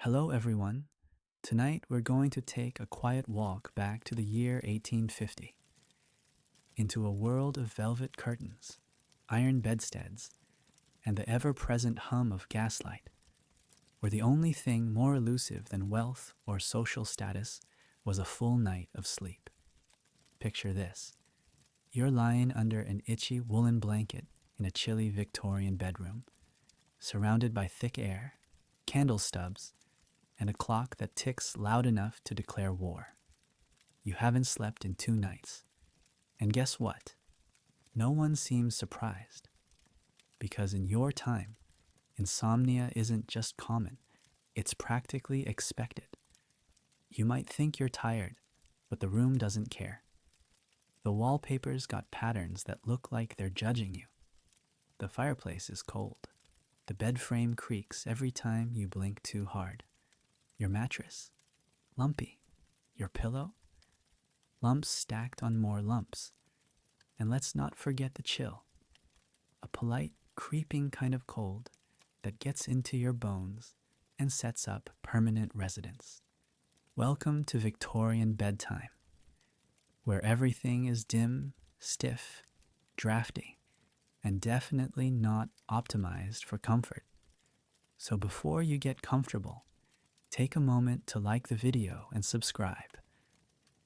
Hello, everyone. Tonight we're going to take a quiet walk back to the year 1850, into a world of velvet curtains, iron bedsteads, and the ever present hum of gaslight, where the only thing more elusive than wealth or social status was a full night of sleep. Picture this: you're lying under an itchy woolen blanket in a chilly Victorian bedroom, surrounded by thick air, candle stubs, and a clock that ticks loud enough to declare war. You haven't slept in 2 nights. And guess what? No one seems surprised. Because in your time, insomnia isn't just common, it's practically expected. You might think you're tired, but the room doesn't care. The wallpaper's got patterns that look like they're judging you. The fireplace is cold. The bed frame creaks every time you blink too hard. Your mattress, lumpy. Your pillow, lumps stacked on more lumps. And let's not forget the chill, a polite, creeping kind of cold that gets into your bones and sets up permanent residence. Welcome to Victorian bedtime, where everything is dim, stiff, drafty, and definitely not optimized for comfort. So before you get comfortable, take a moment to like the video and subscribe,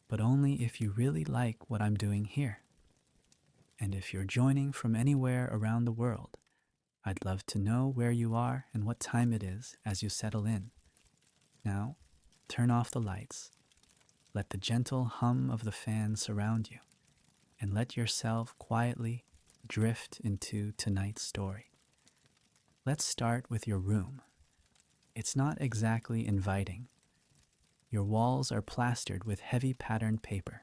but only if you really like what I'm doing here. And if you're joining from anywhere around the world, I'd love to know where you are and what time it is as you settle in. Now, turn off the lights, let the gentle hum of the fan surround you, and let yourself quietly drift into tonight's story. Let's start with your room. It's not exactly inviting. Your walls are plastered with heavy patterned paper,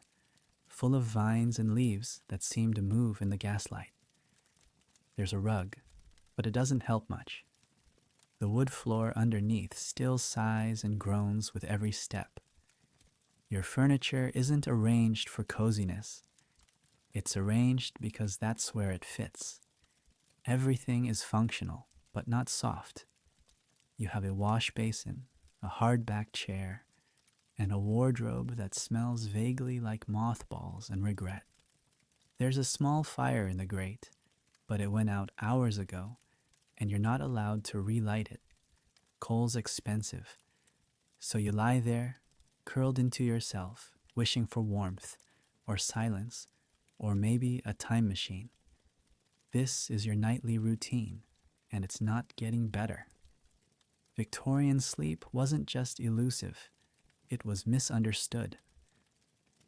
full of vines and leaves that seem to move in the gaslight. There's a rug, but it doesn't help much. The wood floor underneath still sighs and groans with every step. Your furniture isn't arranged for coziness. It's arranged because that's where it fits. Everything is functional, but not soft. You have a wash basin, a hardback chair, and a wardrobe that smells vaguely like mothballs and regret. There's a small fire in the grate, but it went out hours ago, and you're not allowed to relight it. Coal's expensive, so you lie there, curled into yourself, wishing for warmth, or silence, or maybe a time machine. This is your nightly routine, and it's not getting better. Victorian sleep wasn't just elusive, it was misunderstood.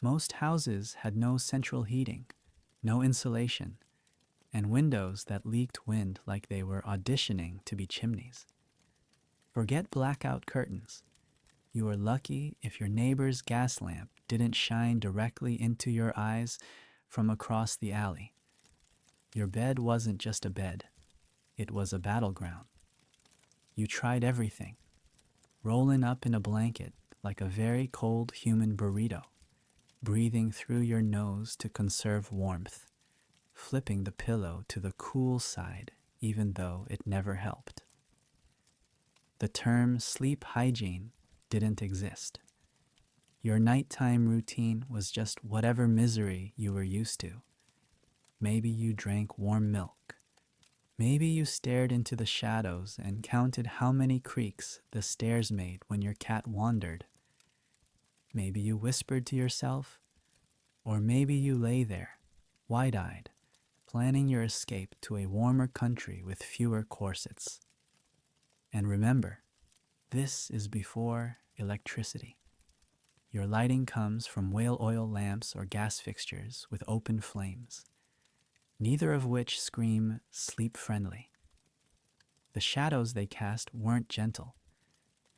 Most houses had no central heating, no insulation, and windows that leaked wind like they were auditioning to be chimneys. Forget blackout curtains. You were lucky if your neighbor's gas lamp didn't shine directly into your eyes from across the alley. Your bed wasn't just a bed, it was a battleground. You tried everything, rolling up in a blanket like a very cold human burrito, breathing through your nose to conserve warmth, flipping the pillow to the cool side even though it never helped. The term sleep hygiene didn't exist. Your nighttime routine was just whatever misery you were used to. Maybe you drank warm milk. Maybe you stared into the shadows and counted how many creaks the stairs made when your cat wandered. Maybe you whispered to yourself, or maybe you lay there, wide-eyed, planning your escape to a warmer country with fewer corsets. And remember, this is before electricity. Your lighting comes from whale oil lamps or gas fixtures with open flames, neither of which scream sleep-friendly. The shadows they cast weren't gentle.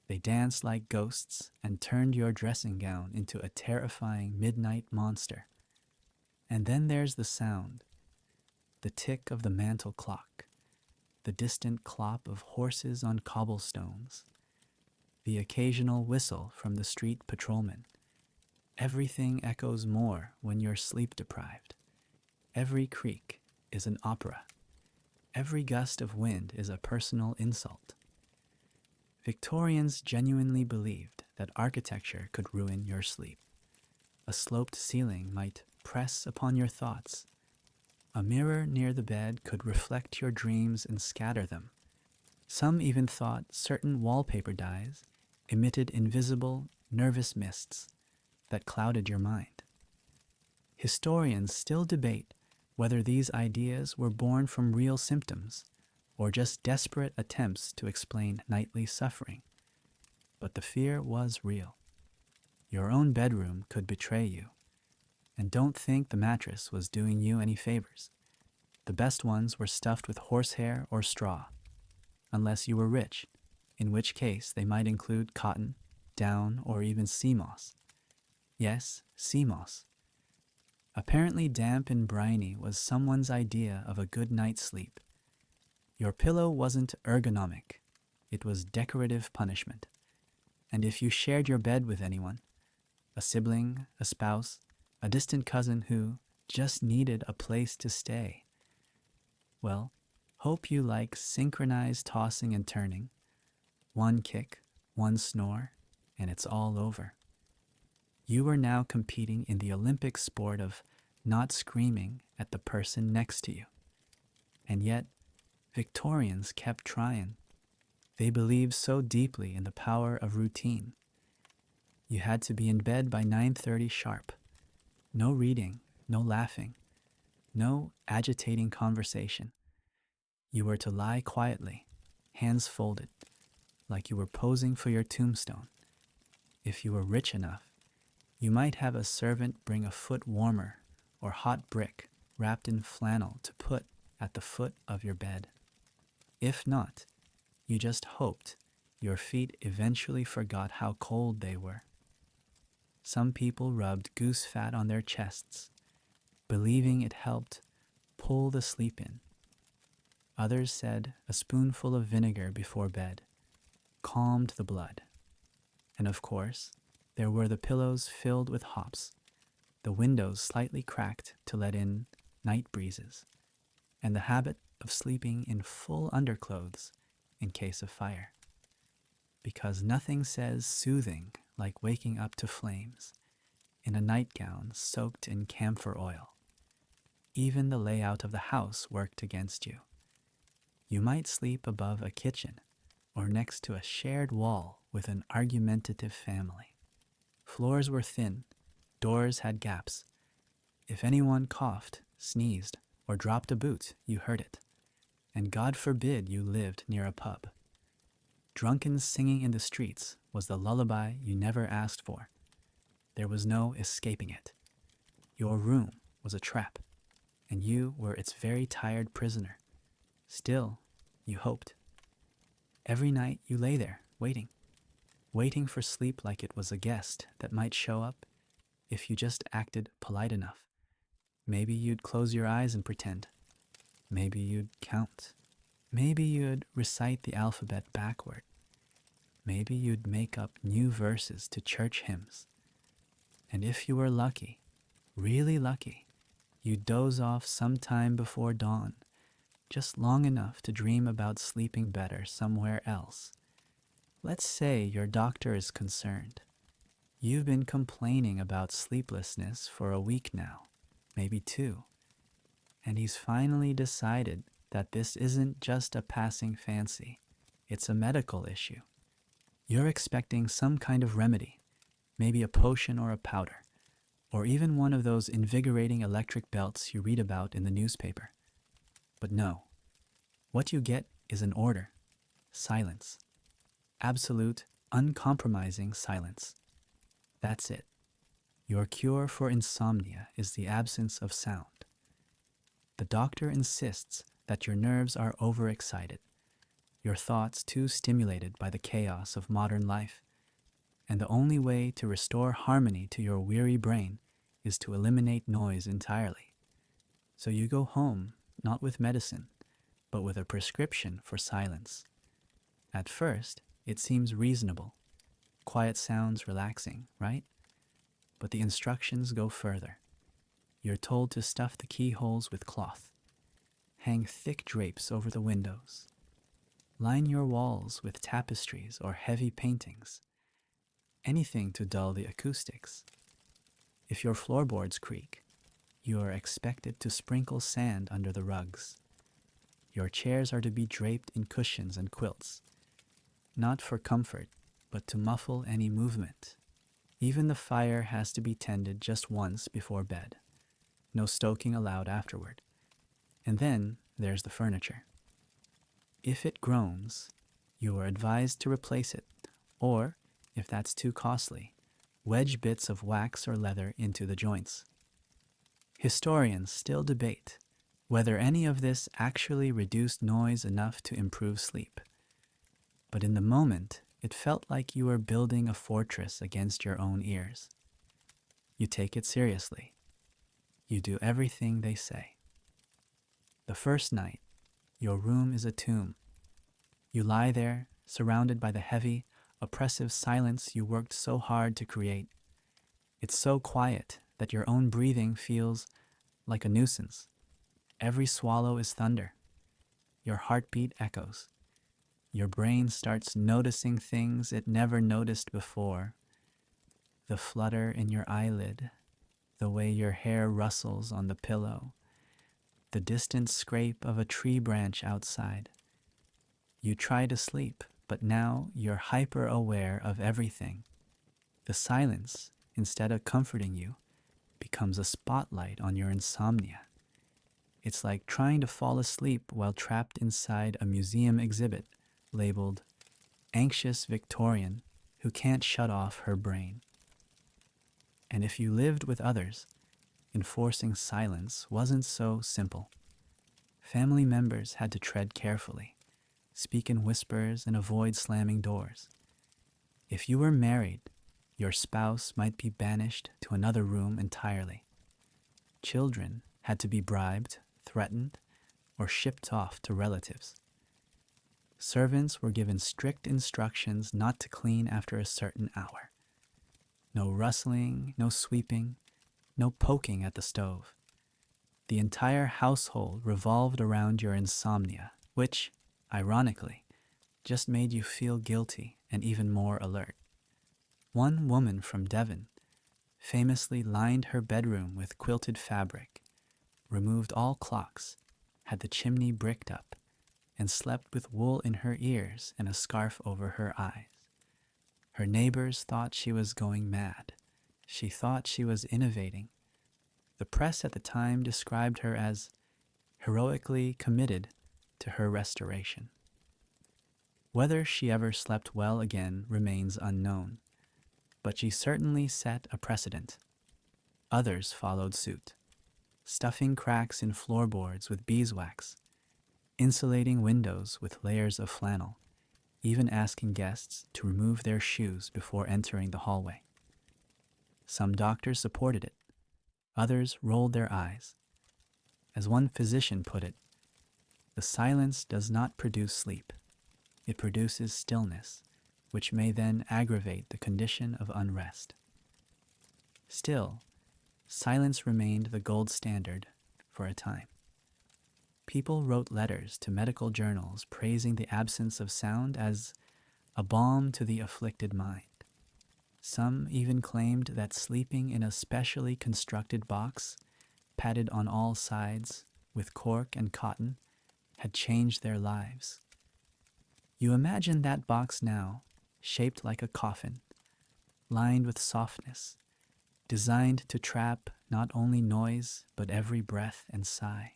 They danced like ghosts and turned your dressing gown into a terrifying midnight monster. And then there's the sound, the tick of the mantel clock, the distant clop of horses on cobblestones, the occasional whistle from the street patrolman. Everything echoes more when you're sleep deprived. Every creak is an opera. Every gust of wind is a personal insult. Victorians genuinely believed that architecture could ruin your sleep. A sloped ceiling might press upon your thoughts. A mirror near the bed could reflect your dreams and scatter them. Some even thought certain wallpaper dyes emitted invisible, nervous mists that clouded your mind. Historians still debate whether these ideas were born from real symptoms or just desperate attempts to explain nightly suffering. But the fear was real. Your own bedroom could betray you. And don't think the mattress was doing you any favors. The best ones were stuffed with horsehair or straw, unless you were rich, in which case they might include cotton, down, or even sea moss. Yes, sea moss. Apparently damp and briny was someone's idea of a good night's sleep. Your pillow wasn't ergonomic. It was decorative punishment. And if you shared your bed with anyone, a sibling, a spouse, a distant cousin who just needed a place to stay, well, hope you like synchronized tossing and turning. One kick, one snore, and it's all over. You are now competing in the Olympic sport of not screaming at the person next to you. And yet, Victorians kept trying. They believed so deeply in the power of routine. You had to be in bed by 9:30 sharp. No reading, no laughing, no agitating conversation. You were to lie quietly, hands folded, like you were posing for your tombstone. If you were rich enough, you might have a servant bring a foot warmer or hot brick wrapped in flannel to put at the foot of your bed. If not, you just hoped your feet eventually forgot how cold they were. Some people rubbed goose fat on their chests, believing it helped pull the sleep in. Others said a spoonful of vinegar before bed calmed the blood. And of course, there were the pillows filled with hops, the windows slightly cracked to let in night breezes, and the habit of sleeping in full underclothes in case of fire. Because nothing says soothing like waking up to flames in a nightgown soaked in camphor oil. Even the layout of the house worked against you. You might sleep above a kitchen or next to a shared wall with an argumentative family. Floors were thin, doors had gaps. If anyone coughed, sneezed, or dropped a boot, you heard it. And God forbid you lived near a pub. Drunken singing in the streets was the lullaby you never asked for. There was no escaping it. Your room was a trap, and you were its very tired prisoner. Still, you hoped. Every night you lay there, waiting for sleep like it was a guest that might show up if you just acted polite enough. Maybe you'd close your eyes and pretend. Maybe you'd count. Maybe you'd recite the alphabet backward. Maybe you'd make up new verses to church hymns. And if you were lucky, really lucky, you'd doze off sometime before dawn, just long enough to dream about sleeping better somewhere else. Let's say your doctor is concerned. You've been complaining about sleeplessness for a week now, maybe 2, and he's finally decided that this isn't just a passing fancy, it's a medical issue. You're expecting some kind of remedy, maybe a potion or a powder, or even one of those invigorating electric belts you read about in the newspaper. But no, what you get is an order: silence. Absolute, uncompromising silence. That's it. Your cure for insomnia is the absence of sound. The doctor insists that your nerves are overexcited, your thoughts too stimulated by the chaos of modern life, and the only way to restore harmony to your weary brain is to eliminate noise entirely. So you go home, not with medicine, but with a prescription for silence. At first, it seems reasonable. Quiet sounds relaxing, right? But the instructions go further. You're told to stuff the keyholes with cloth, hang thick drapes over the windows, Line your walls with tapestries or heavy paintings, anything to dull the acoustics. If your floorboards creak, you are expected to sprinkle sand under the rugs. Your chairs are to be draped in cushions and quilts, not for comfort, but to muffle any movement. Even the fire has to be tended just once before bed. No stoking allowed afterward. And then there's the furniture. If it groans, you are advised to replace it, or, if that's too costly, wedge bits of wax or leather into the joints. Historians still debate whether any of this actually reduced noise enough to improve sleep. But in the moment, it felt like you were building a fortress against your own ears. You take it seriously. You do everything they say. The first night, your room is a tomb. You lie there, surrounded by the heavy, oppressive silence you worked so hard to create. It's so quiet that your own breathing feels like a nuisance. Every swallow is thunder. Your heartbeat echoes. Your brain starts noticing things it never noticed before. The flutter in your eyelid, the way your hair rustles on the pillow, the distant scrape of a tree branch outside. You try to sleep, but now you're hyper aware of everything. The silence, instead of comforting you, becomes a spotlight on your insomnia. It's like trying to fall asleep while trapped inside a museum exhibit labeled Anxious Victorian Who Can't Shut Off Her Brain. And if you lived with others, enforcing silence wasn't so simple. Family members had to tread carefully, speak in whispers, and avoid slamming doors. If you were married, your spouse might be banished to another room entirely. Children had to be bribed, threatened, or shipped off to relatives. Servants were given strict instructions not to clean after a certain hour. No rustling, no sweeping, no poking at the stove. The entire household revolved around your insomnia, which, ironically, just made you feel guilty and even more alert. One woman from Devon famously lined her bedroom with quilted fabric, removed all clocks, had the chimney bricked up, and slept with wool in her ears and a scarf over her eyes. Her neighbors thought she was going mad. She thought she was innovating. The press at the time described her as heroically committed to her restoration. Whether she ever slept well again remains unknown, but she certainly set a precedent. Others followed suit, stuffing cracks in floorboards with beeswax, insulating windows with layers of flannel, even asking guests to remove their shoes before entering the hallway. Some doctors supported it. Others rolled their eyes. As one physician put it, the silence does not produce sleep. It produces stillness, which may then aggravate the condition of unrest. Still, silence remained the gold standard for a time. People wrote letters to medical journals praising the absence of sound as a balm to the afflicted mind. Some even claimed that sleeping in a specially constructed box, padded on all sides with cork and cotton, had changed their lives. You imagine that box now, shaped like a coffin, lined with softness, designed to trap not only noise but every breath and sigh.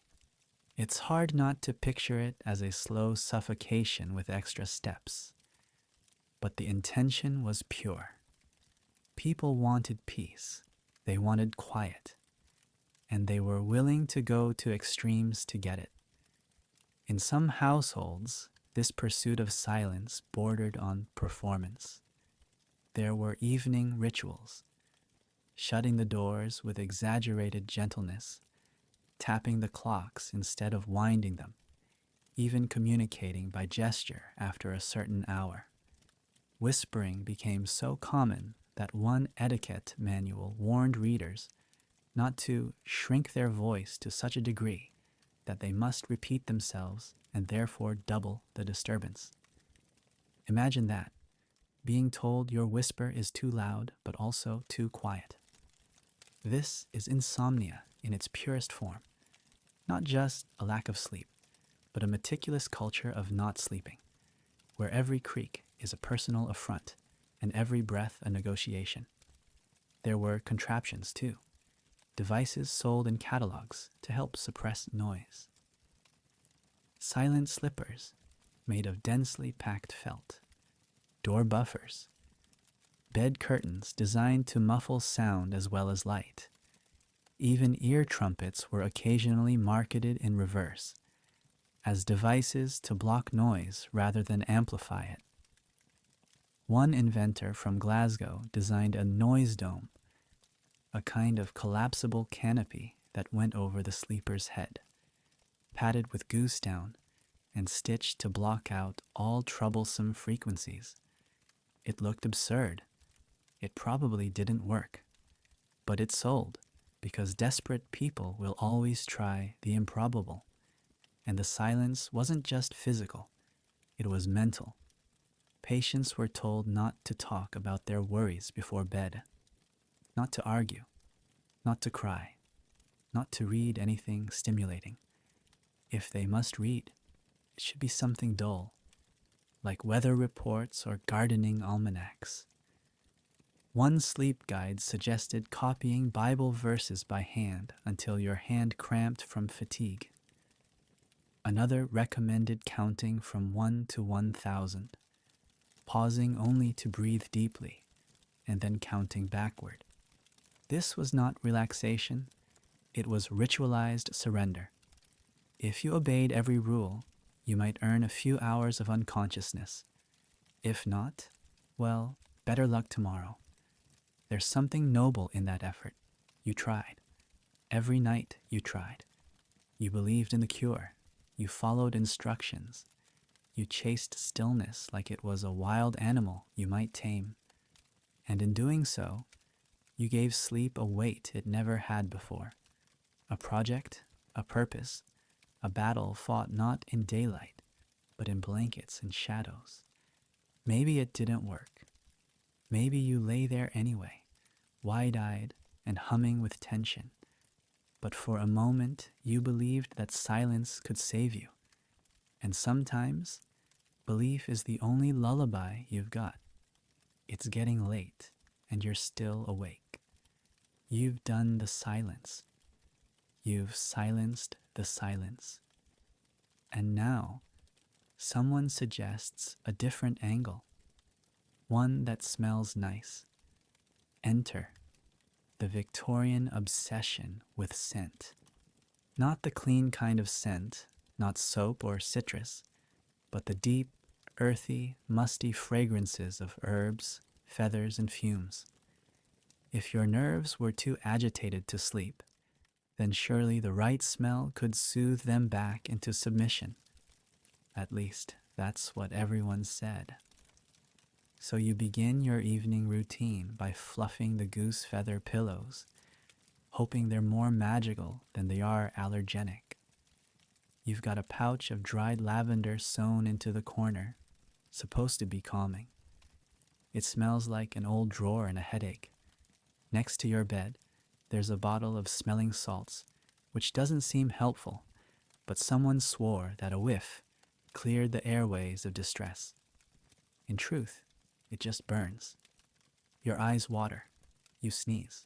It's hard not to picture it as a slow suffocation with extra steps. But the intention was pure. People wanted peace. They wanted quiet. And they were willing to go to extremes to get it. In some households, this pursuit of silence bordered on performance. There were evening rituals, shutting the doors with exaggerated gentleness, tapping the clocks instead of winding them, even communicating by gesture after a certain hour. Whispering became so common that one etiquette manual warned readers not to shrink their voice to such a degree that they must repeat themselves and therefore double the disturbance. Imagine that, being told your whisper is too loud but also too quiet. This is insomnia in its purest form, not just a lack of sleep, but a meticulous culture of not sleeping, where every creak is a personal affront and every breath a negotiation. There were contraptions too, devices sold in catalogs to help suppress noise. Silent slippers made of densely packed felt, door buffers, bed curtains designed to muffle sound as well as light. Even ear trumpets were occasionally marketed in reverse, as devices to block noise rather than amplify it. One inventor from Glasgow designed a noise dome, a kind of collapsible canopy that went over the sleeper's head, padded with goose down and stitched to block out all troublesome frequencies. It looked absurd. It probably didn't work, but it sold because desperate people will always try the improbable. And the silence wasn't just physical, it was mental. Patients were told not to talk about their worries before bed, not to argue, not to cry, not to read anything stimulating. If they must read, it should be something dull, like weather reports or gardening almanacs. One sleep guide suggested copying Bible verses by hand until your hand cramped from fatigue. Another recommended counting from 1 to 1,000, pausing only to breathe deeply, and then counting backward. This was not relaxation, it was ritualized surrender. If you obeyed every rule, you might earn a few hours of unconsciousness. If not, well, better luck tomorrow. There's something noble in that effort. You tried. Every night you tried. You believed in the cure. You followed instructions. You chased stillness like it was a wild animal you might tame. And in doing so, you gave sleep a weight it never had before. A project, a purpose, a battle fought not in daylight, but in blankets and shadows. Maybe it didn't work. Maybe you lay there anyway, wide-eyed and humming with tension. But for a moment, you believed that silence could save you. And sometimes, belief is the only lullaby you've got. It's getting late, and you're still awake. You've done the silence. You've silenced the silence. And now, someone suggests a different angle, one that smells nice. Enter the Victorian obsession with scent. Not the clean kind of scent, not soap or citrus, but the deep, earthy, musty fragrances of herbs, feathers, and fumes. If your nerves were too agitated to sleep, then surely the right smell could soothe them back into submission. At least, that's what everyone said. So you begin your evening routine by fluffing the goose feather pillows, hoping they're more magical than they are allergenic. You've got a pouch of dried lavender sewn into the corner, supposed to be calming. It smells like an old drawer in a headache. Next to your bed, there's a bottle of smelling salts, which doesn't seem helpful, but someone swore that a whiff cleared the airways of distress. In truth, it just burns. Your eyes water. You sneeze.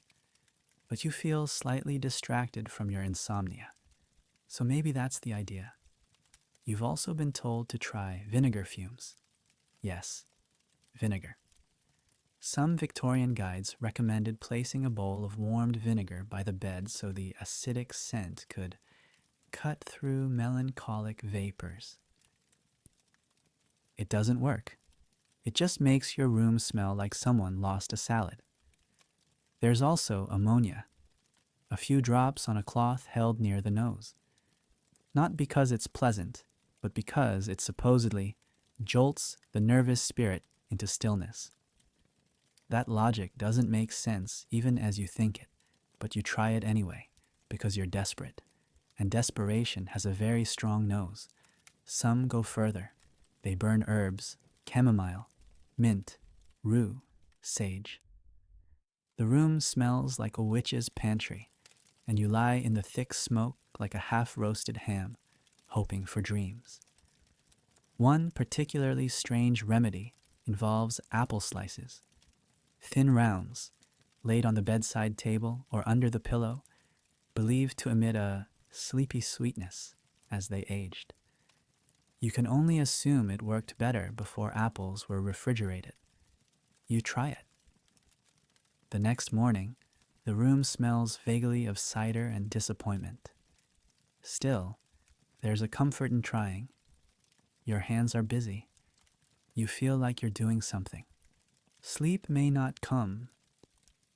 But you feel slightly distracted from your insomnia. So maybe that's the idea. You've also been told to try vinegar fumes. Yes, vinegar. Some Victorian guides recommended placing a bowl of warmed vinegar by the bed so the acidic scent could cut through melancholic vapors. It doesn't work. It just makes your room smell like someone lost a salad. There's also ammonia, a few drops on a cloth held near the nose. Not because it's pleasant, but because it supposedly jolts the nervous spirit into stillness. That logic doesn't make sense even as you think it, but you try it anyway because you're desperate, and desperation has a very strong nose. Some go further. They burn herbs, chamomile, mint, rue, sage. The room smells like a witch's pantry, and you lie in the thick smoke like a half-roasted ham, hoping for dreams. One particularly strange remedy involves apple slices, thin rounds, laid on the bedside table or under the pillow, believed to emit a sleepy sweetness as they aged. You can only assume it worked better before apples were refrigerated. You try it. The next morning, the room smells vaguely of cider and disappointment. Still, there's a comfort in trying. Your hands are busy. You feel like you're doing something. Sleep may not come,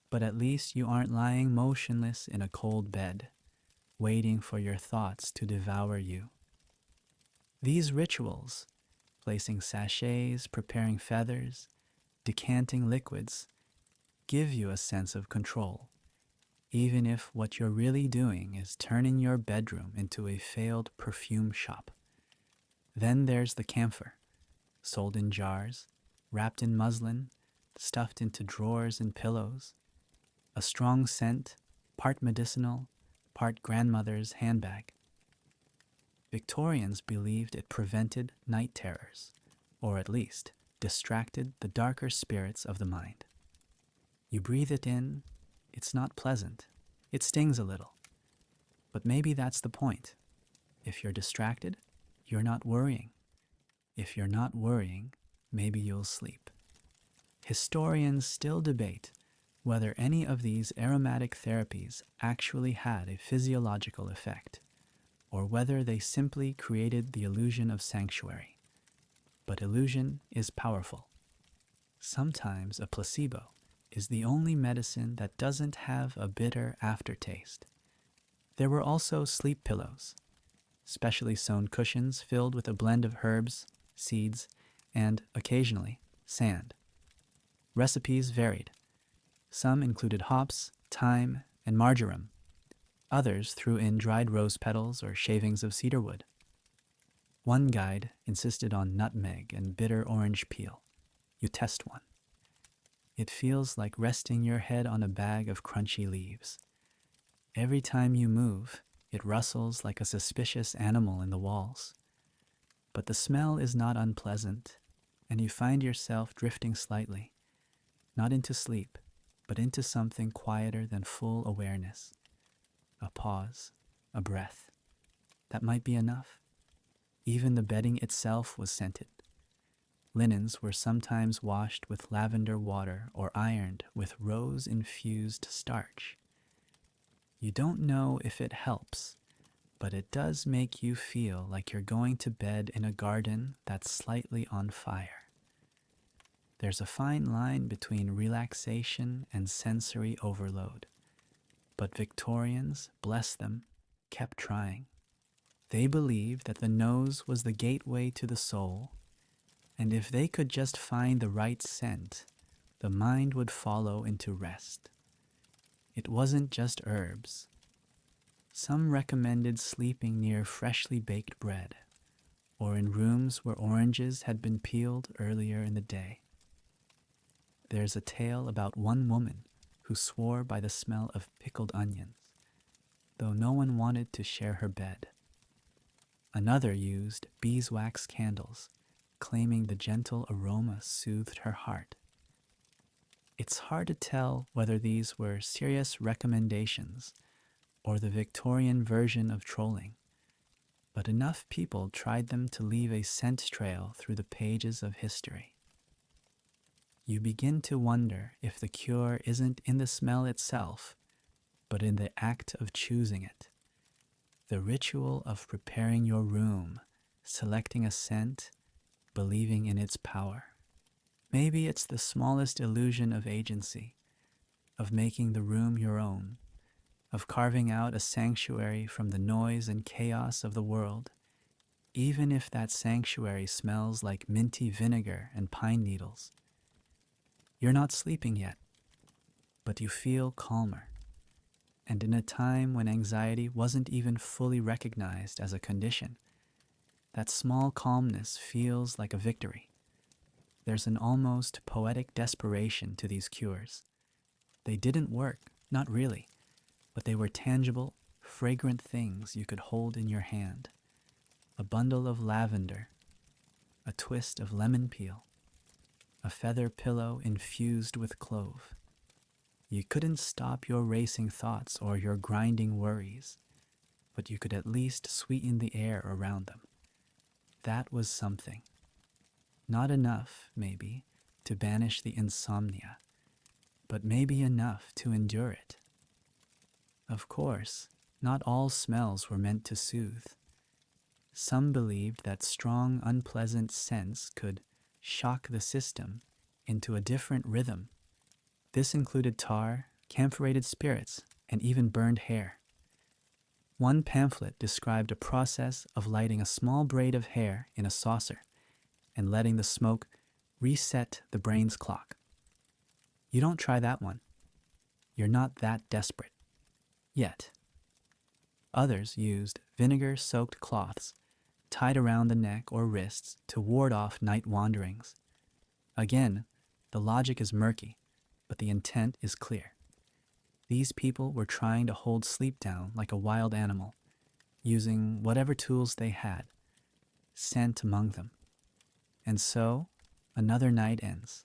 but at least you aren't lying motionless in a cold bed, waiting for your thoughts to devour you. These rituals, placing sachets, preparing feathers, decanting liquids, give you a sense of control, even if what you're really doing is turning your bedroom into a failed perfume shop. Then there's the camphor, sold in jars, wrapped in muslin, stuffed into drawers and pillows. A strong scent, part medicinal, part grandmother's handbag. Victorians believed it prevented night terrors, or at least distracted the darker spirits of the mind. You breathe it in, it's not pleasant, it stings a little. But maybe that's the point. If you're distracted, you're not worrying. If you're not worrying, maybe you'll sleep. Historians still debate whether any of these aromatic therapies actually had a physiological effect, or whether they simply created the illusion of sanctuary. But illusion is powerful. Sometimes a placebo is the only medicine that doesn't have a bitter aftertaste. There were also sleep pillows, specially sewn cushions filled with a blend of herbs, seeds, and, occasionally, sand. Recipes varied. Some included hops, thyme, and marjoram. Others threw in dried rose petals or shavings of cedarwood. One guide insisted on nutmeg and bitter orange peel. You test one. It feels like resting your head on a bag of crunchy leaves. Every time you move, it rustles like a suspicious animal in the walls. But the smell is not unpleasant, and you find yourself drifting slightly, not into sleep, but into something quieter than full awareness. A pause, a breath. That might be enough. Even the bedding itself was scented. Linens were sometimes washed with lavender water or ironed with rose-infused starch. You don't know if it helps, but it does make you feel like you're going to bed in a garden that's slightly on fire. There's a fine line between relaxation and sensory overload. But Victorians, bless them, kept trying. They believed that the nose was the gateway to the soul, and if they could just find the right scent, the mind would follow into rest. It wasn't just herbs. Some recommended sleeping near freshly baked bread, or in rooms where oranges had been peeled earlier in the day. There's a tale about one woman who swore by the smell of pickled onions, though no one wanted to share her bed. Another used beeswax candles, claiming the gentle aroma soothed her heart. It's hard to tell whether these were serious recommendations or the Victorian version of trolling, but enough people tried them to leave a scent trail through the pages of history. You begin to wonder if the cure isn't in the smell itself, but in the act of choosing it. The ritual of preparing your room, selecting a scent, believing in its power. Maybe it's the smallest illusion of agency, of making the room your own, of carving out a sanctuary from the noise and chaos of the world, even if that sanctuary smells like minty vinegar and pine needles. You're not sleeping yet, but you feel calmer. and in a time when anxiety wasn't even fully recognized as a condition, that small calmness feels like a victory. There's an almost poetic desperation to these cures. They didn't work, not really, but they were tangible, fragrant things you could hold in your hand. A bundle of lavender, a twist of lemon peel, a feather pillow infused with clove. You couldn't stop your racing thoughts or your grinding worries, but you could at least sweeten the air around them. That was something. Not enough, maybe, to banish the insomnia, but maybe enough to endure it. Of course, not all smells were meant to soothe. Some believed that strong, unpleasant scents could shock the system into a different rhythm. This included tar, camphorated spirits, and even burned hair. One pamphlet described a process of lighting a small braid of hair in a saucer and letting the smoke reset the brain's clock. You don't try that one. You're not that desperate. Yet. Others used vinegar-soaked cloths tied around the neck or wrists to ward off night wanderings. Again, the logic is murky, but the intent is clear. These people were trying to hold sleep down like a wild animal, using whatever tools they had, scent among them. And so, another night ends.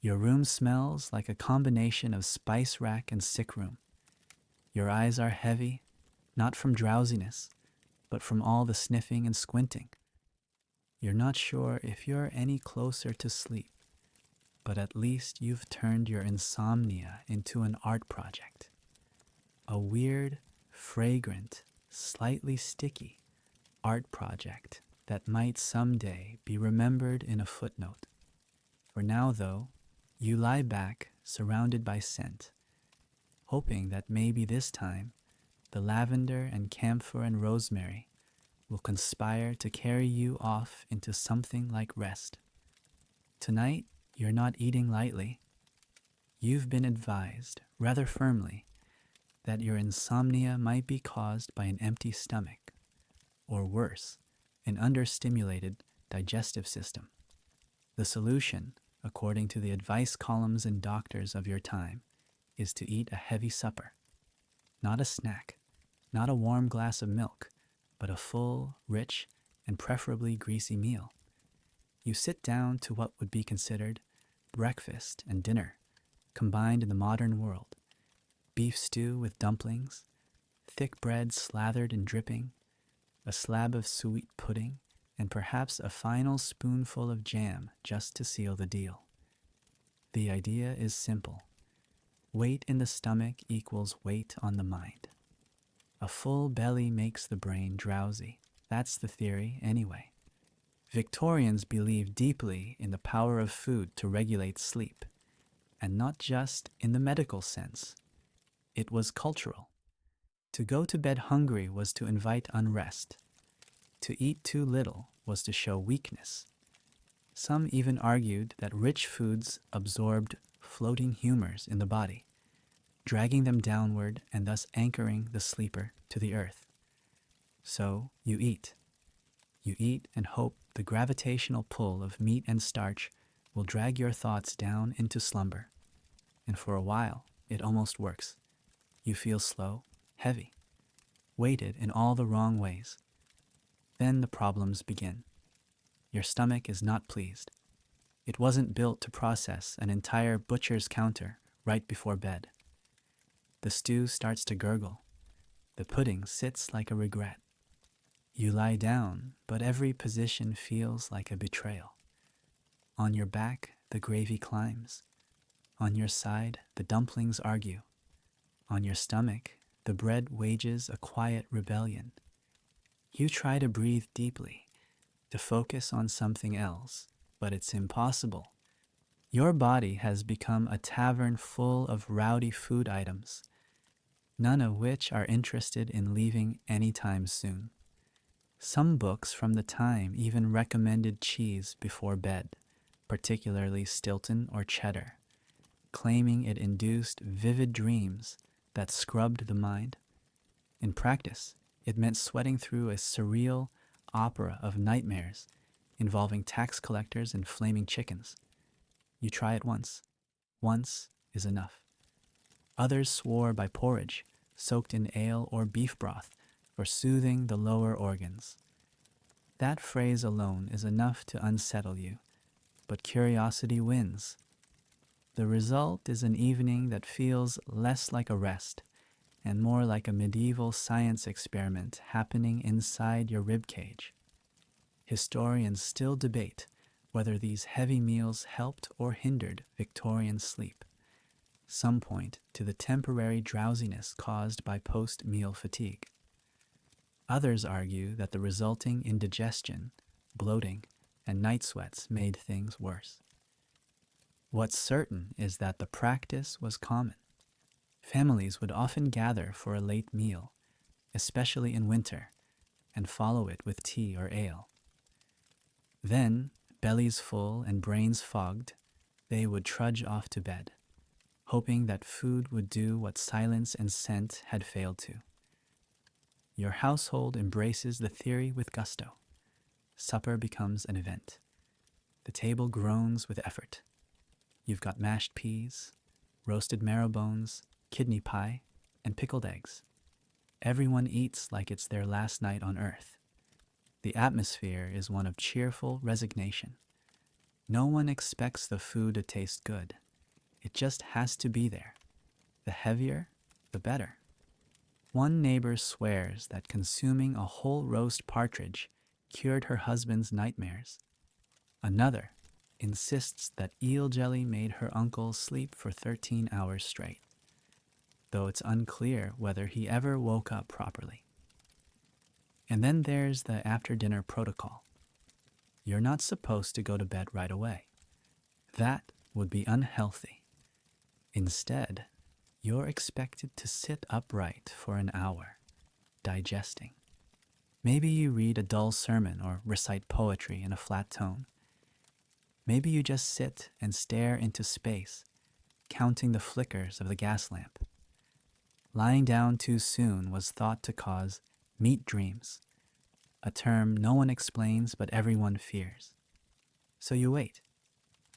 Your room smells like a combination of spice rack and sick room. Your eyes are heavy, not from drowsiness, but from all the sniffing and squinting. You're not sure if you're any closer to sleep, but at least you've turned your insomnia into an art project. A weird, fragrant, slightly sticky art project that might someday be remembered in a footnote. For now, though, you lie back, surrounded by scent, hoping that maybe this time the lavender and camphor and rosemary will conspire to carry you off into something like rest. Tonight, you're not eating lightly. You've been advised, rather firmly, that your insomnia might be caused by an empty stomach, or worse, an understimulated digestive system. The solution, according to the advice columns and doctors of your time, is to eat a heavy supper. Not a snack, not a warm glass of milk, but a full, rich, and preferably greasy meal. You sit down to what would be considered breakfast and dinner, combined in the modern world. Beef stew with dumplings, thick bread slathered and dripping, a slab of sweet pudding, and perhaps a final spoonful of jam just to seal the deal. The idea is simple. Weight in the stomach equals weight on the mind. A full belly makes the brain drowsy. That's the theory, anyway. Victorians believed deeply in the power of food to regulate sleep, and not just in the medical sense. It was cultural. To go to bed hungry was to invite unrest. To eat too little was to show weakness. Some even argued that rich foods absorbed floating humors in the body, dragging them downward and thus anchoring the sleeper to the earth. So you eat. You eat and hope the gravitational pull of meat and starch will drag your thoughts down into slumber. And for a while, it almost works. You feel slow, heavy, weighted in all the wrong ways. Then the problems begin. Your stomach is not pleased. It wasn't built to process an entire butcher's counter right before bed. The stew starts to gurgle. The pudding sits like a regret. You lie down, but every position feels like a betrayal. On your back, the gravy climbs. On your side, the dumplings argue. On your stomach, the bread wages a quiet rebellion. You try to breathe deeply, to focus on something else, but it's impossible. Your body has become a tavern full of rowdy food items, none of which are interested in leaving anytime soon. Some books from the time even recommended cheese before bed, particularly Stilton or cheddar, claiming it induced vivid dreams that scrubbed the mind. In practice, it meant sweating through a surreal opera of nightmares involving tax collectors and flaming chickens. You try it once. Once is enough. Others swore by porridge, soaked in ale or beef broth, for soothing the lower organs. That phrase alone is enough to unsettle you, but curiosity wins. The result is an evening that feels less like a rest and more like a medieval science experiment happening inside your ribcage. Historians still debate whether these heavy meals helped or hindered Victorian sleep. Some point to the temporary drowsiness caused by post-meal fatigue. Others argue that the resulting indigestion, bloating, and night sweats made things worse. What's certain is that the practice was common. Families would often gather for a late meal, especially in winter, and follow it with tea or ale. Then, bellies full and brains fogged, they would trudge off to bed, hoping that food would do what silence and scent had failed to. Your household embraces the theory with gusto. Supper becomes an event. The table groans with effort. You've got mashed peas, roasted marrow bones, kidney pie, and pickled eggs. Everyone eats like it's their last night on earth. The atmosphere is one of cheerful resignation. No one expects the food to taste good. It just has to be there. The heavier, the better. One neighbor swears that consuming a whole roast partridge cured her husband's nightmares. Another insists that eel jelly made her uncle sleep for 13 hours straight, though it's unclear whether he ever woke up properly. And then there's the after-dinner protocol. You're not supposed to go to bed right away. That would be unhealthy. Instead, you're expected to sit upright for an hour, digesting. Maybe you read a dull sermon or recite poetry in a flat tone. Maybe you just sit and stare into space, counting the flickers of the gas lamp. Lying down too soon was thought to cause meat dreams, a term no one explains but everyone fears. So you wait.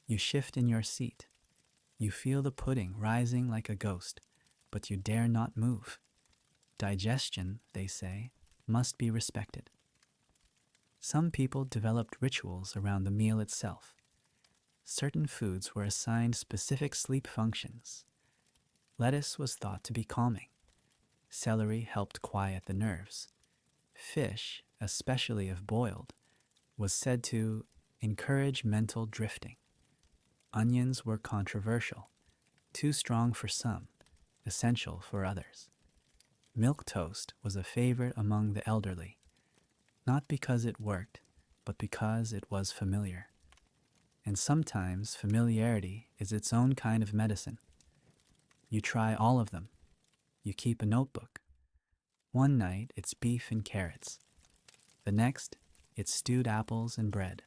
You shift in your seat. You feel the pudding rising like a ghost, but you dare not move. Digestion, they say, must be respected. Some people developed rituals around the meal itself. Certain foods were assigned specific sleep functions. Lettuce was thought to be calming. Celery helped quiet the nerves. Fish, especially if boiled, was said to encourage mental drifting. Onions were controversial, too strong for some, essential for others. Milk toast was a favorite among the elderly, not because it worked, but because it was familiar. And sometimes familiarity is its own kind of medicine. You try all of them. You keep a notebook. One night it's beef and carrots. The next, it's stewed apples and bread.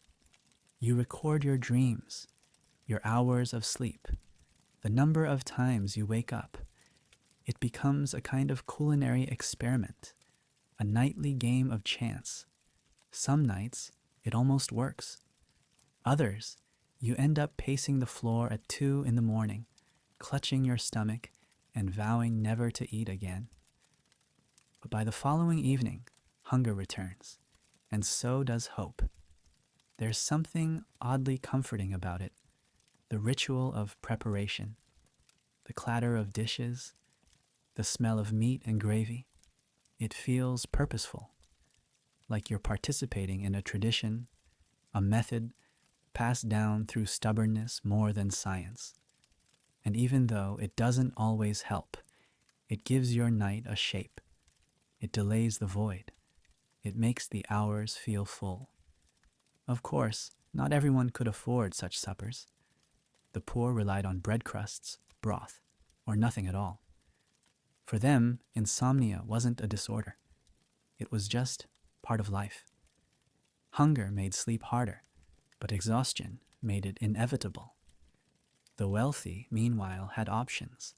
You record your dreams, your hours of sleep, the number of times you wake up. It becomes a kind of culinary experiment, a nightly game of chance. Some nights, it almost works. Others, you end up pacing the floor at 2 in the morning, clutching your stomach and vowing never to eat again. But by the following evening, hunger returns, and so does hope. There's something oddly comforting about it, the ritual of preparation, the clatter of dishes, the smell of meat and gravy. It feels purposeful, like you're participating in a tradition, a method passed down through stubbornness more than science. And even though it doesn't always help, it gives your night a shape. It delays the void. It makes the hours feel full. Of course, not everyone could afford such suppers. The poor relied on bread crusts, broth, or nothing at all. For them, insomnia wasn't a disorder. It was just part of life. Hunger made sleep harder, but exhaustion made it inevitable. The wealthy, meanwhile, had options.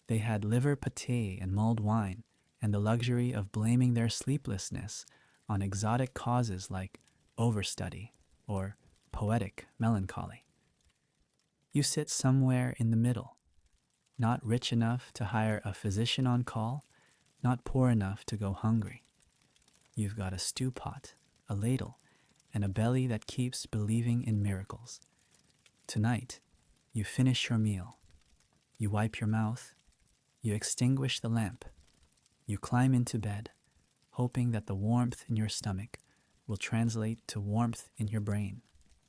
They had liver pâté and mulled wine, and the luxury of blaming their sleeplessness on exotic causes like overstudy or poetic melancholy. You sit somewhere in the middle, not rich enough to hire a physician on call, not poor enough to go hungry. You've got a stew pot, a ladle, and a belly that keeps believing in miracles. Tonight, you finish your meal. You wipe your mouth. You extinguish the lamp. You climb into bed, hoping that the warmth in your stomach will translate to warmth in your brain.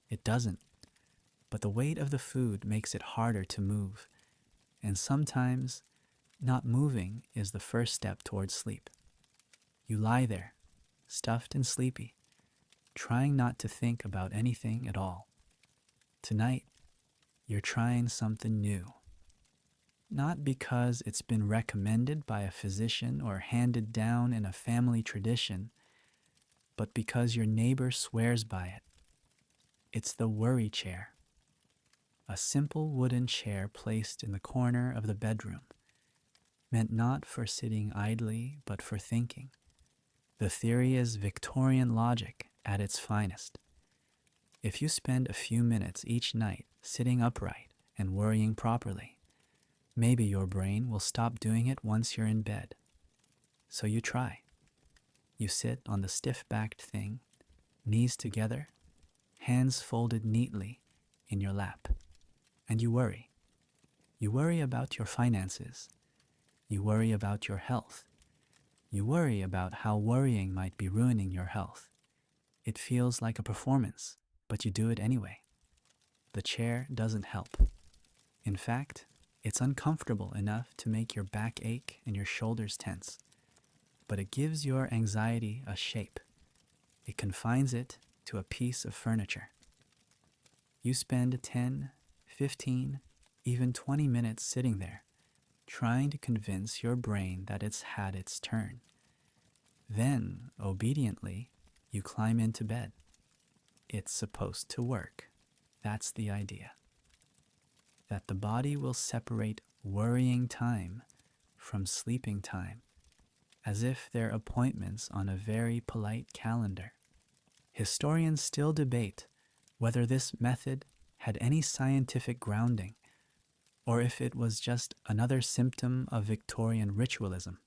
It doesn't, but the weight of the food makes it harder to move, and sometimes not moving is the first step towards sleep. You lie there, stuffed and sleepy, trying not to think about anything at all. Tonight, you're trying something new. Not because it's been recommended by a physician or handed down in a family tradition, but because your neighbor swears by it. It's the worry chair, a simple wooden chair placed in the corner of the bedroom, meant not for sitting idly, but for thinking. The theory is Victorian logic at its finest. If you spend a few minutes each night sitting upright and worrying properly, maybe your brain will stop doing it once you're in bed. So you try. You sit on the stiff-backed thing, knees together, hands folded neatly in your lap, and you worry. You worry about your finances. You worry about your health. You worry about how worrying might be ruining your health. It feels like a performance, but you do it anyway. The chair doesn't help. In fact, it's uncomfortable enough to make your back ache and your shoulders tense, but it gives your anxiety a shape. It confines it to a piece of furniture. You spend 10, 15, even 20 minutes sitting there, trying to convince your brain that it's had its turn. Then, obediently, you climb into bed. It's supposed to work. That's the idea. That the body will separate worrying time from sleeping time, as if they're appointments on a very polite calendar. Historians still debate whether this method had any scientific grounding, or if it was just another symptom of Victorian ritualism,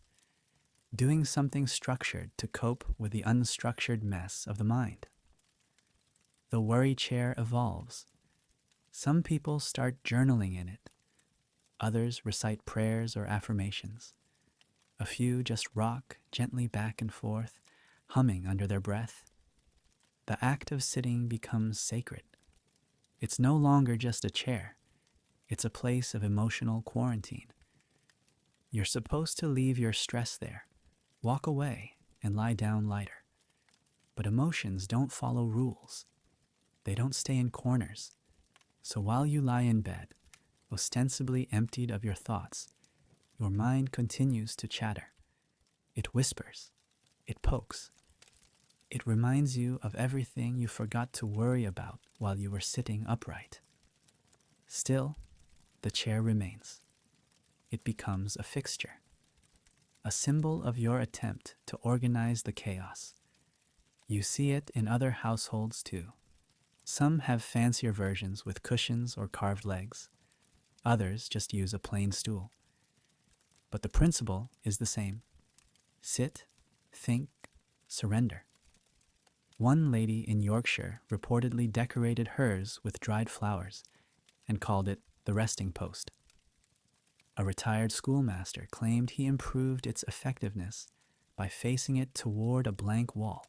doing something structured to cope with the unstructured mess of the mind. The worry chair evolves. Some people start journaling in it. Others recite prayers or affirmations. A few just rock gently back and forth, humming under their breath. The act of sitting becomes sacred. It's no longer just a chair. It's a place of emotional quarantine. You're supposed to leave your stress there, walk away, and lie down lighter. But emotions don't follow rules. They don't stay in corners. So while you lie in bed, ostensibly emptied of your thoughts, your mind continues to chatter. It whispers. It pokes. It reminds you of everything you forgot to worry about while you were sitting upright. Still, the chair remains. It becomes a fixture, a symbol of your attempt to organize the chaos. You see it in other households too. Some have fancier versions with cushions or carved legs. Others just use a plain stool. But the principle is the same. Sit, think, surrender. One lady in Yorkshire reportedly decorated hers with dried flowers and called it the resting post. A retired schoolmaster claimed he improved its effectiveness by facing it toward a blank wall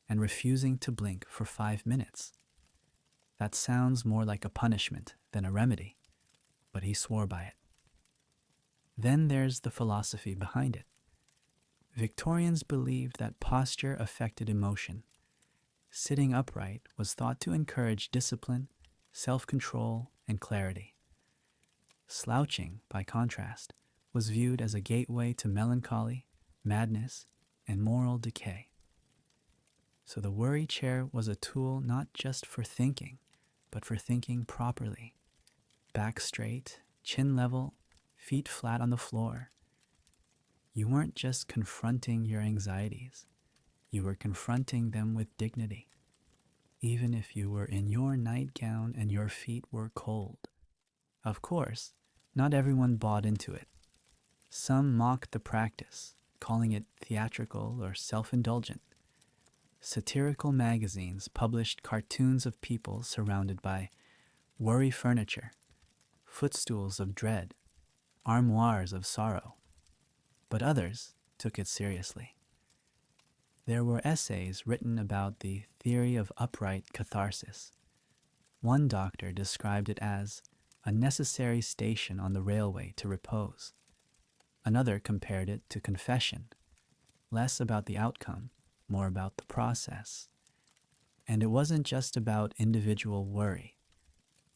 and refusing to blink for 5 minutes. That sounds more like a punishment than a remedy, but he swore by it. Then there's the philosophy behind it. Victorians believed that posture affected emotion. Sitting upright was thought to encourage discipline, self-control, and clarity. Slouching, by contrast, was viewed as a gateway to melancholy, madness, and moral decay. So the worry chair was a tool not just for thinking, but for thinking properly. Back straight, chin level, feet flat on the floor. You weren't just confronting your anxieties, you were confronting them with dignity, even if you were in your nightgown and your feet were cold. Of course, not everyone bought into it. Some mocked the practice, calling it theatrical or self-indulgent. Satirical magazines published cartoons of people surrounded by worry furniture, footstools of dread, armoires of sorrow. But others took it seriously. There were essays written about the theory of upright catharsis. One doctor described it as a necessary station on the railway to repose. Another compared it to confession, less about the outcome, more about the process. And it wasn't just about individual worry.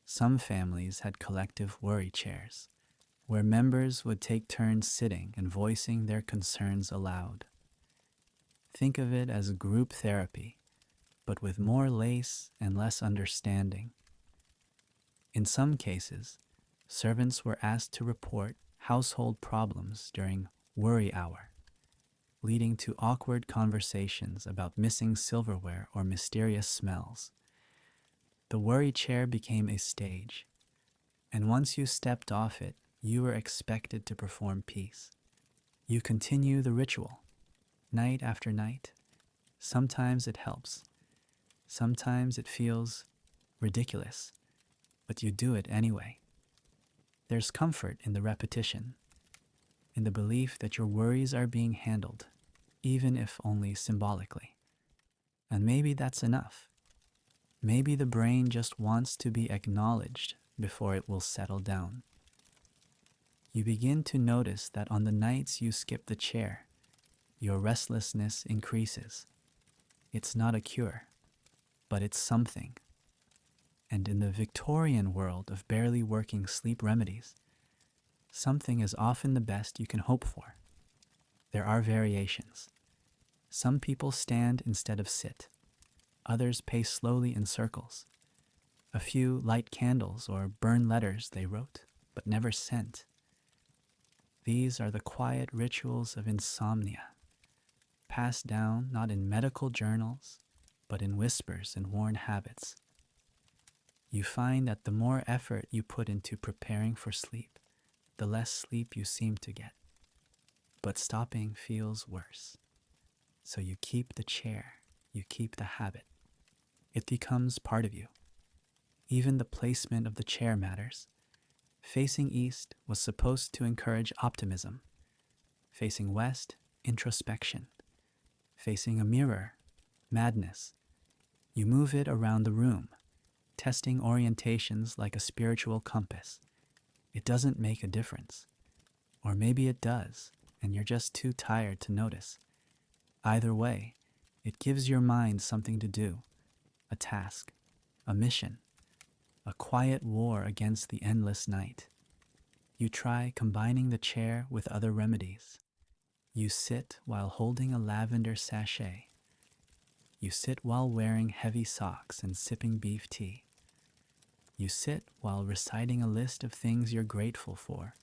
Some families had collective worry chairs, where members would take turns sitting and voicing their concerns aloud. Think of it as group therapy, but with more lace and less understanding. In some cases, servants were asked to report household problems during worry hour, leading to awkward conversations about missing silverware or mysterious smells. The worry chair became a stage, and once you stepped off it, you were expected to perform peace. You continue the ritual, night after night. Sometimes it helps. Sometimes it feels ridiculous, but you do it anyway. There's comfort in the repetition, in the belief that your worries are being handled, even if only symbolically. And maybe that's enough. Maybe the brain just wants to be acknowledged before it will settle down. You begin to notice that on the nights you skip the chair, your restlessness increases. It's not a cure, but it's something. And in the Victorian world of barely working sleep remedies, something is often the best you can hope for. There are variations. Some people stand instead of sit. Others pace slowly in circles. A few light candles or burn letters they wrote, but never sent. These are the quiet rituals of insomnia, passed down not in medical journals, but in whispers and worn habits. You find that the more effort you put into preparing for sleep, the less sleep you seem to get. But stopping feels worse. So you keep the chair, you keep the habit. It becomes part of you. Even the placement of the chair matters. Facing east was supposed to encourage optimism. Facing west, introspection. Facing a mirror, madness. You move it around the room, testing orientations like a spiritual compass. It doesn't make a difference. Or maybe it does, and you're just too tired to notice. Either way, it gives your mind something to do, a task, a mission, a quiet war against the endless night. You try combining the chair with other remedies. You sit while holding a lavender sachet. You sit while wearing heavy socks and sipping beef tea. You sit while reciting a list of things you're grateful for,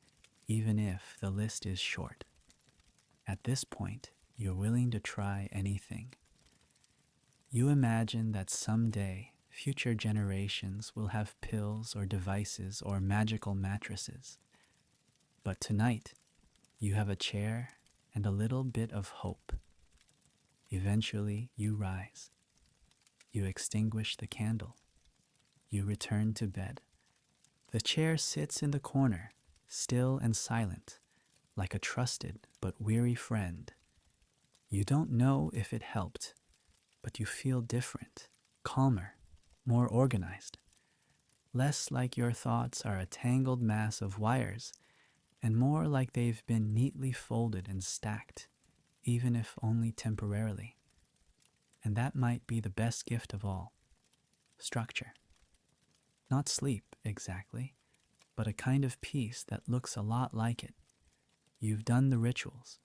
even if the list is short. At this point, you're willing to try anything. You imagine that someday future generations will have pills or devices or magical mattresses. But tonight, you have a chair and a little bit of hope. Eventually, you rise. You extinguish the candle. You return to bed. The chair sits in the corner, still and silent, like a trusted but weary friend. You don't know if it helped, but you feel different, calmer, more organized. Less like your thoughts are a tangled mass of wires, and more like they've been neatly folded and stacked, even if only temporarily. And that might be the best gift of all. Structure. Not sleep, exactly, but a kind of peace that looks a lot like it. You've done the rituals.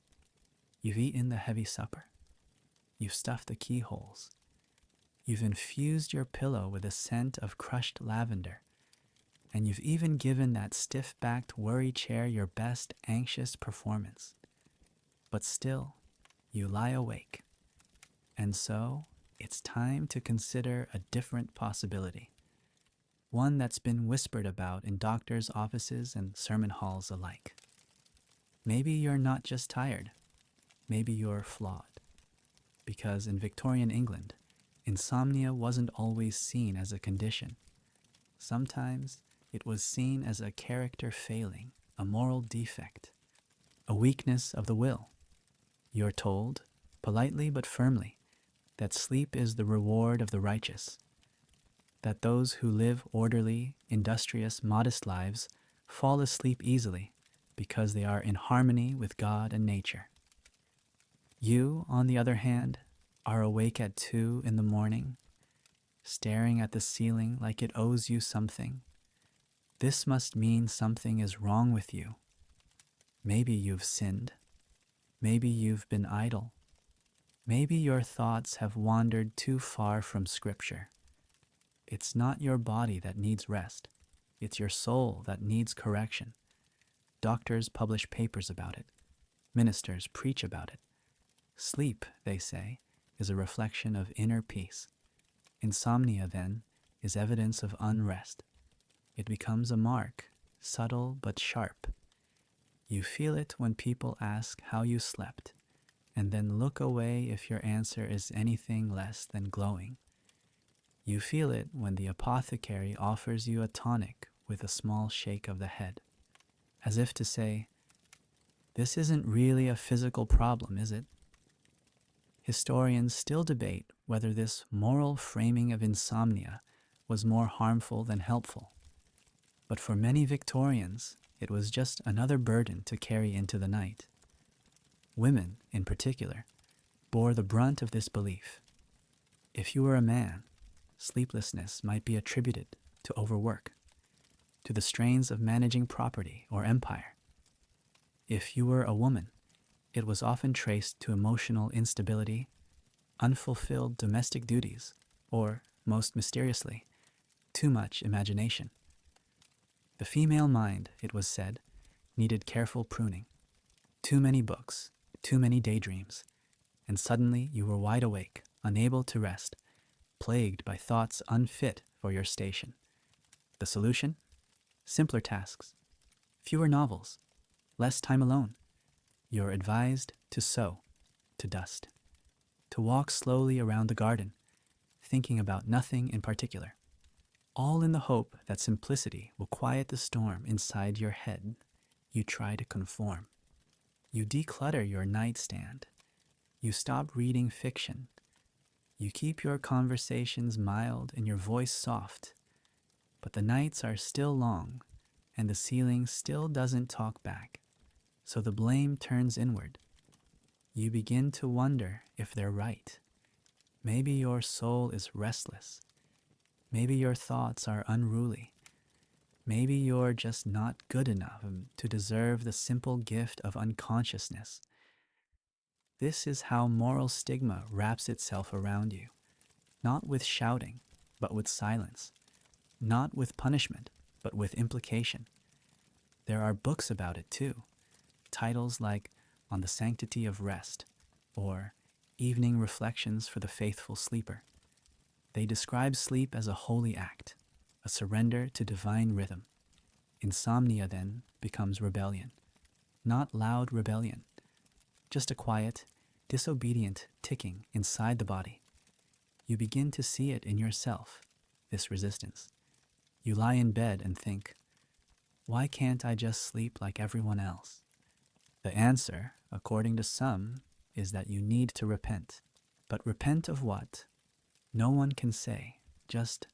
You've eaten the heavy supper. You've stuffed the keyholes. You've infused your pillow with a scent of crushed lavender. and you've even given that stiff-backed worry chair your best anxious performance. But still, you lie awake. And so, it's time to consider a different possibility, one that's been whispered about in doctors' offices and sermon halls alike. Maybe you're not just tired, maybe you're flawed. Because in Victorian England, insomnia wasn't always seen as a condition. Sometimes it was seen as a character failing, a moral defect, a weakness of the will. You're told, politely but firmly, that sleep is the reward of the righteous, that those who live orderly, industrious, modest lives fall asleep easily because they are in harmony with God and nature. You, on the other hand, are awake at 2 in the morning, staring at the ceiling like it owes you something. This must mean something is wrong with you. Maybe you've sinned. Maybe you've been idle. Maybe your thoughts have wandered too far from Scripture. It's not your body that needs rest. It's your soul that needs correction. Doctors publish papers about it. Ministers preach about it. Sleep, they say, is a reflection of inner peace. Insomnia, then, is evidence of unrest. It becomes a mark, subtle but sharp. You feel it when people ask how you slept, and then look away if your answer is anything less than glowing. You feel it when the apothecary offers you a tonic with a small shake of the head, as if to say, "This isn't really a physical problem, is it?" Historians still debate whether this moral framing of insomnia was more harmful than helpful. But for many Victorians, it was just another burden to carry into the night. Women, in particular, bore the brunt of this belief. If you were a man, sleeplessness might be attributed to overwork, to the strains of managing property or empire. If you were a woman, it was often traced to emotional instability, unfulfilled domestic duties, or, most mysteriously, too much imagination. The female mind, it was said, needed careful pruning. Too many books, too many daydreams, and suddenly you were wide awake, unable to rest, plagued by thoughts unfit for your station. The solution? Simpler tasks. Fewer novels. Less time alone. You're advised to sew, to dust, to walk slowly around the garden, thinking about nothing in particular. All in the hope that simplicity will quiet the storm inside your head. You try to conform. You declutter your nightstand. You stop reading fiction. You keep your conversations mild and your voice soft. But the nights are still long, and the ceiling still doesn't talk back. So the blame turns inward. You begin to wonder if they're right. Maybe your soul is restless. Maybe your thoughts are unruly. Maybe you're just not good enough to deserve the simple gift of unconsciousness. This is how moral stigma wraps itself around you, not with shouting, but with silence, not with punishment, but with implication. There are books about it too, titles like On the Sanctity of Rest or Evening Reflections for the Faithful Sleeper. They describe sleep as a holy act, a surrender to divine rhythm. Insomnia then becomes rebellion, not loud rebellion, just a quiet, disobedient ticking inside the body. You begin to see it in yourself, this resistance. You lie in bed and think, why can't I just sleep like everyone else? The answer, according to some, is that you need to repent. But repent of what? No one can say, just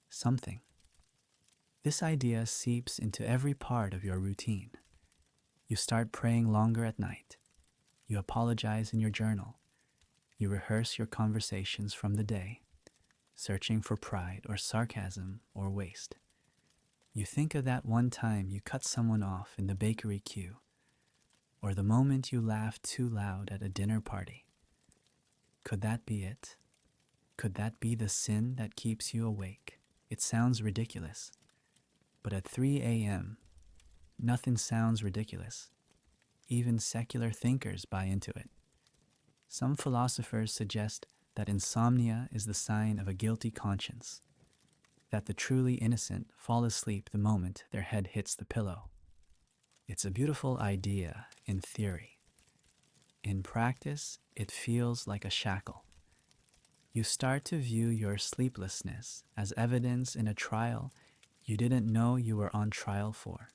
something. This idea seeps into every part of your routine. You start praying longer at night. You apologize in your journal. You rehearse your conversations from the day, searching for pride or sarcasm or waste. You think of that one time you cut someone off in the bakery queue, or the moment you laughed too loud at a dinner party. Could that be it? Could that be the sin that keeps you awake? It sounds ridiculous. But at 3 a.m., nothing sounds ridiculous. Even secular thinkers buy into it. Some philosophers suggest that insomnia is the sign of a guilty conscience, that the truly innocent fall asleep the moment their head hits the pillow. It's a beautiful idea in theory. In practice, it feels like a shackle. You start to view your sleeplessness as evidence in a trial you didn't know you were on trial for.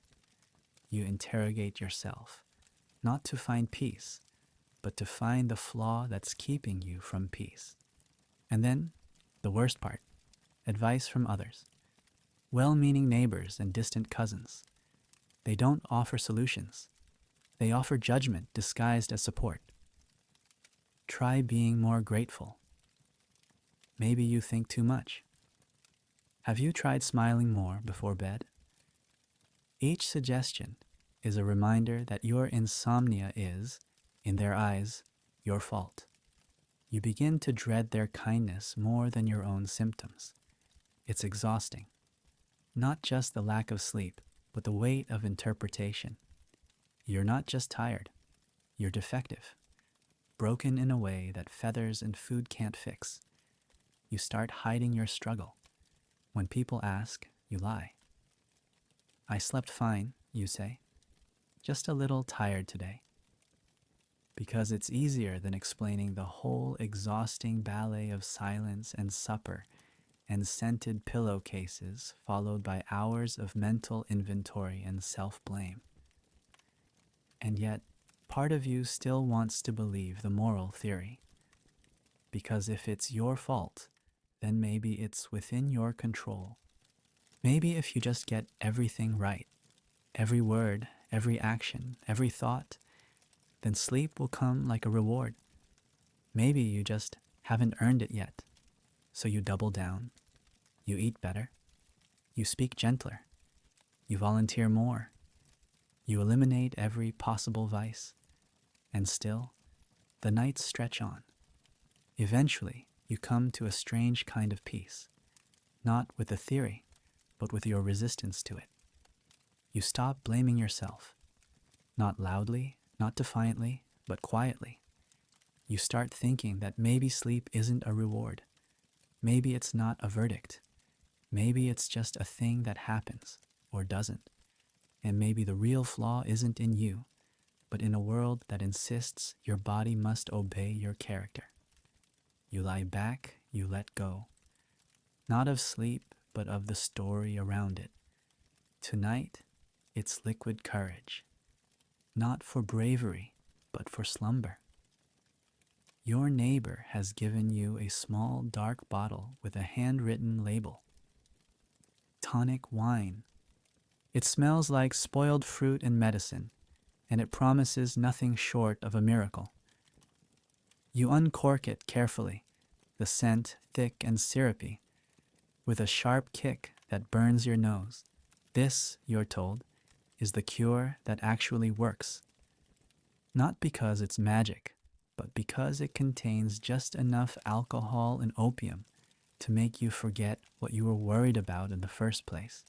You interrogate yourself, not to find peace, but to find the flaw that's keeping you from peace. And then, the worst part, advice from others. Well-meaning neighbors and distant cousins. They don't offer solutions. They offer judgment disguised as support. Try being more grateful. Maybe you think too much. Have you tried smiling more before bed? Each suggestion is a reminder that your insomnia is, in their eyes, your fault. You begin to dread their kindness more than your own symptoms. It's exhausting. Not just the lack of sleep, but the weight of interpretation. You're not just tired, you're defective, broken in a way that feathers and food can't fix. You start hiding your struggle. When people ask, you lie. I slept fine, you say. Just a little tired today. Because it's easier than explaining the whole exhausting ballet of silence and supper and scented pillowcases followed by hours of mental inventory and self-blame. And yet, part of you still wants to believe the moral theory. Because if it's your fault, then maybe it's within your control. Maybe if you just get everything right, every word, every action, every thought, then sleep will come like a reward. Maybe you just haven't earned it yet, so you double down. You eat better. You speak gentler. You volunteer more. You eliminate every possible vice. And still, the nights stretch on. Eventually, you come to a strange kind of peace, not with the theory, but with your resistance to it. You stop blaming yourself, not loudly, not defiantly, but quietly. You start thinking that maybe sleep isn't a reward. Maybe it's not a verdict. Maybe it's just a thing that happens, or doesn't. And maybe the real flaw isn't in you, but in a world that insists your body must obey your character. You lie back, you let go. Not of sleep, but of the story around it. Tonight, it's liquid courage. Not for bravery, but for slumber. Your neighbor has given you a small dark bottle with a handwritten label. Tonic wine. It smells like spoiled fruit and medicine, and it promises nothing short of a miracle. You uncork it carefully, the scent thick and syrupy, with a sharp kick that burns your nose. This, you're told, is the cure that actually works. Not because it's magic, but because it contains just enough alcohol and opium to make you forget what you were worried about in the first place.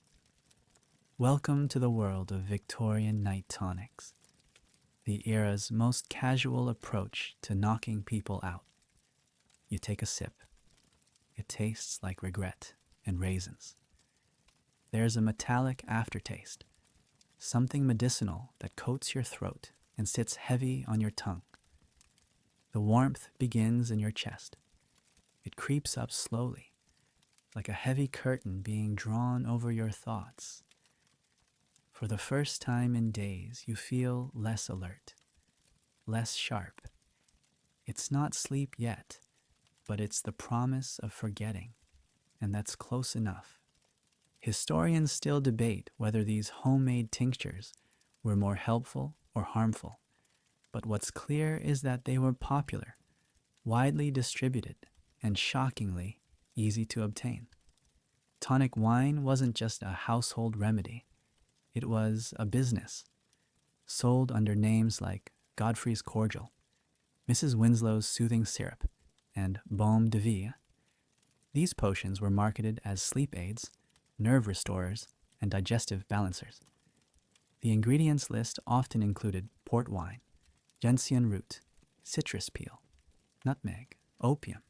Welcome to the world of Victorian night tonics, the era's most casual approach to knocking people out. You take a sip. It tastes like regret and raisins. There's a metallic aftertaste, something medicinal that coats your throat and sits heavy on your tongue. The warmth begins in your chest. It creeps up slowly, like a heavy curtain being drawn over your thoughts. For the first time in days, you feel less alert, less sharp. It's not sleep yet, but it's the promise of forgetting, and that's close enough. Historians still debate whether these homemade tinctures were more helpful or harmful, but what's clear is that they were popular, widely distributed, and shockingly easy to obtain. Tonic wine wasn't just a household remedy. It was a business, sold under names like Godfrey's Cordial, Mrs. Winslow's Soothing Syrup, and Baume de Vie. These potions were marketed as sleep aids, nerve restorers, and digestive balancers. The ingredients list often included port wine, gentian root, citrus peel, nutmeg, opium,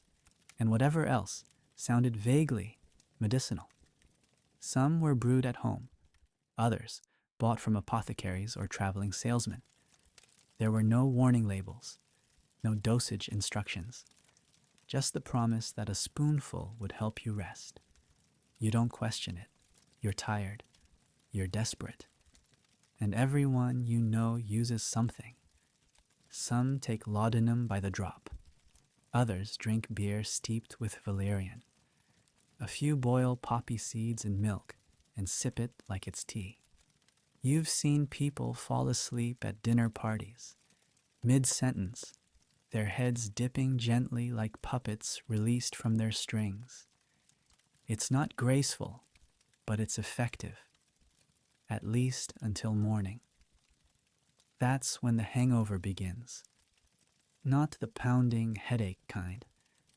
and whatever else sounded vaguely medicinal. Some were brewed at home, others bought from apothecaries or traveling salesmen. There were no warning labels, no dosage instructions, just the promise that a spoonful would help you rest. You don't question it. You're tired. You're desperate. And everyone you know uses something. Some take laudanum by the drop. Others drink beer steeped with valerian. A few boil poppy seeds in milk and sip it like it's tea. You've seen people fall asleep at dinner parties, mid-sentence, their heads dipping gently like puppets released from their strings. It's not graceful, but it's effective, at least until morning. That's when the hangover begins. Not the pounding headache kind,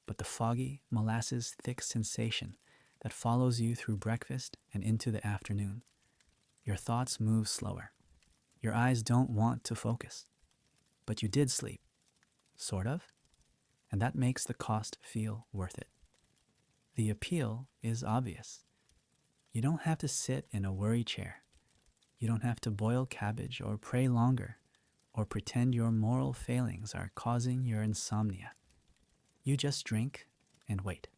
but the foggy, molasses-thick sensation that follows you through breakfast and into the afternoon. Your thoughts move slower. Your eyes don't want to focus. But you did sleep, sort of, and that makes the cost feel worth it. The appeal is obvious. You don't have to sit in a worry chair. You don't have to boil cabbage or pray longer or pretend your moral failings are causing your insomnia. You just drink and wait.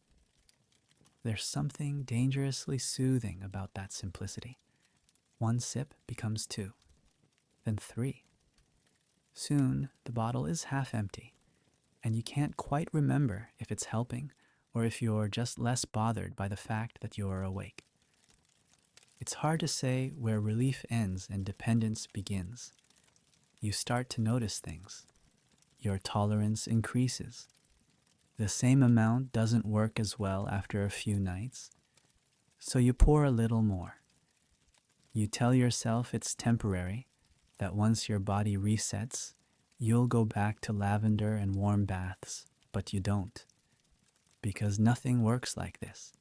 There's something dangerously soothing about that simplicity. One sip becomes two, then three. Soon, the bottle is half empty, and you can't quite remember if it's helping or if you're just less bothered by the fact that you're awake. It's hard to say where relief ends and dependence begins. You start to notice things. Your tolerance increases. The same amount doesn't work as well after a few nights, so you pour a little more. You tell yourself it's temporary, that once your body resets, you'll go back to lavender and warm baths, but you don't. Because nothing works like this.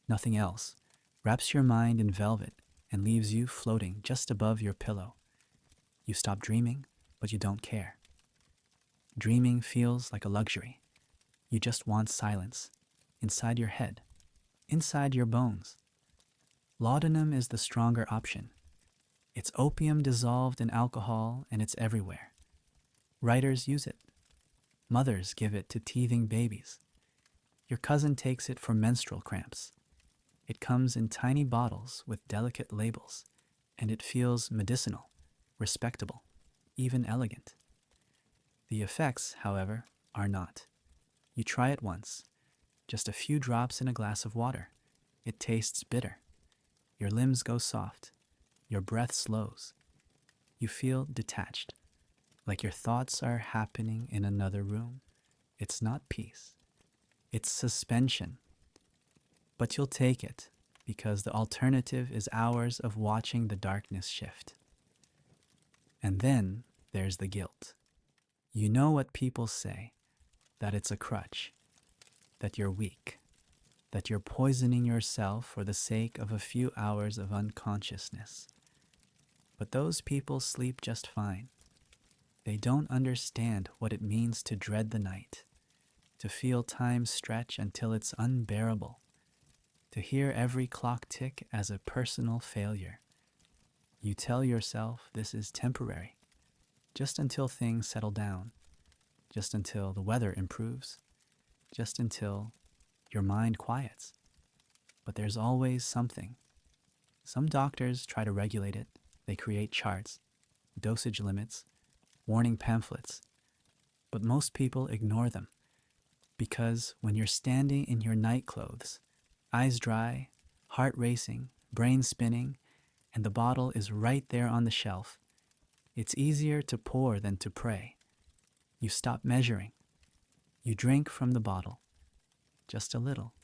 Nothing else wraps your mind in velvet and leaves you floating just above your pillow. You stop dreaming, but you don't care. Dreaming feels like a luxury. You just want silence, inside your head, inside your bones. Laudanum is the stronger option. It's opium dissolved in alcohol, and it's everywhere. Writers use it. Mothers give it to teething babies. Your cousin takes it for menstrual cramps. It comes in tiny bottles with delicate labels, and it feels medicinal, respectable, even elegant. The effects, however, are not. You try it once, just a few drops in a glass of water. It tastes bitter. Your limbs go soft. Your breath slows. You feel detached, like your thoughts are happening in another room. It's not peace. It's suspension. But you'll take it, because the alternative is hours of watching the darkness shift. And then there's the guilt. You know what people say, that it's a crutch, that you're weak, that you're poisoning yourself for the sake of a few hours of unconsciousness. But those people sleep just fine. They don't understand what it means to dread the night, to feel time stretch until it's unbearable, to hear every clock tick as a personal failure. You tell yourself this is temporary, just until things settle down, just until the weather improves, just until your mind quiets. But there's always something. Some doctors try to regulate it. They create charts, dosage limits, warning pamphlets. But most people ignore them, because when you're standing in your night clothes, eyes dry, heart racing, brain spinning, and the bottle is right there on the shelf, it's easier to pour than to pray. You stop measuring. You drink from the bottle. Just a little.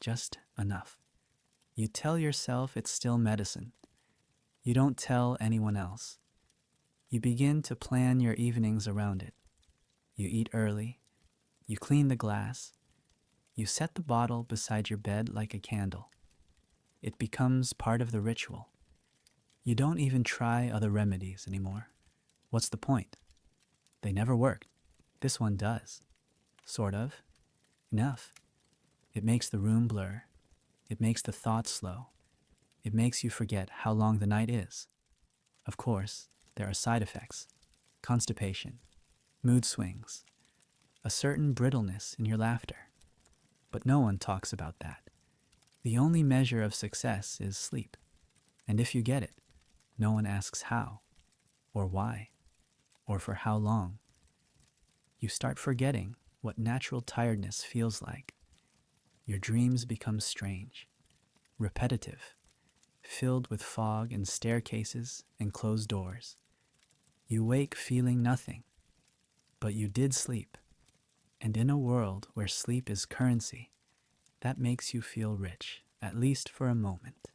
Just enough. You tell yourself it's still medicine. You don't tell anyone else. You begin to plan your evenings around it. You eat early. You clean the glass. You set the bottle beside your bed like a candle. It becomes part of the ritual. You don't even try other remedies anymore. What's the point? They never worked. This one does. Sort of. Enough. It makes the room blur. It makes the thoughts slow. It makes you forget how long the night is. Of course, there are side effects. Constipation, mood swings, a certain brittleness in your laughter. But no one talks about that. The only measure of success is sleep. And if you get it, no one asks how, or why, or for how long. You start forgetting what natural tiredness feels like. Your dreams become strange, repetitive, filled with fog and staircases and closed doors. You wake feeling nothing, but you did sleep. And in a world where sleep is currency, that makes you feel rich, at least for a moment.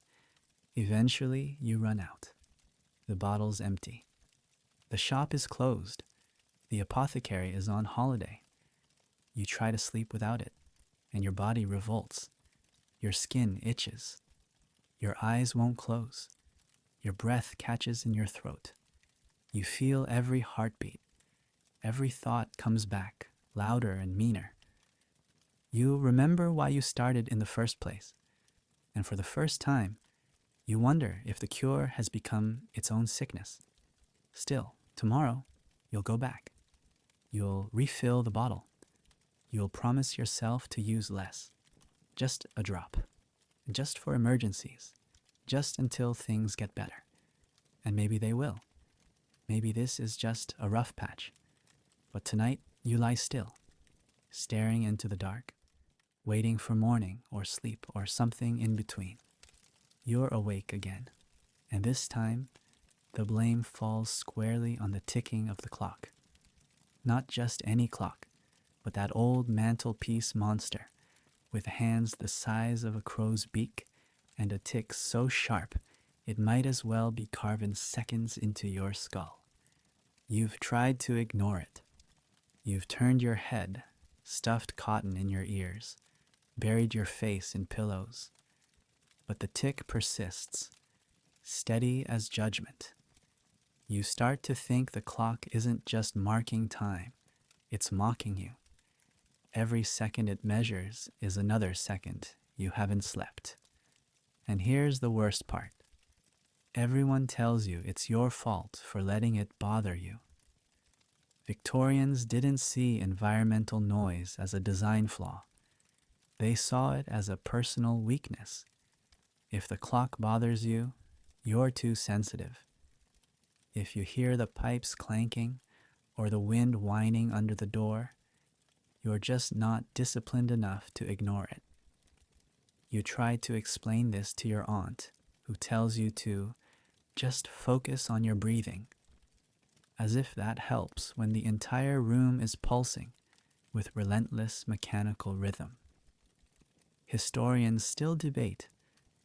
Eventually, you run out. The bottle's empty. The shop is closed. The apothecary is on holiday. You try to sleep without it, and your body revolts. Your skin itches. Your eyes won't close. Your breath catches in your throat. You feel every heartbeat. Every thought comes back, louder and meaner. You remember why you started in the first place, and for the first time, you wonder if the cure has become its own sickness. Still, tomorrow, you'll go back. You'll refill the bottle. You'll promise yourself to use less. Just a drop. Just for emergencies. Just until things get better. And maybe they will. Maybe this is just a rough patch. But tonight, you lie still, staring into the dark, waiting for morning or sleep or something in between. You're awake again. And this time, the blame falls squarely on the ticking of the clock. Not just any clock, but that old mantelpiece monster with hands the size of a crow's beak and a tick so sharp it might as well be carving seconds into your skull. You've tried to ignore it. You've turned your head, stuffed cotton in your ears, buried your face in pillows. But the tick persists, steady as judgment. You start to think the clock isn't just marking time, it's mocking you. Every second it measures is another second you haven't slept. And here's the worst part. Everyone tells you it's your fault for letting it bother you. Victorians didn't see environmental noise as a design flaw. They saw it as a personal weakness. If the clock bothers you, you're too sensitive. If you hear the pipes clanking or the wind whining under the door, you're just not disciplined enough to ignore it. You try to explain this to your aunt, who tells you to just focus on your breathing, as if that helps when the entire room is pulsing with relentless mechanical rhythm. Historians still debate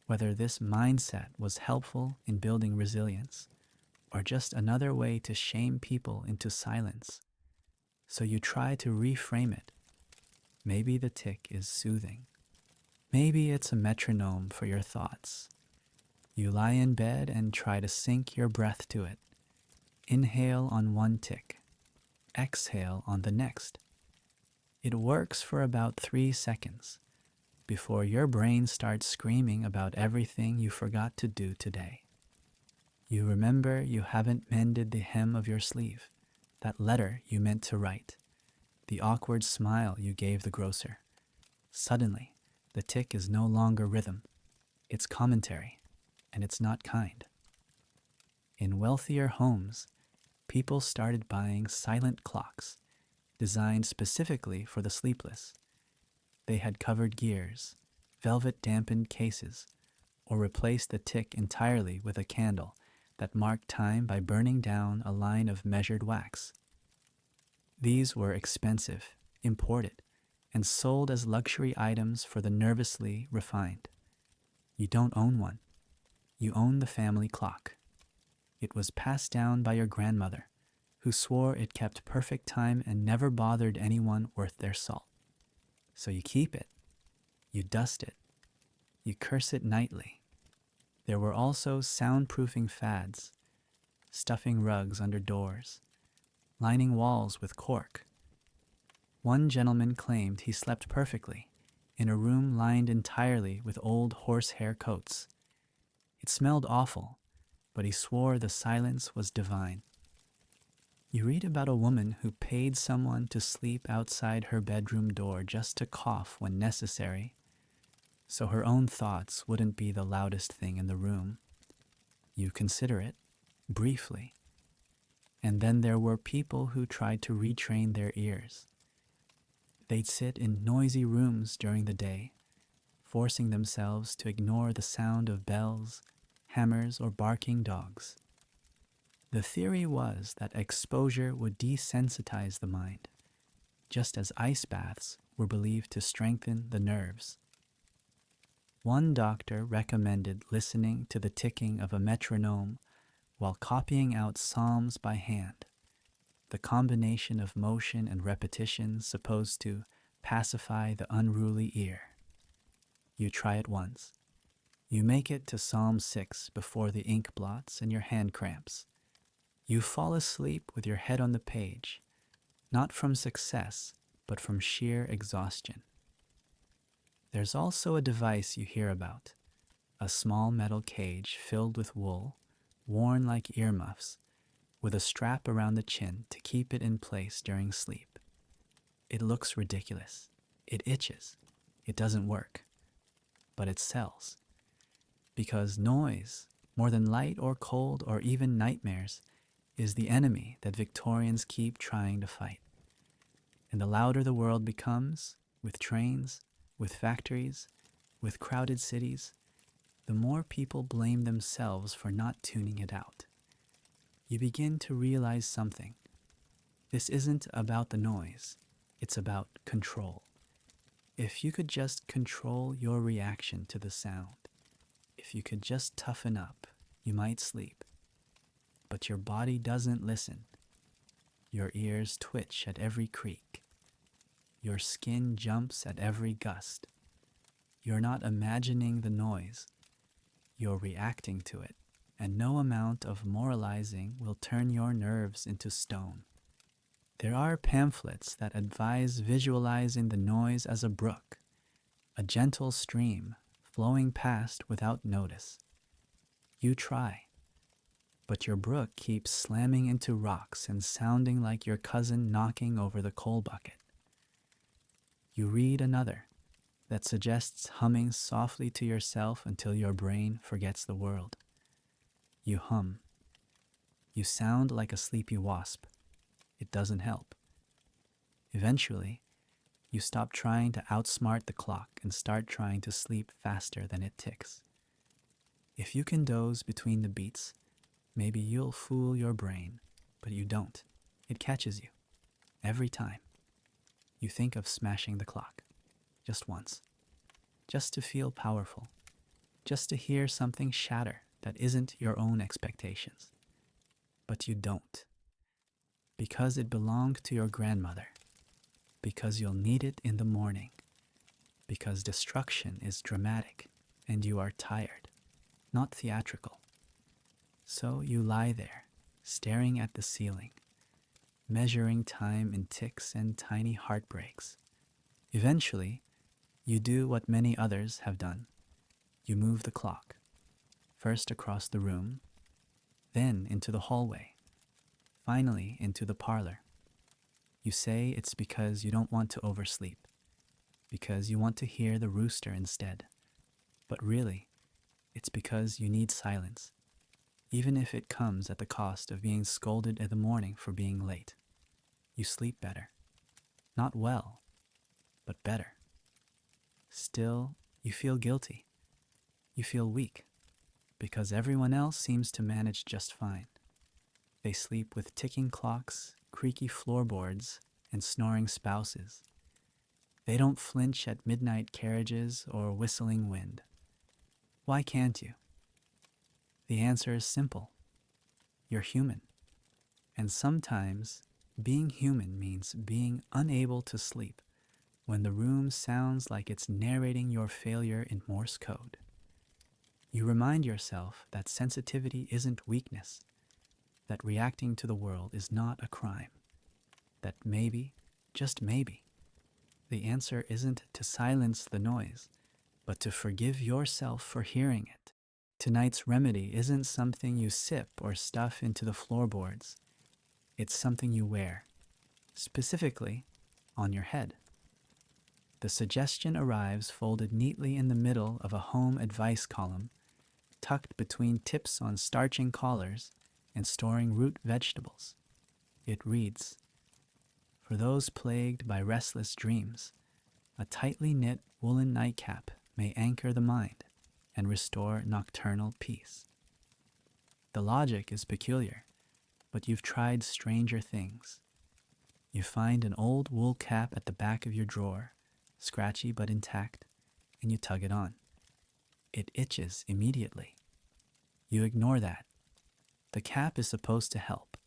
whether this mindset was helpful in building resilience, or just another way to shame people into silence. So you try to reframe it. Maybe the tick is soothing. Maybe it's a metronome for your thoughts. You lie in bed and try to sync your breath to it. Inhale on one tick. Exhale on the next. It works for about 3 seconds before your brain starts screaming about everything you forgot to do today. You remember you haven't mended the hem of your sleeve, that letter you meant to write, the awkward smile you gave the grocer. Suddenly, the tick is no longer rhythm. It's commentary, and it's not kind. In wealthier homes, people started buying silent clocks, designed specifically for the sleepless. They had covered gears, velvet-dampened cases, or replaced the tick entirely with a candle that marked time by burning down a line of measured wax. These were expensive, imported, and sold as luxury items for the nervously refined. You don't own one. You own the family clock. It was passed down by your grandmother, who swore it kept perfect time and never bothered anyone worth their salt. So you keep it. You dust it. You curse it nightly. There were also soundproofing fads, stuffing rugs under doors, lining walls with cork. One gentleman claimed he slept perfectly in a room lined entirely with old horsehair coats. It smelled awful, but he swore the silence was divine. You read about a woman who paid someone to sleep outside her bedroom door just to cough when necessary, so her own thoughts wouldn't be the loudest thing in the room. You consider it, briefly. And then there were people who tried to retrain their ears. They'd sit in noisy rooms during the day, forcing themselves to ignore the sound of bells, hammers, or barking dogs. The theory was that exposure would desensitize the mind, just as ice baths were believed to strengthen the nerves. One doctor recommended listening to the ticking of a metronome while copying out psalms by hand, the combination of motion and repetition supposed to pacify the unruly ear. You try it once. You make it to Psalm 6 before the ink blots and your hand cramps. You fall asleep with your head on the page, not from success, but from sheer exhaustion. There's also a device you hear about, a small metal cage filled with wool, worn like earmuffs, with a strap around the chin to keep it in place during sleep. It looks ridiculous. It itches. It doesn't work. But it sells. Because noise, more than light or cold or even nightmares, is the enemy that Victorians keep trying to fight. And the louder the world becomes, with trains, with factories, with crowded cities, the more people blame themselves for not tuning it out. You begin to realize something. This isn't about the noise. It's about control. If you could just control your reaction to the sound, if you could just toughen up, you might sleep. But your body doesn't listen. Your ears twitch at every creak. Your skin jumps at every gust. You're not imagining the noise. You're reacting to it, and no amount of moralizing will turn your nerves into stone. There are pamphlets that advise visualizing the noise as a brook, a gentle stream flowing past without notice. You try, but your brook keeps slamming into rocks and sounding like your cousin knocking over the coal bucket. You read another that suggests humming softly to yourself until your brain forgets the world. You hum. You sound like a sleepy wasp. It doesn't help. Eventually, you stop trying to outsmart the clock and start trying to sleep faster than it ticks. If you can doze between the beats, maybe you'll fool your brain, but you don't. It catches you. Every time. You think of smashing the clock. Just once. Just to feel powerful. Just to hear something shatter that isn't your own expectations. But you don't. Because it belonged to your grandmother. Because you'll need it in the morning. Because destruction is dramatic and you are tired, not theatrical. So you lie there, staring at the ceiling, measuring time in ticks and tiny heartbreaks. Eventually, you do what many others have done. You move the clock, first across the room, then into the hallway, finally into the parlor. You say it's because you don't want to oversleep, because you want to hear the rooster instead. But really, it's because you need silence, even if it comes at the cost of being scolded in the morning for being late. You sleep better. Not well, but better. Still, you feel guilty. You feel weak, because everyone else seems to manage just fine. They sleep with ticking clocks, creaky floorboards, and snoring spouses. They don't flinch at midnight carriages or whistling wind. Why can't you? The answer is simple. You're human. And sometimes being human means being unable to sleep when the room sounds like it's narrating your failure in Morse code. You remind yourself that sensitivity isn't weakness, that reacting to the world is not a crime, that maybe, just maybe, the answer isn't to silence the noise, but to forgive yourself for hearing it. Tonight's remedy isn't something you sip or stuff into the floorboards. It's something you wear, specifically on your head. The suggestion arrives folded neatly in the middle of a home advice column, tucked between tips on starching collars and storing root vegetables. It reads, "For those plagued by restless dreams, a tightly knit woolen nightcap may anchor the mind and restore nocturnal peace." The logic is peculiar, but you've tried stranger things. You find an old wool cap at the back of your drawer, scratchy but intact, and you tug it on. It itches immediately. You ignore that. The cap is supposed to help.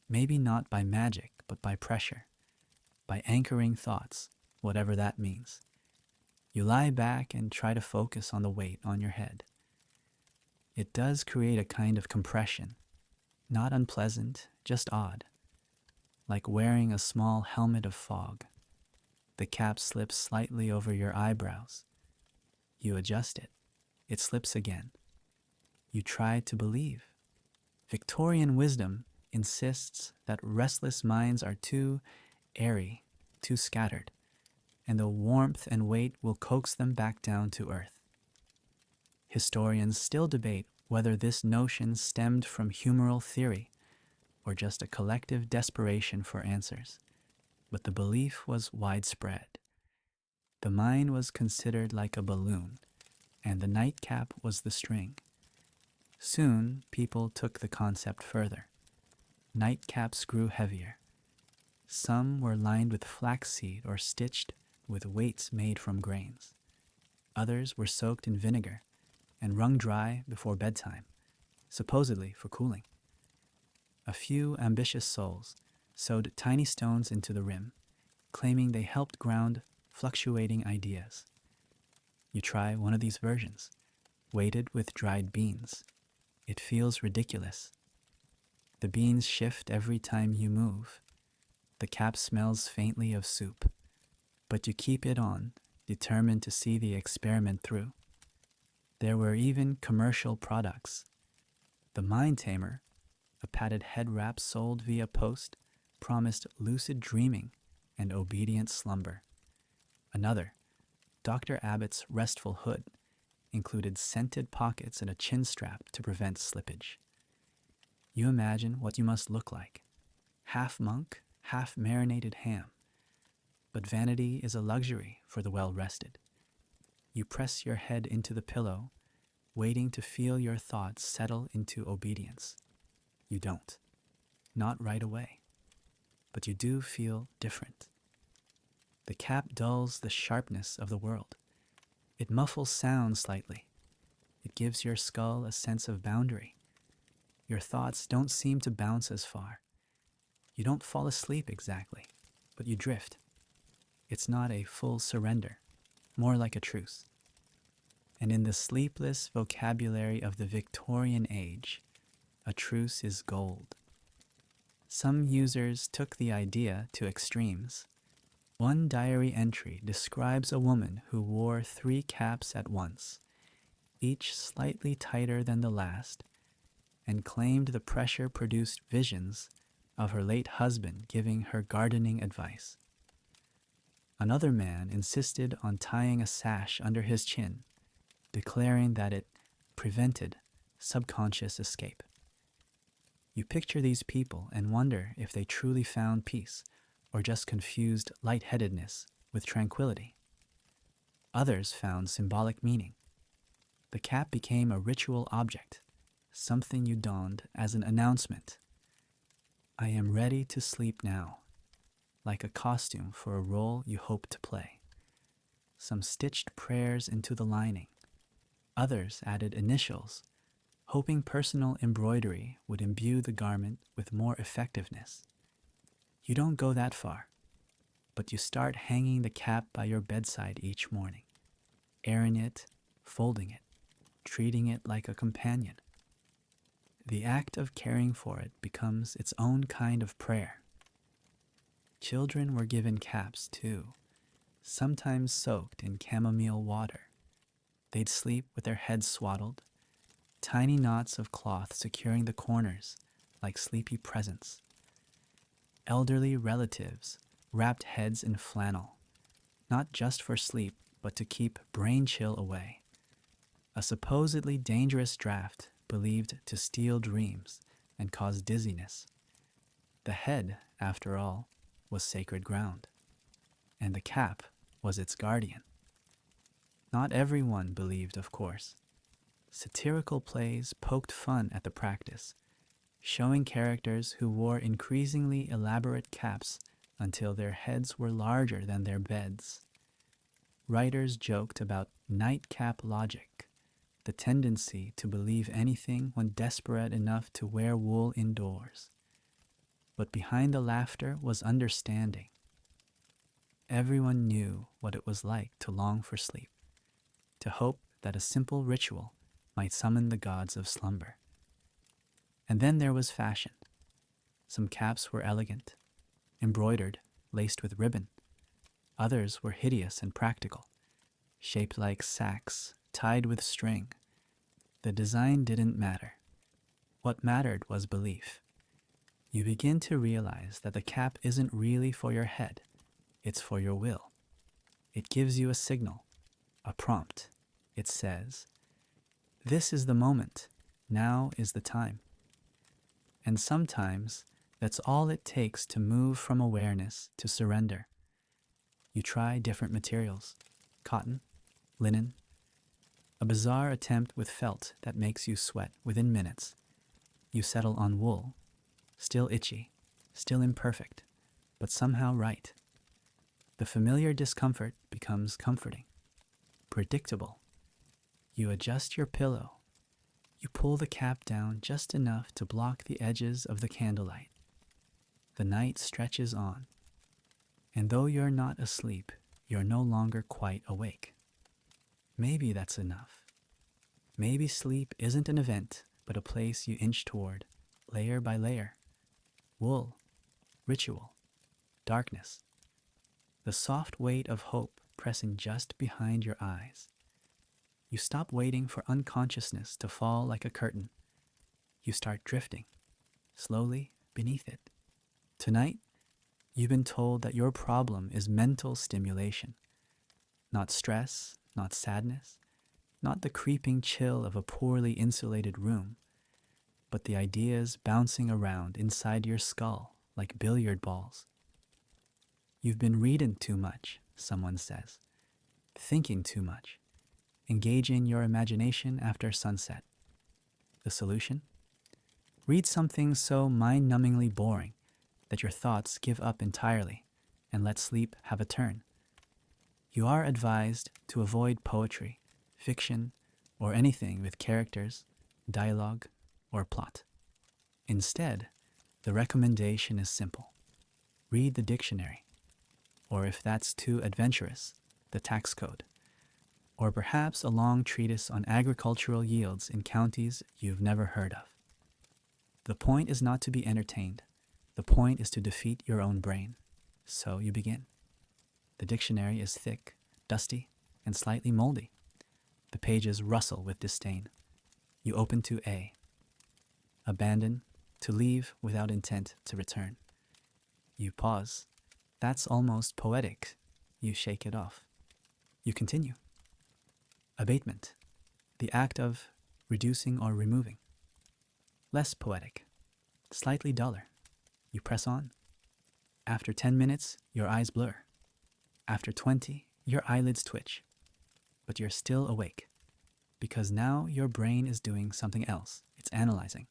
Maybe not by magic, but by pressure, by anchoring thoughts, whatever that means. You lie back and try to focus on the weight on your head. It does create a kind of compression, not unpleasant, just odd, like wearing a small helmet of fog. The cap slips slightly over your eyebrows. You adjust it. It slips again. You try to believe. Victorian wisdom insists that restless minds are too airy, too scattered, and the warmth and weight will coax them back down to earth. Historians still debate whether this notion stemmed from humoral theory or just a collective desperation for answers, but the belief was widespread. The mind was considered like a balloon, and the nightcap was the string. Soon, people took the concept further. Nightcaps grew heavier. Some were lined with flaxseed or stitched with weights made from grains. Others were soaked in vinegar and wrung dry before bedtime, supposedly for cooling. A few ambitious souls sewed tiny stones into the rim, claiming they helped ground fluctuating ideas. You try one of these versions, weighted with dried beans. It feels ridiculous. The beans shift every time you move. The cap smells faintly of soup, but you keep it on, determined to see the experiment through. There were even commercial products. The Mind Tamer, a padded head wrap sold via post, promised lucid dreaming and obedient slumber. Another, Dr. Abbott's Restful Hood, included scented pockets and a chin strap to prevent slippage. You imagine what you must look like. Half monk, half marinated ham. But vanity is a luxury for the well-rested. You press your head into the pillow, waiting to feel your thoughts settle into obedience. You don't. Not right away. But you do feel different. The cap dulls the sharpness of the world. It muffles sound slightly. It gives your skull a sense of boundary. Your thoughts don't seem to bounce as far. You don't fall asleep exactly, but you drift. It's not a full surrender, more like a truce. And in the sleepless vocabulary of the Victorian age, a truce is gold. Some users took the idea to extremes. One diary entry describes a woman who wore 3 caps at once, each slightly tighter than the last, and claimed the pressure produced visions of her late husband giving her gardening advice. Another man insisted on tying a sash under his chin, declaring that it prevented subconscious escape. You picture these people and wonder if they truly found peace or just confused lightheadedness with tranquility. Others found symbolic meaning. The cap became a ritual object, something you donned as an announcement. I am ready to sleep now, like a costume for a role you hope to play. Some stitched prayers into the lining. Others added initials, hoping personal embroidery would imbue the garment with more effectiveness. You don't go that far, but you start hanging the cap by your bedside each morning, airing it, folding it, treating it like a companion. The act of caring for it becomes its own kind of prayer. Children were given caps too, sometimes soaked in chamomile water. They'd sleep with their heads swaddled, tiny knots of cloth securing the corners like sleepy presents. Elderly relatives wrapped heads in flannel, not just for sleep, but to keep brain chill away. A supposedly dangerous draught believed to steal dreams and cause dizziness. The head, after all, was sacred ground, and the cap was its guardian. Not everyone believed, of course. Satirical plays poked fun at the practice, showing characters who wore increasingly elaborate caps until their heads were larger than their beds. Writers joked about nightcap logic, the tendency to believe anything when desperate enough to wear wool indoors. But behind the laughter was understanding. Everyone knew what it was like to long for sleep, to hope that a simple ritual might summon the gods of slumber. And then there was fashion. Some caps were elegant, embroidered, laced with ribbon. Others were hideous and practical, shaped like sacks, tied with string. The design didn't matter. What mattered was belief. You begin to realize that the cap isn't really for your head, it's for your will. It gives you a signal, a prompt. It says, "This is the moment, now is the time." And sometimes that's all it takes to move from awareness to surrender. You try different materials, cotton, linen, a bizarre attempt with felt that makes you sweat within minutes. You settle on wool, still itchy, still imperfect, but somehow right. The familiar discomfort becomes comforting, predictable. You adjust your pillow. You pull the cap down just enough to block the edges of the candlelight. The night stretches on, and though you're not asleep, you're no longer quite awake. Maybe that's enough. Maybe sleep isn't an event, but a place you inch toward, layer by layer. Wool, ritual, darkness. The soft weight of hope pressing just behind your eyes. You stop waiting for unconsciousness to fall like a curtain. You start drifting, slowly beneath it. Tonight, you've been told that your problem is mental stimulation. Not stress, not sadness, not the creeping chill of a poorly insulated room, but the ideas bouncing around inside your skull like billiard balls. You've been reading too much, someone says, thinking too much, engaging your imagination after sunset. The solution? Read something so mind-numbingly boring that your thoughts give up entirely and let sleep have a turn. You are advised to avoid poetry, fiction, or anything with characters, dialogue, or plot. Instead, the recommendation is simple. Read the dictionary, or if that's too adventurous, the tax code, or perhaps a long treatise on agricultural yields in counties you've never heard of. The point is not to be entertained. The point is to defeat your own brain. So you begin. The dictionary is thick, dusty, and slightly moldy. The pages rustle with disdain. You open to A. Abandon, to leave without intent to return. You pause. That's almost poetic. You shake it off. You continue. Abatement, the act of reducing or removing. Less poetic, slightly duller. You press on. After 10 minutes, your eyes blur. After 20, your eyelids twitch. But you're still awake, because now your brain is doing something else. It's analyzing,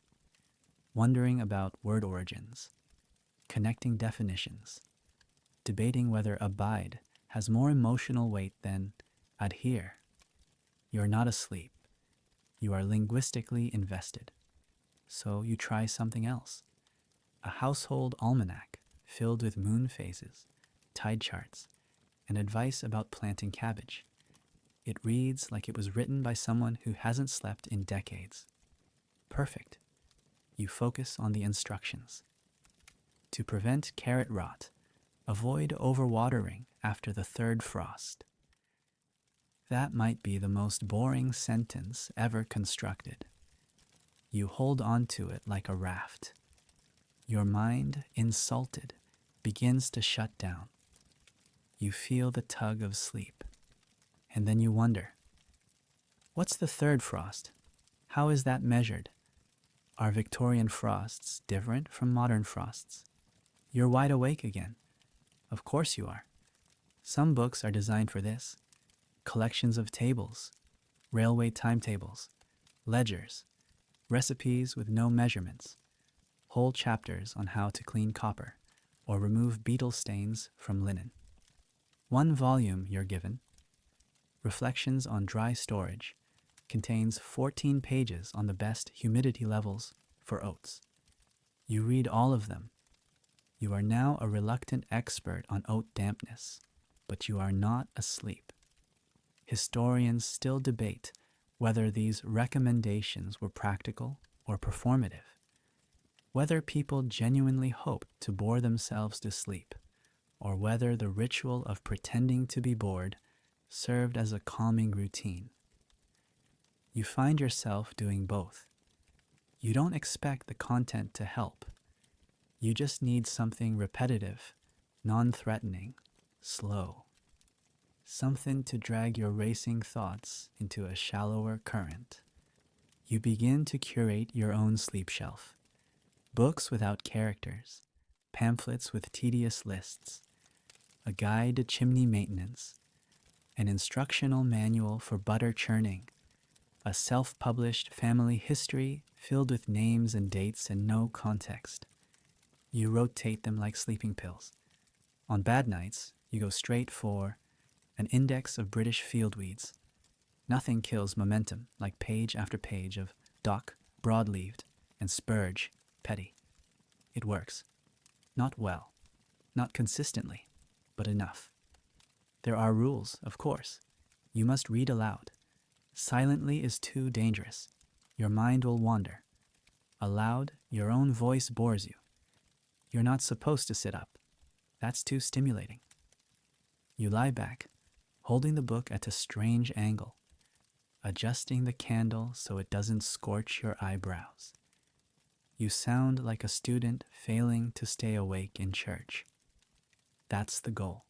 wondering about word origins, connecting definitions, debating whether abide has more emotional weight than adhere. You're not asleep. You are linguistically invested. So you try something else. A household almanac filled with moon phases, tide charts, and advice about planting cabbage. It reads like it was written by someone who hasn't slept in decades. Perfect. You focus on the instructions. To prevent carrot rot, avoid overwatering after the third frost. That might be the most boring sentence ever constructed. You hold on to it like a raft. Your mind, insulted, begins to shut down. You feel the tug of sleep. And then you wonder, what's the third frost? How is that measured? Are Victorian frosts different from modern frosts? You're wide awake again. Of course you are. Some books are designed for this. Collections of tables, railway timetables, ledgers, recipes with no measurements, whole chapters on how to clean copper or remove beetle stains from linen. One volume you're given, Reflections on Dry Storage, contains 14 pages on the best humidity levels for oats. You read all of them. You are now a reluctant expert on oat dampness, but you are not asleep. Historians still debate whether these recommendations were practical or performative, whether people genuinely hoped to bore themselves to sleep, or whether the ritual of pretending to be bored served as a calming routine. You find yourself doing both. You don't expect the content to help. You just need something repetitive, non-threatening, slow. Something to drag your racing thoughts into a shallower current. You begin to curate your own sleep shelf. Books without characters, pamphlets with tedious lists, a guide to chimney maintenance, an instructional manual for butter churning, a self-published family history filled with names and dates and no context. You rotate them like sleeping pills. On bad nights, you go straight for an index of British fieldweeds. Nothing kills momentum like page after page of dock, broad-leaved, and spurge, petty. It works. Not well. Not consistently, but enough. There are rules, of course. You must read aloud. Silently is too dangerous. Your mind will wander. Aloud, your own voice bores you. You're not supposed to sit up. That's too stimulating. You lie back, holding the book at a strange angle, adjusting the candle so it doesn't scorch your eyebrows. You sound like a student failing to stay awake in church. That's the goal.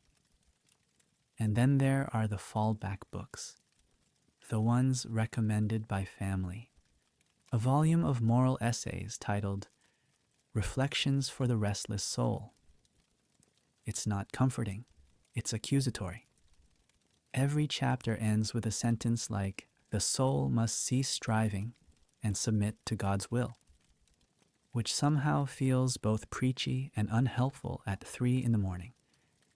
And then there are the fallback books, the ones recommended by family. A volume of moral essays titled Reflections for the Restless Soul. It's not comforting, it's accusatory. Every chapter ends with a sentence like, "The soul must cease striving and submit to God's will," which somehow feels both preachy and unhelpful at 3 in the morning.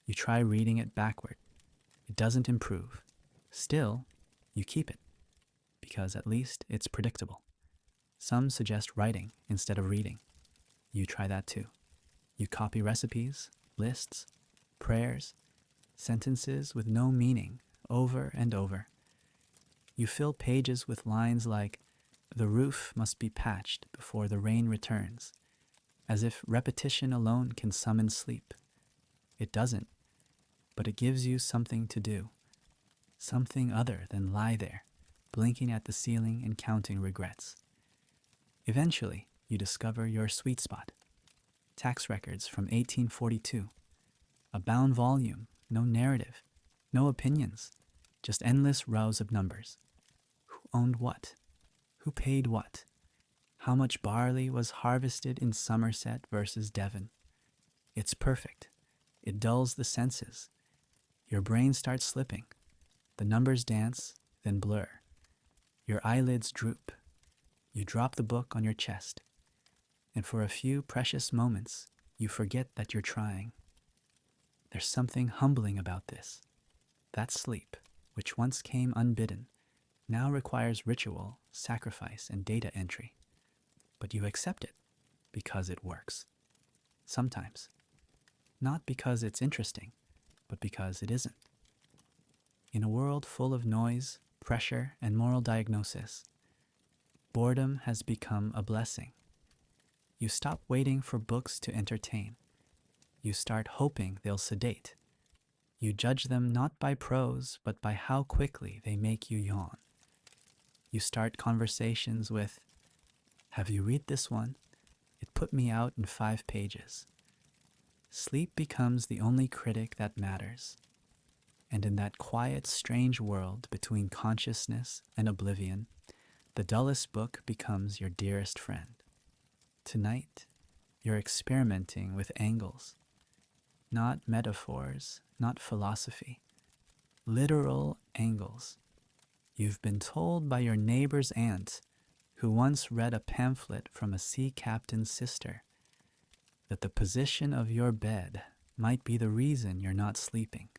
You try reading it backward. It doesn't improve. Still, you keep it, because at least it's predictable. Some suggest writing instead of reading. You try that too. You copy recipes, lists, prayers, sentences with no meaning over and over. You fill pages with lines like, "The roof must be patched before the rain returns," as if repetition alone can summon sleep. It doesn't, but it gives you something to do, something other than lie there, blinking at the ceiling and counting regrets. Eventually, you discover your sweet spot. Tax records from 1842. A bound volume, no narrative, no opinions, just endless rows of numbers. Who owned what? Who paid what? How much barley was harvested in Somerset versus Devon? It's perfect. It dulls the senses. Your brain starts slipping. The numbers dance, then blur. Your eyelids droop. You drop the book on your chest. And for a few precious moments, you forget that you're trying. There's something humbling about this. That sleep, which once came unbidden, now requires ritual, sacrifice, and data entry. But you accept it because it works. Sometimes. Not because it's interesting, but because it isn't. In a world full of noise, pressure, and moral diagnosis, boredom has become a blessing. You stop waiting for books to entertain. You start hoping they'll sedate. You judge them not by prose, but by how quickly they make you yawn. You start conversations with, "Have you read this one? It put me out in 5 pages." Sleep becomes the only critic that matters. And in that quiet, strange world between consciousness and oblivion, the dullest book becomes your dearest friend. Tonight, you're experimenting with angles, not metaphors, not philosophy, literal angles. You've been told by your neighbor's aunt, who once read a pamphlet from a sea captain's sister, that the position of your bed might be the reason you're not sleeping.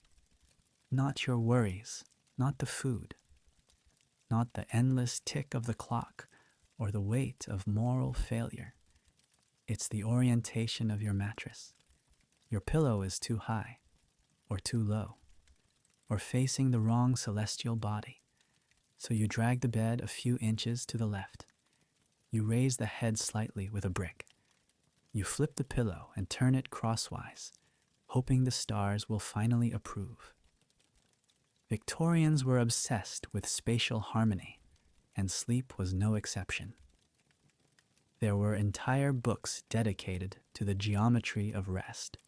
Not your worries, not the food, not the endless tick of the clock or the weight of moral failure. It's the orientation of your mattress. Your pillow is too high or too low, or facing the wrong celestial body. So you drag the bed a few inches to the left. You raise the head slightly with a brick. You flip the pillow and turn it crosswise, hoping the stars will finally approve. Victorians were obsessed with spatial harmony, and sleep was no exception. There were entire books dedicated to the geometry of rest.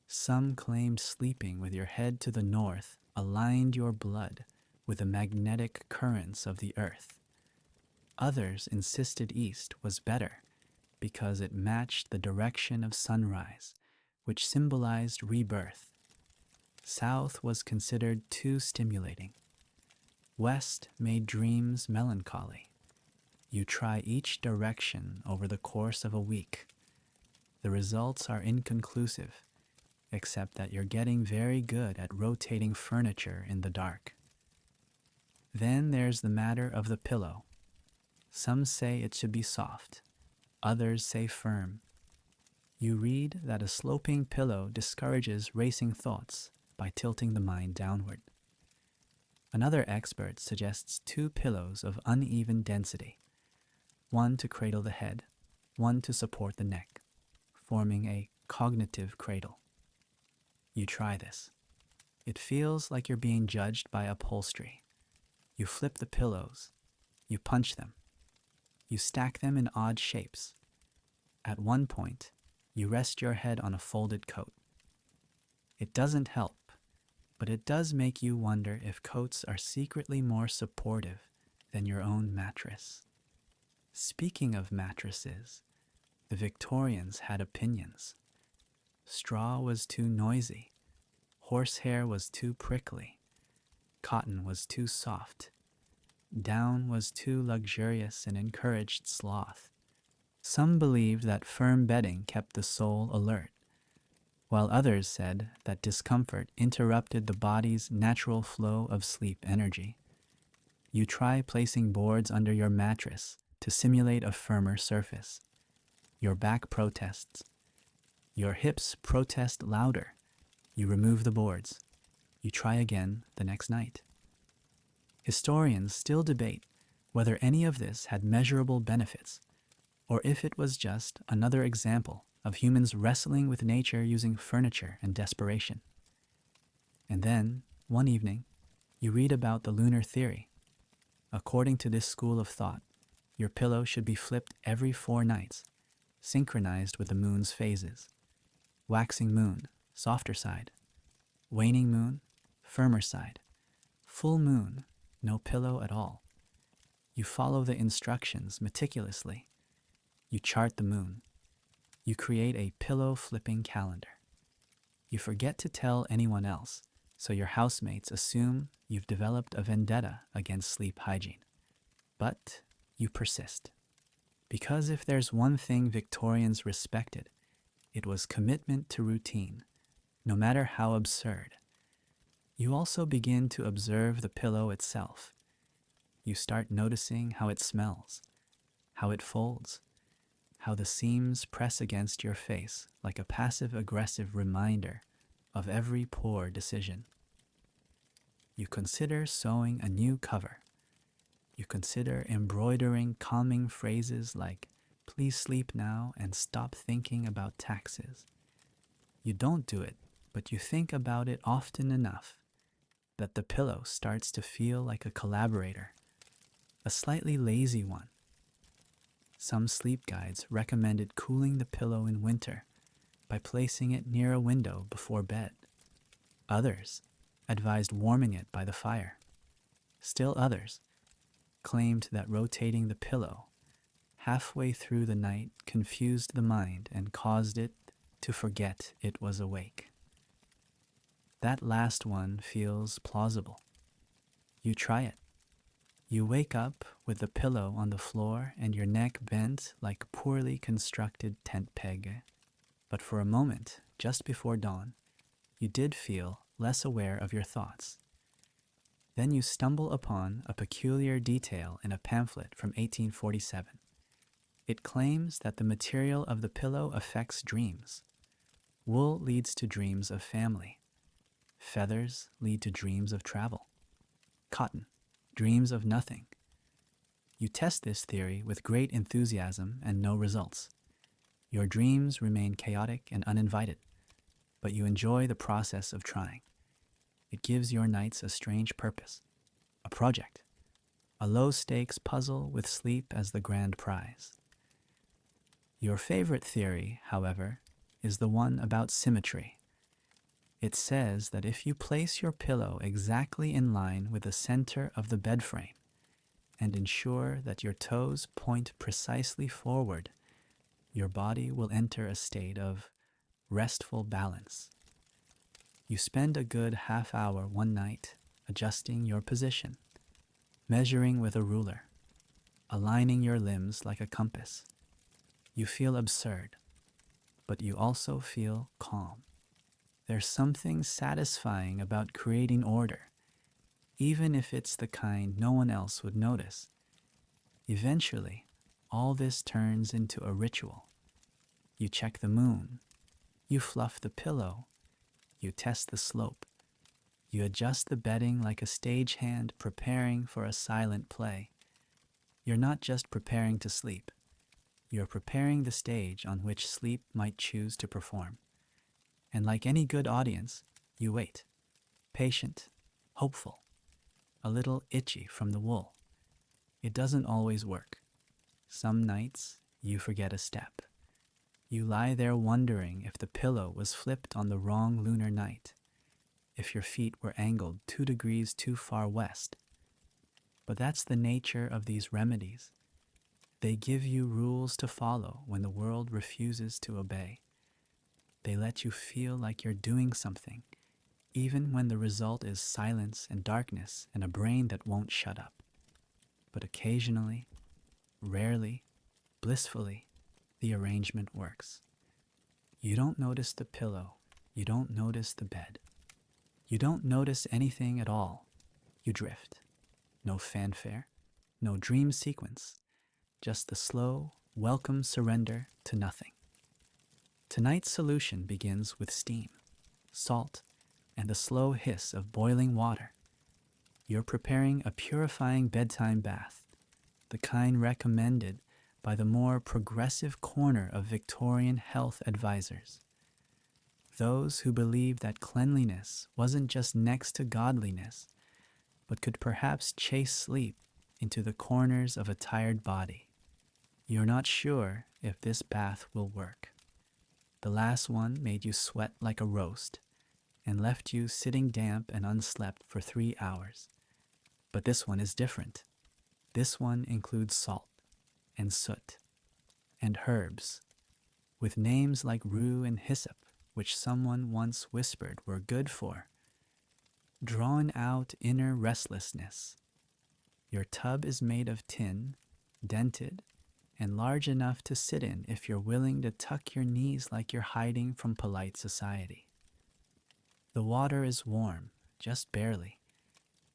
Some claimed sleeping with your head to the north aligned your blood with the magnetic currents of the earth. Others insisted east was better because it matched the direction of sunrise, which symbolized rebirth. South was considered too stimulating. West made dreams melancholy. You try each direction over the course of a week. The results are inconclusive, except that you're getting very good at rotating furniture in the dark. Then there's the matter of the pillow. Some say it should be soft. Others say firm. You read that a sloping pillow discourages racing thoughts by tilting the mind downward. Another expert suggests 2 pillows of uneven density, one to cradle the head, one to support the neck, forming a cognitive cradle. You try this. It feels like you're being judged by upholstery. You flip the pillows. You punch them. You stack them in odd shapes. At one point, you rest your head on a folded coat. It doesn't help, but it does make you wonder if coats are secretly more supportive than your own mattress. Speaking of mattresses, the Victorians had opinions. Straw was too noisy. Horsehair was too prickly. Cotton was too soft. Down was too luxurious and encouraged sloth. Some believed that firm bedding kept the soul alert, while others said that discomfort interrupted the body's natural flow of sleep energy. You try placing boards under your mattress to simulate a firmer surface. Your back protests. Your hips protest louder. You remove the boards. You try again the next night. Historians still debate whether any of this had measurable benefits, or if it was just another example of humans wrestling with nature using furniture and desperation. And then, one evening, you read about the lunar theory. According to this school of thought, your pillow should be flipped every 4 nights, synchronized with the moon's phases. Waxing moon, softer side. Waning moon, firmer side. Full moon, no pillow at all. You follow the instructions meticulously. You chart the moon. You create a pillow flipping calendar. You forget to tell anyone else, so your housemates assume you've developed a vendetta against sleep hygiene. But you persist. Because if there's one thing Victorians respected, it was commitment to routine, no matter how absurd. You also begin to observe the pillow itself. You start noticing how it smells, how it folds, how the seams press against your face like a passive-aggressive reminder of every poor decision. You consider sewing a new cover. You consider embroidering calming phrases like, "Please sleep now and stop thinking about taxes." You don't do it, but you think about it often enough that the pillow starts to feel like a collaborator, a slightly lazy one. Some sleep guides recommended cooling the pillow in winter by placing it near a window before bed. Others advised warming it by the fire. Still others claimed that rotating the pillow halfway through the night confused the mind and caused it to forget it was awake. That last one feels plausible. You try it. You wake up with the pillow on the floor and your neck bent like a poorly constructed tent peg. But for a moment, just before dawn, you did feel less aware of your thoughts. Then you stumble upon a peculiar detail in a pamphlet from 1847. It claims that the material of the pillow affects dreams. Wool leads to dreams of family. Feathers lead to dreams of travel. Cotton, dreams of nothing. You test this theory with great enthusiasm and no results. Your dreams remain chaotic and uninvited, but you enjoy the process of trying. It gives your nights a strange purpose, a project, a low-stakes puzzle with sleep as the grand prize. Your favorite theory, however, is the one about symmetry. It says that if you place your pillow exactly in line with the center of the bed frame and ensure that your toes point precisely forward, your body will enter a state of restful balance. You spend a good half hour one night adjusting your position, measuring with a ruler, aligning your limbs like a compass. You feel absurd, but you also feel calm. There's something satisfying about creating order, even if it's the kind no one else would notice. Eventually, all this turns into a ritual. You check the moon, you fluff the pillow, you test the slope, you adjust the bedding like a stagehand preparing for a silent play. You're not just preparing to sleep, you're preparing the stage on which sleep might choose to perform. And like any good audience, you wait, patient, hopeful, a little itchy from the wool. It doesn't always work. Some nights, you forget a step. You lie there wondering if the pillow was flipped on the wrong lunar night, if your feet were angled 2 degrees too far west. But that's the nature of these remedies. They give you rules to follow when the world refuses to obey. They let you feel like you're doing something, even when the result is silence and darkness and a brain that won't shut up. But occasionally, rarely, blissfully, the arrangement works. You don't notice the pillow. You don't notice the bed. You don't notice anything at all. You drift. No fanfare, no dream sequence, just the slow, welcome surrender to nothing. Tonight's solution begins with steam, salt, and the slow hiss of boiling water. You're preparing a purifying bedtime bath, the kind recommended by the more progressive corner of Victorian health advisors. Those who believed that cleanliness wasn't just next to godliness, but could perhaps chase sleep into the corners of a tired body. You're not sure if this bath will work. The last one made you sweat like a roast and left you sitting damp and unslept for 3 hours. But this one is different. This one includes salt and soot and herbs, with names like rue and hyssop, which someone once whispered were good for drawn out inner restlessness. Your tub is made of tin, dented, and large enough to sit in if you're willing to tuck your knees like you're hiding from polite society. The water is warm, just barely,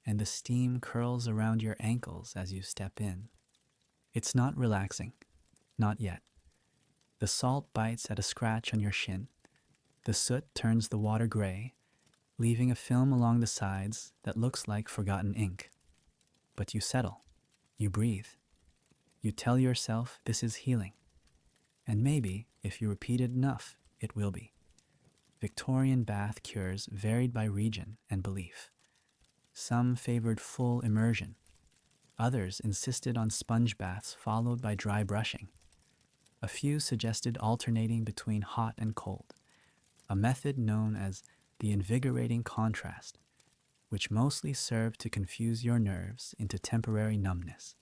and the steam curls around your ankles as you step in. It's not relaxing, not yet. The salt bites at a scratch on your shin. The soot turns the water gray, leaving a film along the sides that looks like forgotten ink. But you settle, you breathe, you tell yourself this is healing. And maybe, if you repeat it enough, it will be. Victorian bath cures varied by region and belief. Some favored full immersion. Others insisted on sponge baths followed by dry brushing. A few suggested alternating between hot and cold, a method known as the invigorating contrast, which mostly served to confuse your nerves into temporary numbness.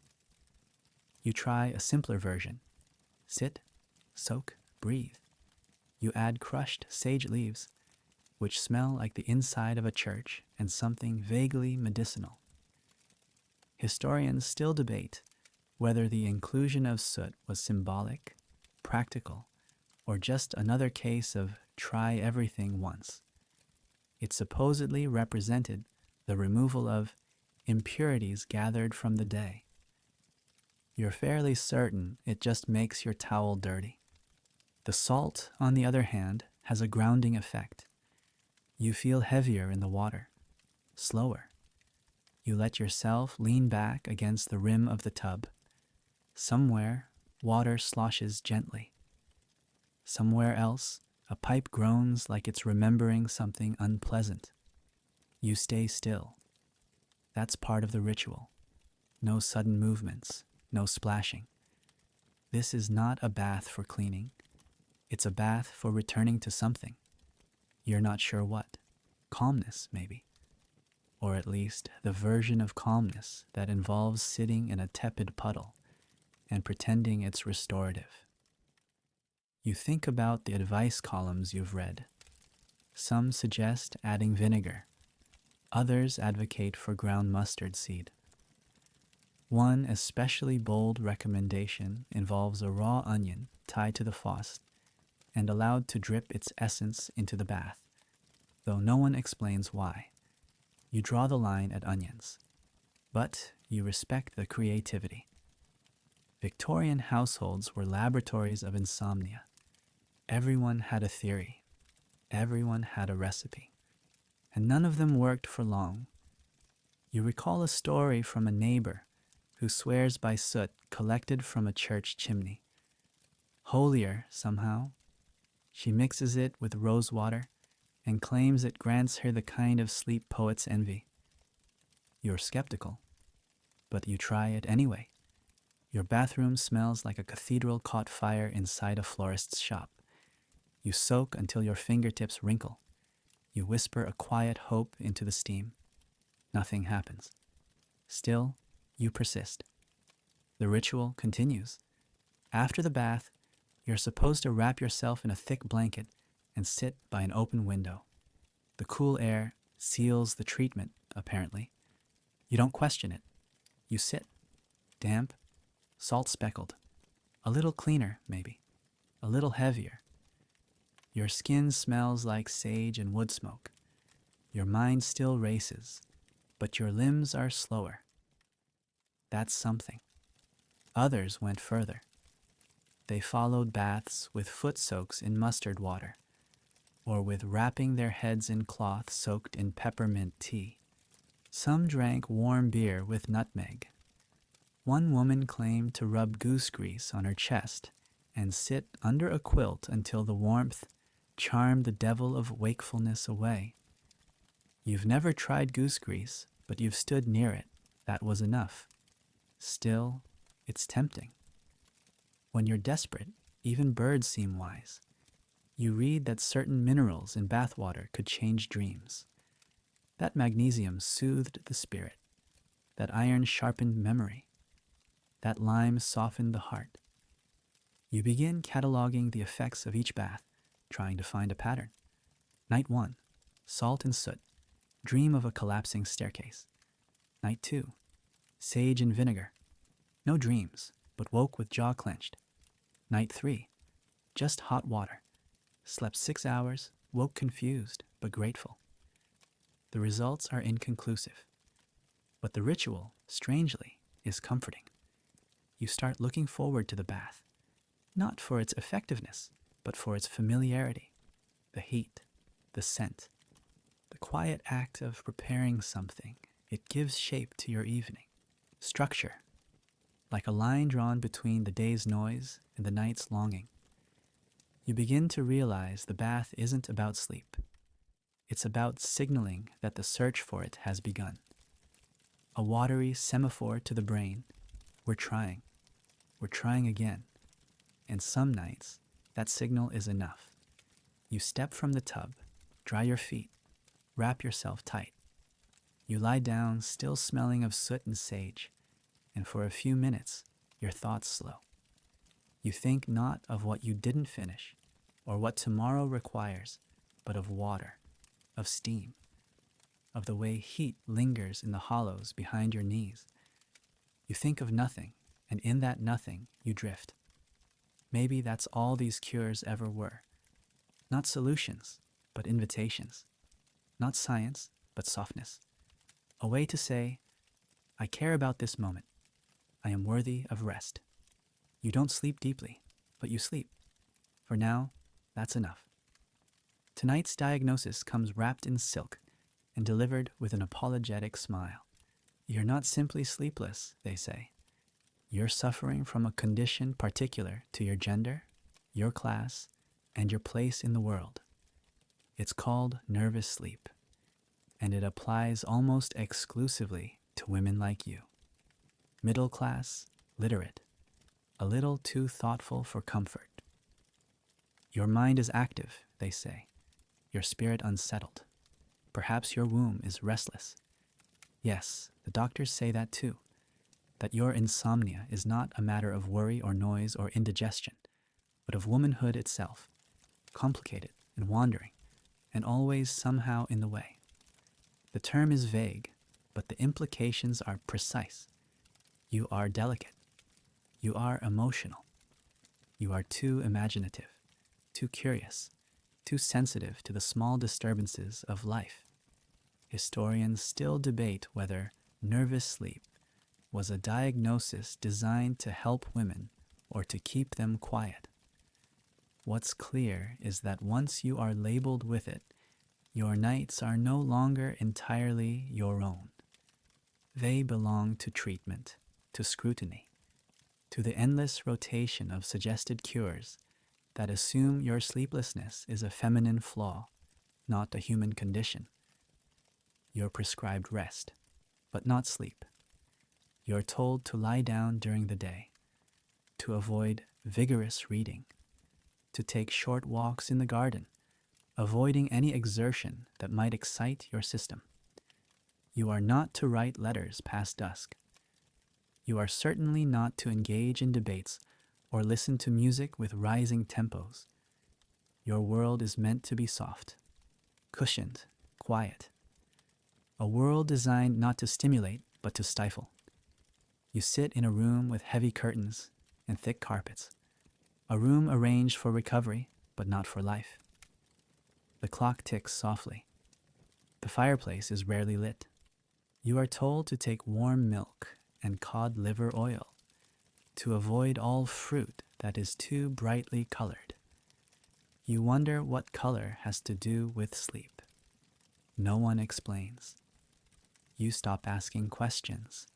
You try a simpler version. Sit, soak, breathe. You add crushed sage leaves, which smell like the inside of a church, and something vaguely medicinal. Historians still debate whether the inclusion of soot was symbolic, practical, or just another case of try everything once. It supposedly represented the removal of impurities gathered from the day. You're fairly certain it just makes your towel dirty. The salt, on the other hand, has a grounding effect. You feel heavier in the water, slower. You let yourself lean back against the rim of the tub. Somewhere, water sloshes gently. Somewhere else, a pipe groans like it's remembering something unpleasant. You stay still. That's part of the ritual. No sudden movements, no splashing. This is not a bath for cleaning. It's a bath for returning to something. You're not sure what. Calmness, maybe. Or at least the version of calmness that involves sitting in a tepid puddle and pretending it's restorative. You think about the advice columns you've read. Some suggest adding vinegar. Others advocate for ground mustard seed. One especially bold recommendation involves a raw onion tied to the faucet and allowed to drip its essence into the bath, though no one explains why. You draw the line at onions, but you respect the creativity. Victorian households were laboratories of insomnia. Everyone had a theory. Everyone had a recipe. And none of them worked for long. You recall a story from a neighbor who swears by soot collected from a church chimney. Holier, somehow. She mixes it with rose water and claims it grants her the kind of sleep poets envy. You're skeptical, but you try it anyway. Your bathroom smells like a cathedral caught fire inside a florist's shop. You soak until your fingertips wrinkle. You whisper a quiet hope into the steam. Nothing happens. Still, you persist. The ritual continues. After the bath, you're supposed to wrap yourself in a thick blanket and sit by an open window. The cool air seals the treatment, apparently. You don't question it. You sit. Damp, salt-speckled. A little cleaner, maybe. A little heavier. Your skin smells like sage and wood smoke. Your mind still races, but your limbs are slower. That's something. Others went further. They followed baths with foot soaks in mustard water, or with wrapping their heads in cloth soaked in peppermint tea. Some drank warm beer with nutmeg. One woman claimed to rub goose grease on her chest and sit under a quilt until the warmth charmed the devil of wakefulness away. You've never tried goose grease, but you've stood near it. That was enough. Still, it's tempting. When you're desperate, even birds seem wise. You read that certain minerals in bathwater could change dreams. That magnesium soothed the spirit. That iron sharpened memory. That lime softened the heart. You begin cataloging the effects of each bath, trying to find a pattern. Night 1, salt and soot. Dream of a collapsing staircase. Night 2, sage and vinegar. No dreams, but woke with jaw clenched. Night 3, just hot water. Slept 6 hours, woke confused, but grateful. The results are inconclusive. But the ritual, strangely, is comforting. You start looking forward to the bath, not for its effectiveness, but for its familiarity. The heat, the scent, the quiet act of preparing something. It gives shape to your evening. Structure, like a line drawn between the day's noise and the night's longing. You begin to realize the bath isn't about sleep. It's about signaling that the search for it has begun. A watery semaphore to the brain. We're trying. We're trying again. And some nights, that signal is enough. You step from the tub, dry your feet, wrap yourself tight. You lie down, still smelling of soot and sage, and for a few minutes, your thoughts slow. You think not of what you didn't finish, or what tomorrow requires, but of water, of steam, of the way heat lingers in the hollows behind your knees. You think of nothing, and in that nothing, you drift. Maybe that's all these cures ever were. Not solutions, but invitations. Not science, but softness. A way to say, I care about this moment. I am worthy of rest. You don't sleep deeply, but you sleep. For now, that's enough. Tonight's diagnosis comes wrapped in silk and delivered with an apologetic smile. You're not simply sleepless, they say. You're suffering from a condition particular to your gender, your class, and your place in the world. It's called nervous sleep, and it applies almost exclusively to women like you. Middle class, literate, a little too thoughtful for comfort. Your mind is active, they say, your spirit unsettled. Perhaps your womb is restless. Yes, the doctors say that too, that your insomnia is not a matter of worry or noise or indigestion, but of womanhood itself, complicated and wandering, and always somehow in the way. The term is vague, but the implications are precise. You are delicate. You are emotional. You are too imaginative, too curious, too sensitive to the small disturbances of life. Historians still debate whether nervous sleep was a diagnosis designed to help women or to keep them quiet. What's clear is that once you are labeled with it, your nights are no longer entirely your own. They belong to treatment, to scrutiny, to the endless rotation of suggested cures that assume your sleeplessness is a feminine flaw, not a human condition. You're prescribed rest, but not sleep. You're told to lie down during the day, to avoid vigorous reading, to take short walks in the garden, avoiding any exertion that might excite your system. You are not to write letters past dusk. You are certainly not to engage in debates or listen to music with rising tempos. Your world is meant to be soft, cushioned, quiet. A world designed not to stimulate, but to stifle. You sit in a room with heavy curtains and thick carpets, a room arranged for recovery, but not for life. The clock ticks softly. The fireplace is rarely lit. You are told to take warm milk and cod liver oil, to avoid all fruit that is too brightly colored. You wonder what color has to do with sleep. No one explains. You stop asking questions.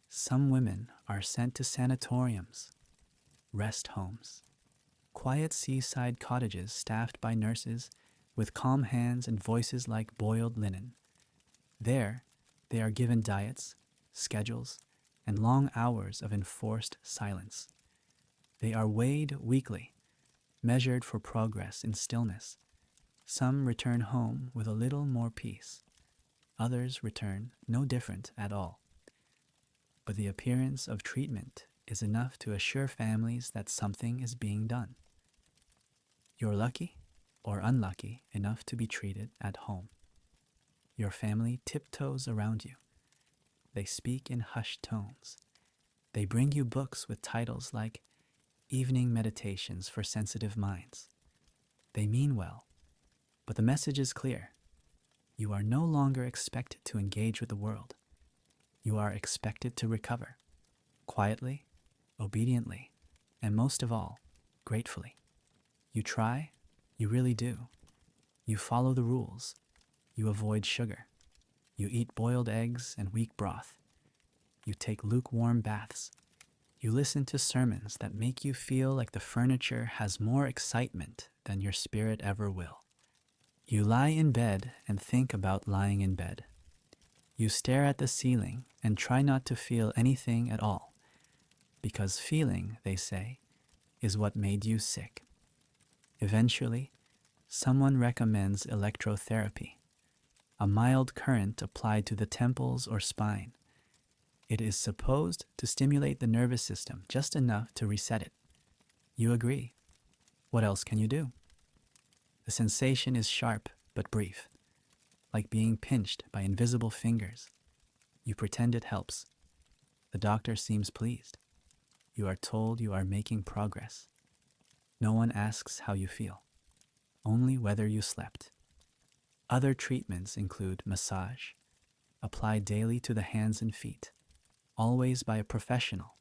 Some women are sent to sanatoriums, rest homes, quiet seaside cottages staffed by nurses with calm hands and voices like boiled linen. There, they are given diets, schedules, and long hours of enforced silence. They are weighed weekly, measured for progress in stillness. Some return home with a little more peace. Others return no different at all. But the appearance of treatment is enough to assure families that something is being done. You're lucky or unlucky enough to be treated at home. Your family tiptoes around you. They speak in hushed tones. They bring you books with titles like Evening Meditations for Sensitive Minds. They mean well, but the message is clear. You are no longer expected to engage with the world. You are expected to recover, quietly, obediently, and most of all, gratefully. You try, you really do. You follow the rules. You avoid sugar. You eat boiled eggs and weak broth. You take lukewarm baths. You listen to sermons that make you feel like the furniture has more excitement than your spirit ever will. You lie in bed and think about lying in bed. You stare at the ceiling and try not to feel anything at all, because feeling, they say, is what made you sick. Eventually, someone recommends electrotherapy, a mild current applied to the temples or spine. It is supposed to stimulate the nervous system just enough to reset it. You agree. What else can you do? The sensation is sharp but brief, like being pinched by invisible fingers. You pretend it helps. The doctor seems pleased. You are told you are making progress. No one asks how you feel, only whether you slept. Other treatments include massage, applied daily to the hands and feet, always by a professional,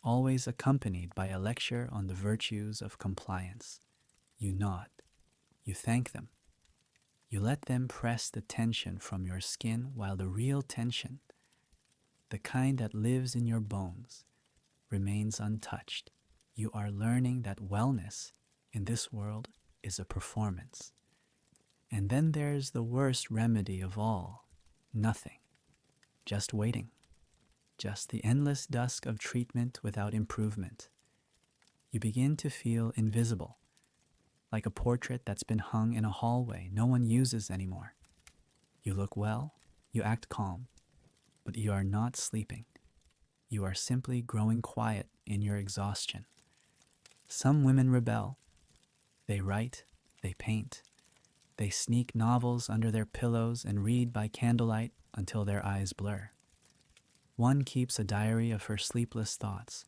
always accompanied by a lecture on the virtues of compliance. You nod. You thank them. You let them press the tension from your skin while the real tension, the kind that lives in your bones, remains untouched. You are learning that wellness in this world is a performance. And then there's the worst remedy of all, nothing. Just waiting. Just the endless dusk of treatment without improvement. You begin to feel invisible, like a portrait that's been hung in a hallway no one uses anymore. You look well, you act calm, but you are not sleeping. You are simply growing quiet in your exhaustion. Some women rebel. They write, they paint, they sneak novels under their pillows and read by candlelight until their eyes blur. One keeps a diary of her sleepless thoughts,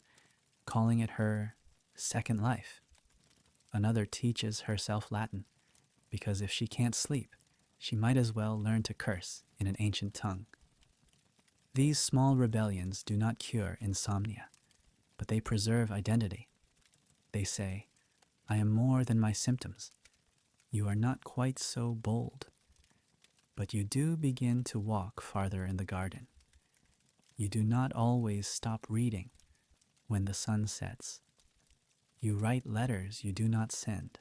calling it her second life. Another teaches herself Latin, because if she can't sleep, she might as well learn to curse in an ancient tongue. These small rebellions do not cure insomnia, but they preserve identity. They say, I am more than my symptoms. You are not quite so bold, but you do begin to walk farther in the garden. You do not always stop reading when the sun sets. You write letters you do not send.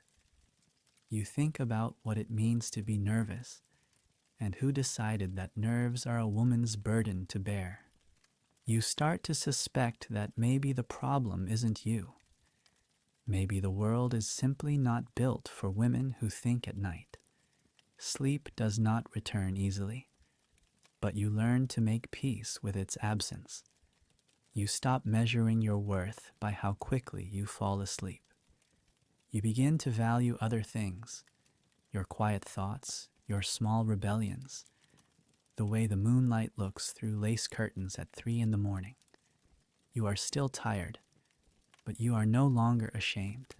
You think about what it means to be nervous and who decided that nerves are a woman's burden to bear. You start to suspect that maybe the problem isn't you. Maybe the world is simply not built for women who think at night. Sleep does not return easily, but you learn to make peace with its absence. You stop measuring your worth by how quickly you fall asleep. You begin to value other things, your quiet thoughts, your small rebellions, the way the moonlight looks through lace curtains at 3 a.m. You are still tired, but you are no longer ashamed.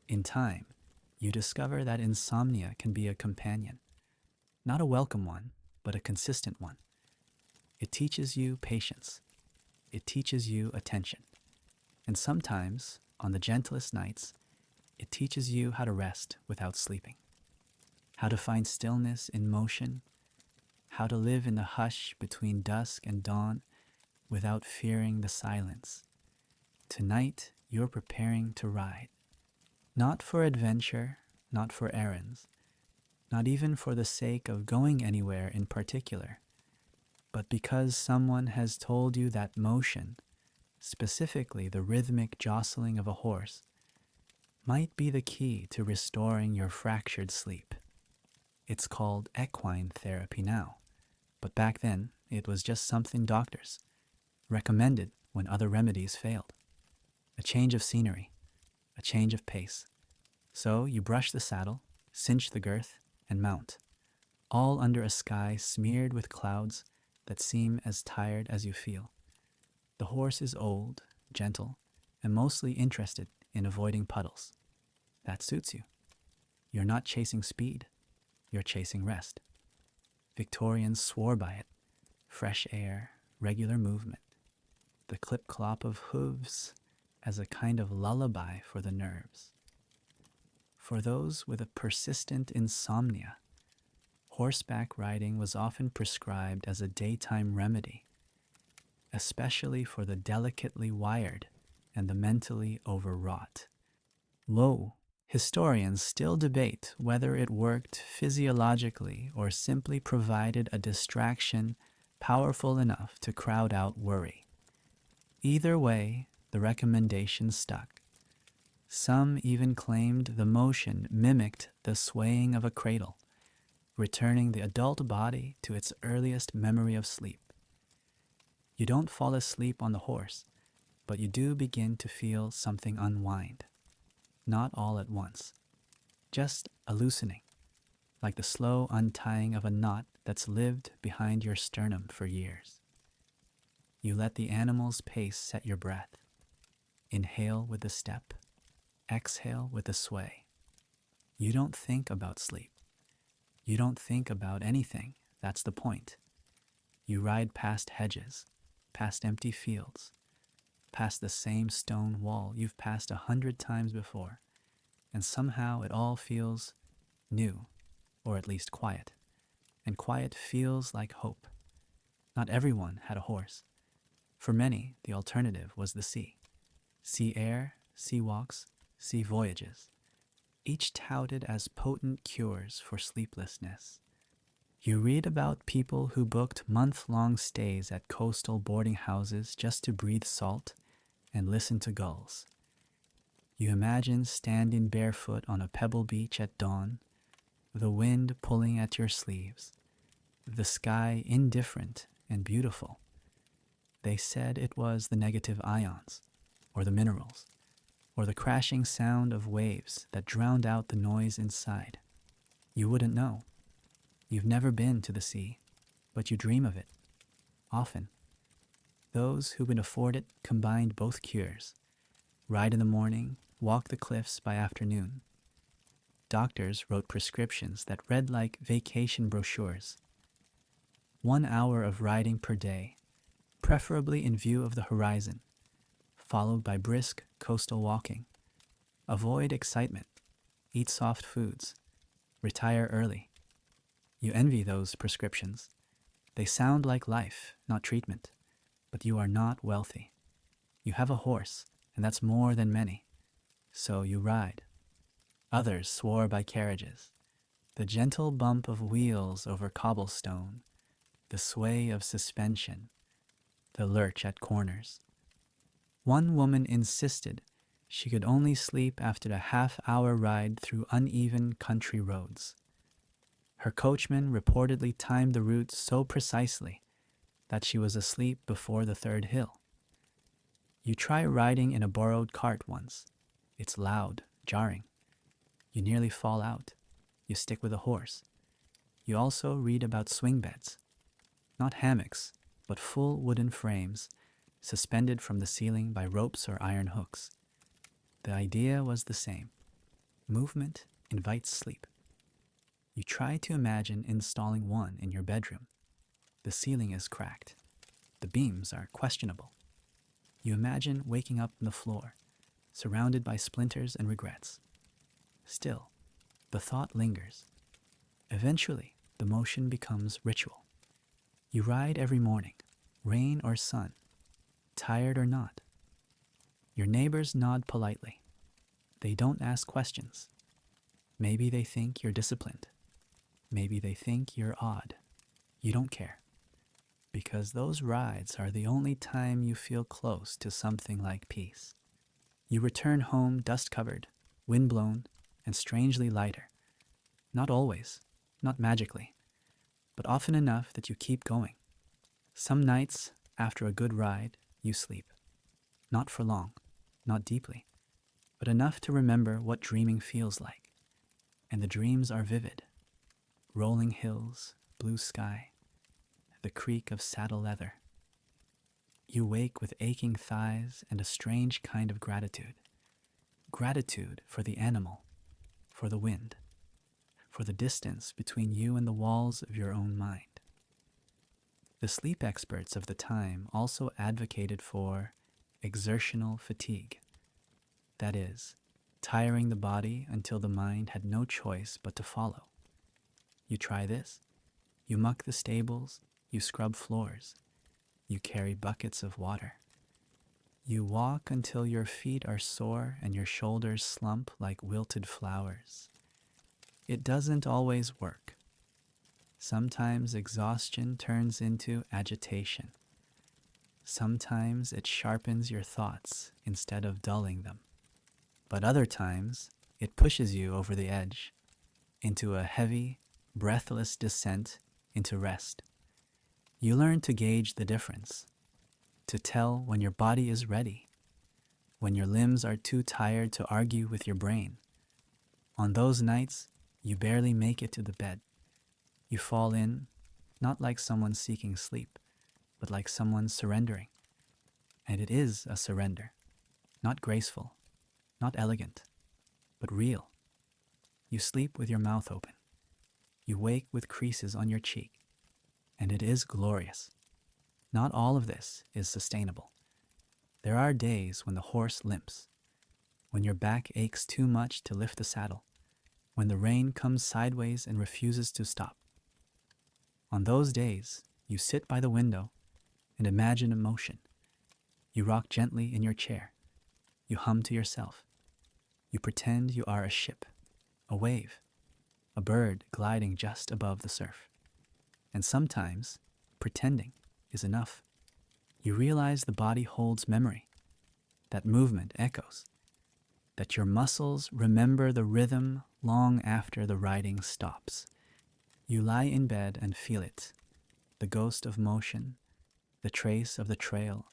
In time, you discover that insomnia can be a companion, not a welcome one, but a consistent one. It teaches you patience. It teaches you attention. And sometimes, on the gentlest nights, it teaches you how to rest without sleeping, how to find stillness in motion, how to live in the hush between dusk and dawn without fearing the silence. Tonight, you're preparing to ride. Not for adventure, not for errands, not even for the sake of going anywhere in particular, but because someone has told you that motion, specifically the rhythmic jostling of a horse, might be the key to restoring your fractured sleep. It's called equine therapy now, but back then it was just something doctors recommended when other remedies failed. A change of scenery, a change of pace. So you brush the saddle, cinch the girth, and mount, all under a sky smeared with clouds that seem as tired as you feel. The horse is old, gentle, and mostly interested in avoiding puddles. That suits you. You're not chasing speed, you're chasing rest. Victorians swore by it. Fresh air, regular movement, the clip-clop of hooves as a kind of lullaby for the nerves. For those with a persistent insomnia, Horseback riding was often prescribed as a daytime remedy, especially for the delicately wired and the mentally overwrought. Lo, historians still debate whether it worked physiologically or simply provided a distraction powerful enough to crowd out worry. Either way, the recommendation stuck. Some even claimed the motion mimicked the swaying of a cradle, returning the adult body to its earliest memory of sleep. You don't fall asleep on the horse, but you do begin to feel something unwind. Not all at once, just a loosening, like the slow untying of a knot that's lived behind your sternum for years. You let the animal's pace set your breath. Inhale with the step, exhale with the sway. You don't think about sleep. You don't think about anything. That's the point. You ride past hedges, past empty fields, past the same stone wall you've passed 100 times before, and somehow it all feels new, or at least quiet. And quiet feels like hope. Not everyone had a horse. For many, the alternative was the sea. Sea air, sea walks, sea voyages, each touted as potent cures for sleeplessness. You read about people who booked month-long stays at coastal boarding houses just to breathe salt and listen to gulls. You imagine standing barefoot on a pebble beach at dawn, the wind pulling at your sleeves, the sky indifferent and beautiful. They said it was the negative ions, or the minerals, or the crashing sound of waves that drowned out the noise inside. You wouldn't know. You've never been to the sea, but you dream of it, often. Those who could afford it combined both cures. Ride in the morning, walk the cliffs by afternoon. Doctors wrote prescriptions that read like vacation brochures. 1 hour of riding per day, preferably in view of the horizon, followed by brisk coastal walking. Avoid excitement, eat soft foods, retire early. You envy those prescriptions. They sound like life, not treatment, but you are not wealthy. You have a horse, and that's more than many. So you ride. Others swore by carriages, the gentle bump of wheels over cobblestone, the sway of suspension, the lurch at corners. One woman insisted she could only sleep after a half-hour ride through uneven country roads. Her coachman reportedly timed the route so precisely that she was asleep before the third hill. You try riding in a borrowed cart once. It's loud, jarring. You nearly fall out. You stick with a horse. You also read about swing beds. Not hammocks, but full wooden frames, suspended from the ceiling by ropes or iron hooks. The idea was the same. Movement invites sleep. You try to imagine installing one in your bedroom. The ceiling is cracked. The beams are questionable. You imagine waking up on the floor, surrounded by splinters and regrets. Still, the thought lingers. Eventually, the motion becomes ritual. You ride every morning, rain or sun, tired or not. Your neighbors nod politely. They don't ask questions. Maybe they think you're disciplined. Maybe they think you're odd. You don't care. Because those rides are the only time you feel close to something like peace. You return home dust-covered, wind-blown, and strangely lighter. Not always, not magically, but often enough that you keep going. Some nights, after a good ride, you sleep. Not for long, not deeply, but enough to remember what dreaming feels like. And the dreams are vivid. Rolling hills, blue sky, the creak of saddle leather. You wake with aching thighs and a strange kind of gratitude. Gratitude for the animal, for the wind, for the distance between you and the walls of your own mind. The sleep experts of the time also advocated for exertional fatigue. That is, tiring the body until the mind had no choice but to follow. You try this. You muck the stables, you scrub floors, you carry buckets of water. You walk until your feet are sore and your shoulders slump like wilted flowers. It doesn't always work. Sometimes exhaustion turns into agitation. Sometimes it sharpens your thoughts instead of dulling them. But other times, it pushes you over the edge, into a heavy, breathless descent into rest. You learn to gauge the difference, to tell when your body is ready, when your limbs are too tired to argue with your brain. On those nights, you barely make it to the bed. You fall in, not like someone seeking sleep, but like someone surrendering. And it is a surrender, not graceful, not elegant, but real. You sleep with your mouth open. You wake with creases on your cheek. And it is glorious. Not all of this is sustainable. There are days when the horse limps, when your back aches too much to lift the saddle, when the rain comes sideways and refuses to stop. On those days, you sit by the window and imagine emotion. You rock gently in your chair. You hum to yourself. You pretend you are a ship, a wave, a bird gliding just above the surf. And sometimes, pretending is enough. You realize the body holds memory, that movement echoes, that your muscles remember the rhythm long after the riding stops. You lie in bed and feel it, the ghost of motion, the trace of the trail,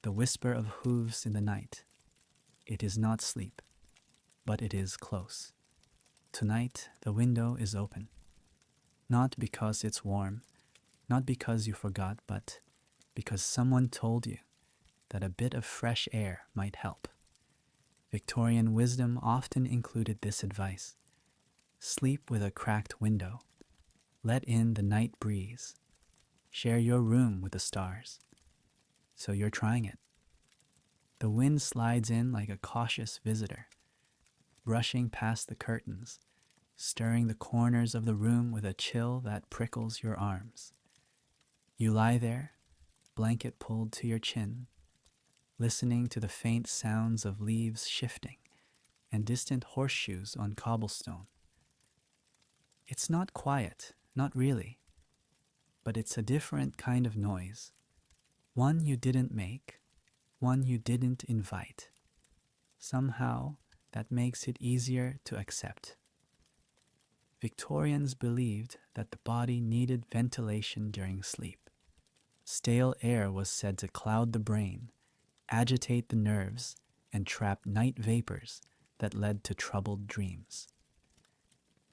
the whisper of hooves in the night. It is not sleep, but it is close. Tonight, the window is open. Not because it's warm, not because you forgot, but because someone told you that a bit of fresh air might help. Victorian wisdom often included this advice. Sleep with a cracked window. Let in the night breeze. Share your room with the stars. So you're trying it. The wind slides in like a cautious visitor, brushing past the curtains, stirring the corners of the room with a chill that prickles your arms. You lie there, blanket pulled to your chin, listening to the faint sounds of leaves shifting and distant horseshoes on cobblestone. It's not quiet, not really, but it's a different kind of noise, one you didn't make, one you didn't invite. Somehow, that makes it easier to accept. Victorians believed that the body needed ventilation during sleep. Stale air was said to cloud the brain, agitate the nerves, and trap night vapors that led to troubled dreams.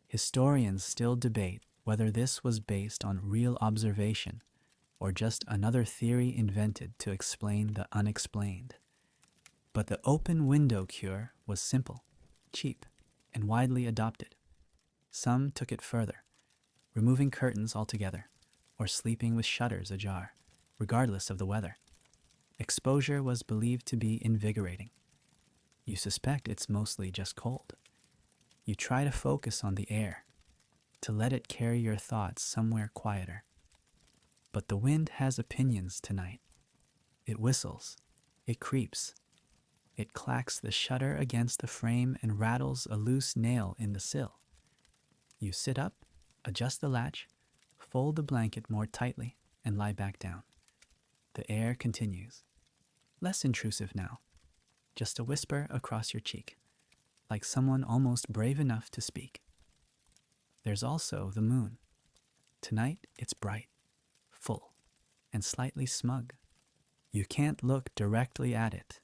Historians still debate whether this was based on real observation or just another theory invented to explain the unexplained. But the open window cure was simple, cheap, and widely adopted. Some took it further, removing curtains altogether, or sleeping with shutters ajar, regardless of the weather. Exposure was believed to be invigorating. You suspect it's mostly just cold. You try to focus on the air, to let it carry your thoughts somewhere quieter. But the wind has opinions tonight. It whistles, it creeps, it clacks the shutter against the frame and rattles a loose nail in the sill. You sit up, adjust the latch, fold the blanket more tightly, and lie back down. The air continues. Less intrusive now. Just a whisper across your cheek, like someone almost brave enough to speak. There's also the moon. Tonight it's bright, full, and slightly smug. You can't look directly at it.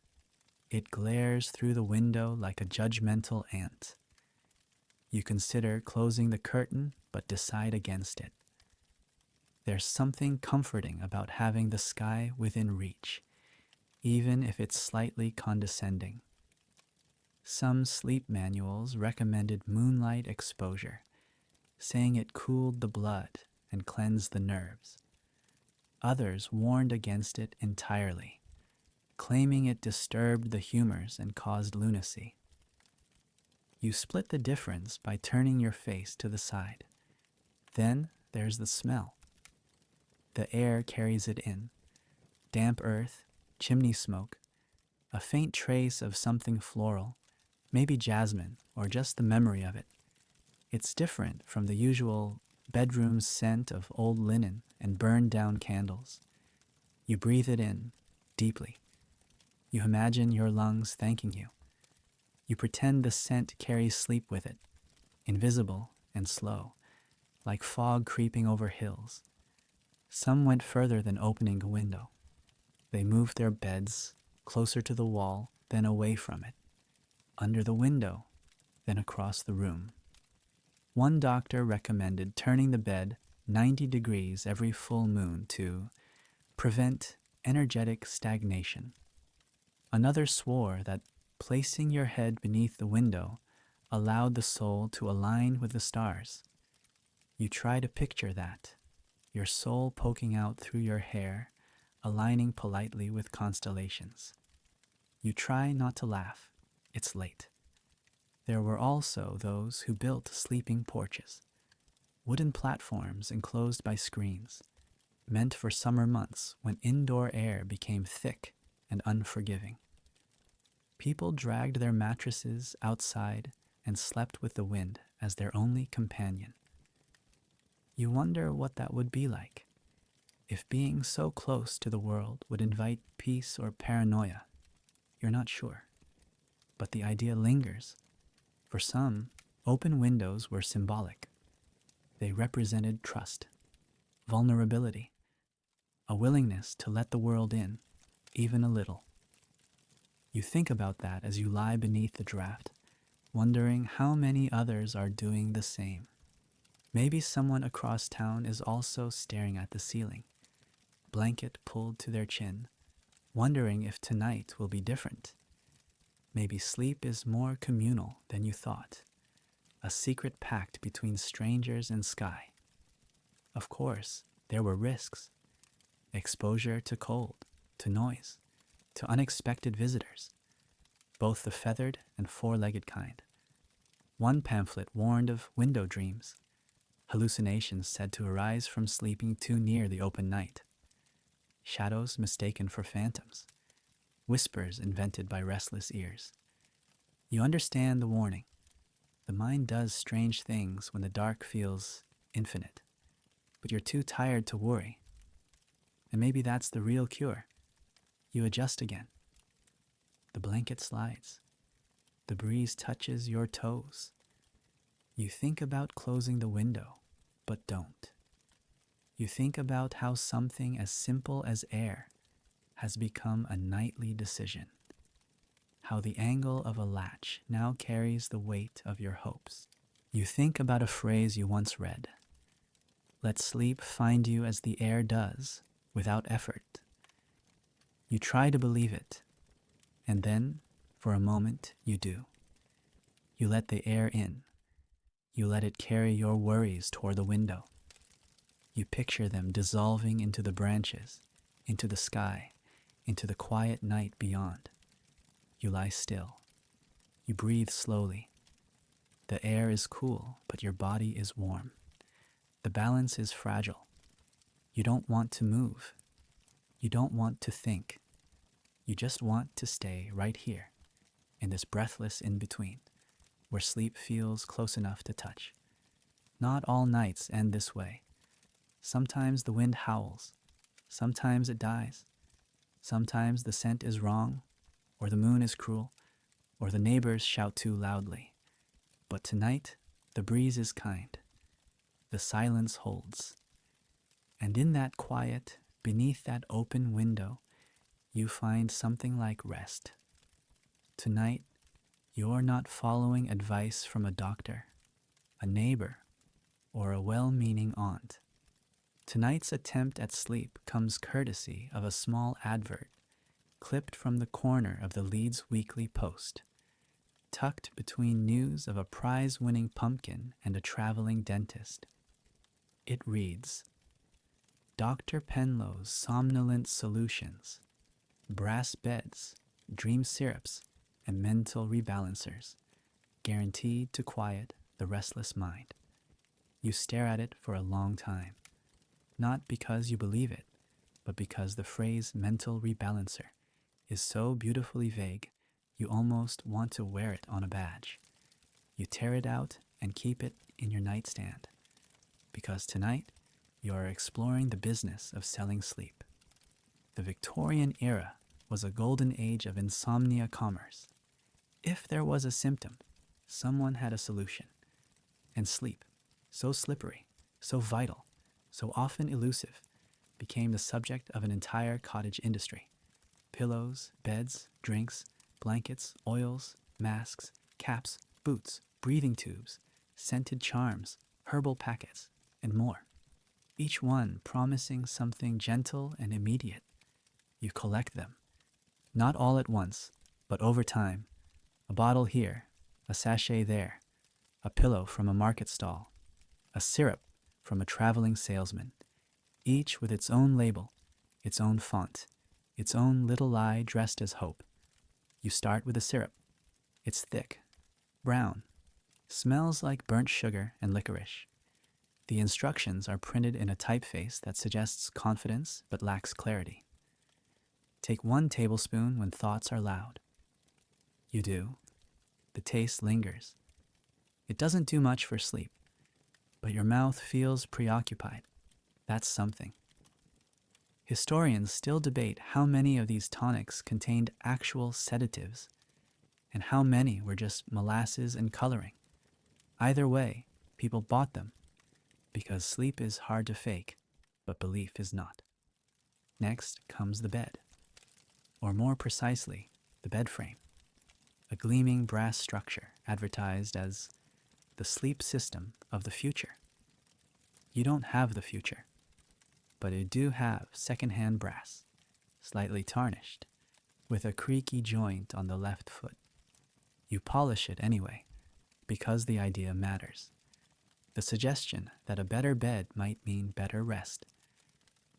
It glares through the window like a judgmental ant. You consider closing the curtain, but decide against it. There's something comforting about having the sky within reach, even if it's slightly condescending. Some sleep manuals recommended moonlight exposure, saying it cooled the blood and cleansed the nerves. Others warned against it entirely, claiming it disturbed the humors and caused lunacy. You split the difference by turning your face to the side, Then there's the smell. The air carries it in. Damp earth, chimney smoke, a faint trace of something floral, maybe jasmine or just the memory of it. It's different from the usual bedroom scent of old linen and burned down candles. You breathe it in, deeply. You imagine your lungs thanking you. You pretend the scent carries sleep with it, invisible and slow, like fog creeping over hills. Some went further than opening a window. They moved their beds closer to the wall, then away from it, under the window, then across the room. One doctor recommended turning the bed 90 degrees every full moon to prevent energetic stagnation. Another swore that placing your head beneath the window allowed the soul to align with the stars. You try to picture that, your soul poking out through your hair, aligning politely with constellations. You try not to laugh. It's late. There were also those who built sleeping porches, wooden platforms enclosed by screens, meant for summer months when indoor air became thick and unforgiving. People dragged their mattresses outside and slept with the wind as their only companion. You wonder what that would be like, if being so close to the world would invite peace or paranoia. You're not sure. But the idea lingers. For some, open windows were symbolic. They represented trust, vulnerability, a willingness to let the world in, even a little. You think about that as you lie beneath the draft, wondering how many others are doing the same. Maybe someone across town is also staring at the ceiling, blanket pulled to their chin, wondering if tonight will be different. Maybe sleep is more communal than you thought, a secret pact between strangers and sky. Of course, there were risks. Exposure to cold, to noise, to unexpected visitors, both the feathered and four-legged kind. One pamphlet warned of window dreams, hallucinations said to arise from sleeping too near the open night, shadows mistaken for phantoms, whispers invented by restless ears. You understand the warning. The mind does strange things when the dark feels infinite, but you're too tired to worry. And maybe that's the real cure. You adjust again. The blanket slides. The breeze touches your toes. You think about closing the window, but don't. You think about how something as simple as air has become a nightly decision. How the angle of a latch now carries the weight of your hopes. You think about a phrase you once read. Let sleep find you as the air does, without effort. You try to believe it, and then, for a moment, you do. You let the air in. You let it carry your worries toward the window. You picture them dissolving into the branches, into the sky, into the quiet night beyond. You lie still. You breathe slowly. The air is cool, but your body is warm. The balance is fragile. You don't want to move. You don't want to think. You just want to stay right here, in this breathless in-between, where sleep feels close enough to touch. Not all nights end this way. Sometimes the wind howls. Sometimes it dies. Sometimes the scent is wrong, or the moon is cruel, or the neighbors shout too loudly. But tonight, the breeze is kind. The silence holds. And in that quiet, beneath that open window, you find something like rest. Tonight, you're not following advice from a doctor, a neighbor, or a well-meaning aunt. Tonight's attempt at sleep comes courtesy of a small advert clipped from the corner of the Leeds Weekly Post, tucked between news of a prize-winning pumpkin and a traveling dentist. It reads, Dr. Penlow's somnolent solutions, brass beds, dream syrups, and mental rebalancers, guaranteed to quiet the restless mind. You stare at it for a long time, not because you believe it, but because the phrase mental rebalancer is so beautifully vague, you almost want to wear it on a badge. You tear it out and keep it in your nightstand, because tonight you are exploring the business of selling sleep. The Victorian era was a golden age of insomnia commerce. If there was a symptom, someone had a solution. And sleep, so slippery, so vital, so often elusive, became the subject of an entire cottage industry. Pillows, beds, drinks, blankets, oils, masks, caps, boots, breathing tubes, scented charms, herbal packets, and more. Each one promising something gentle and immediate. You collect them, not all at once, but over time. A bottle here, a sachet there, a pillow from a market stall, a syrup from a traveling salesman, each with its own label, its own font, its own little lie dressed as hope. You start with a syrup. It's thick, brown, smells like burnt sugar and licorice. The instructions are printed in a typeface that suggests confidence but lacks clarity. Take 1 tablespoon when thoughts are loud. You do. The taste lingers. It doesn't do much for sleep, but your mouth feels preoccupied. That's something. Historians still debate how many of these tonics contained actual sedatives and how many were just molasses and coloring. Either way, people bought them because sleep is hard to fake, but belief is not. Next comes the bed, or more precisely, the bed frame, a gleaming brass structure advertised as the sleep system of the future. You don't have the future, but you do have secondhand brass, slightly tarnished, with a creaky joint on the left foot. You polish it anyway, because the idea matters. The suggestion that a better bed might mean better rest,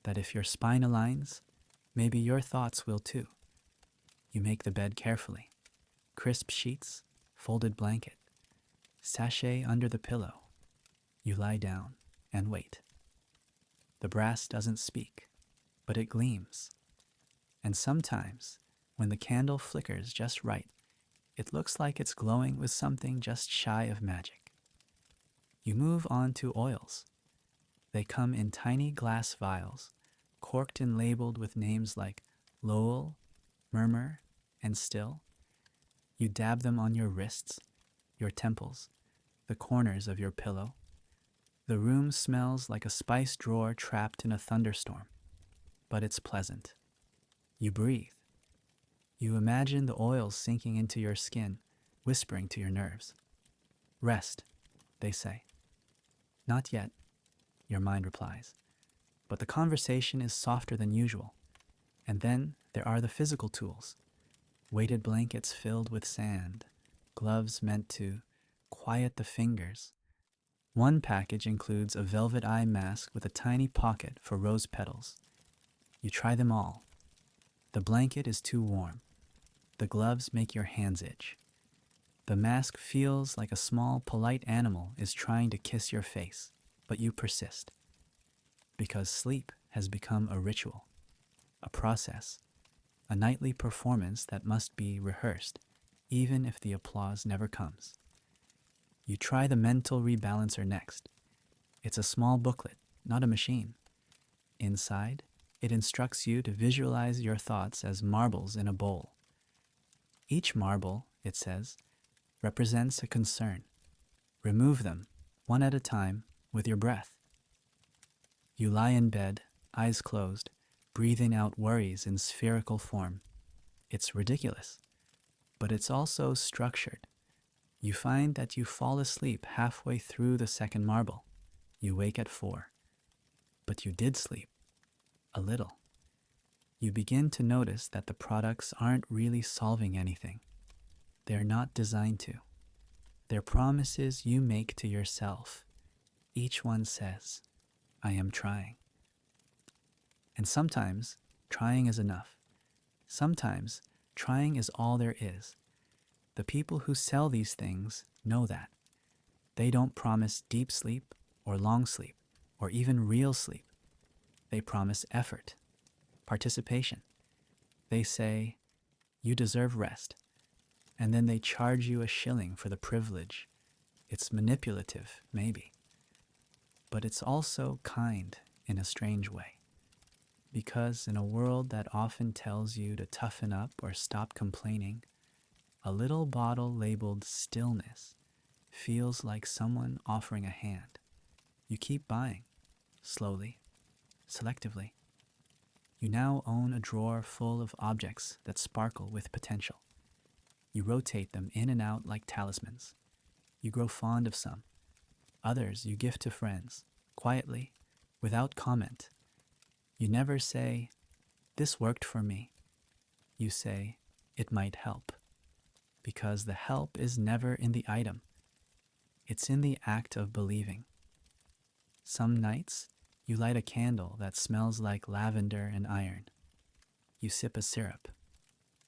that if your spine aligns, maybe your thoughts will too. You make the bed carefully. Crisp sheets, folded blanket, sachet under the pillow. You lie down and wait. The brass doesn't speak, but it gleams. And sometimes, when the candle flickers just right, it looks like it's glowing with something just shy of magic. You move on to oils. They come in tiny glass vials, corked and labeled with names like Lull, Murmur, and Still. You dab them on your wrists, your temples, the corners of your pillow. The room smells like a spice drawer trapped in a thunderstorm, but it's pleasant. You breathe. You imagine the oils sinking into your skin, whispering to your nerves. Rest, they say. Not yet, your mind replies. But the conversation is softer than usual. And then there are the physical tools. Weighted blankets filled with sand, gloves meant to quiet the fingers. One package includes a velvet eye mask with a tiny pocket for rose petals. You try them all. The blanket is too warm. The gloves make your hands itch. The mask feels like a small, polite animal is trying to kiss your face, but you persist. Because sleep has become a ritual, a process, a nightly performance that must be rehearsed, even if the applause never comes. You try the mental rebalancer next. It's a small booklet, not a machine. Inside, it instructs you to visualize your thoughts as marbles in a bowl. Each marble, it says, represents a concern. Remove them, one at a time, with your breath. You lie in bed, eyes closed, breathing out worries in spherical form. It's ridiculous, but it's also structured. You find that you fall asleep halfway through the second marble. You wake at 4. But you did sleep. A little. You begin to notice that the products aren't really solving anything. They're not designed to. They're promises you make to yourself. Each one says, I am trying. And sometimes, trying is enough. Sometimes, trying is all there is. The people who sell these things know that. They don't promise deep sleep or long sleep, or even real sleep. They promise effort, participation. They say, you deserve rest, and then they charge you a shilling for the privilege. It's manipulative, maybe, but it's also kind in a strange way. Because in a world that often tells you to toughen up or stop complaining, a little bottle labeled stillness feels like someone offering a hand. You keep buying, slowly, selectively. You now own a drawer full of objects that sparkle with potential. You rotate them in and out like talismans. You grow fond of some. Others you gift to friends, quietly, without comment. You never say, this worked for me. You say, it might help. Because the help is never in the item. It's in the act of believing. Some nights, you light a candle that smells like lavender and iron. You sip a syrup.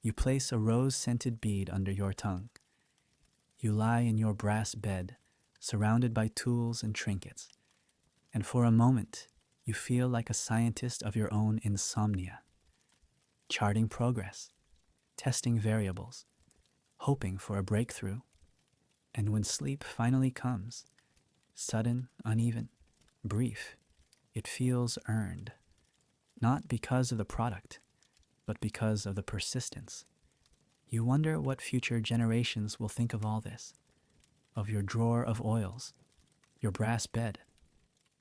You place a rose-scented bead under your tongue. You lie in your brass bed, surrounded by tools and trinkets. And for a moment, you feel like a scientist of your own insomnia, charting progress, testing variables, hoping for a breakthrough. And when sleep finally comes, sudden, uneven, brief, it feels earned, not because of the product, but because of the persistence. You wonder what future generations will think of all this, of your drawer of oils, your brass bed,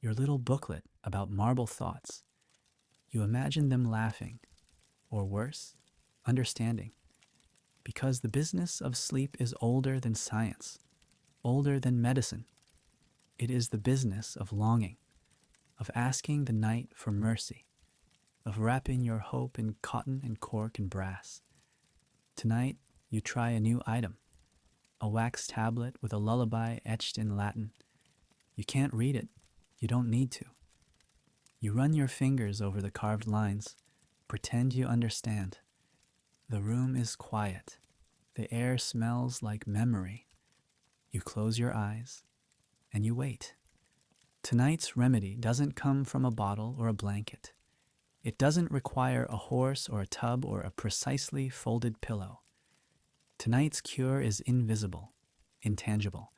your little booklet about marble thoughts. You imagine them laughing, or worse, understanding, because the business of sleep is older than science, older than medicine. It is the business of longing, of asking the night for mercy, of wrapping your hope in cotton and cork and brass. Tonight, you try a new item, a wax tablet with a lullaby etched in Latin. You can't read it. You don't need to. You run your fingers over the carved lines, pretend you understand. The room is quiet. The air smells like memory. You close your eyes, and you wait. Tonight's remedy doesn't come from a bottle or a blanket. It doesn't require a horse or a tub or a precisely folded pillow. Tonight's cure is invisible, intangible,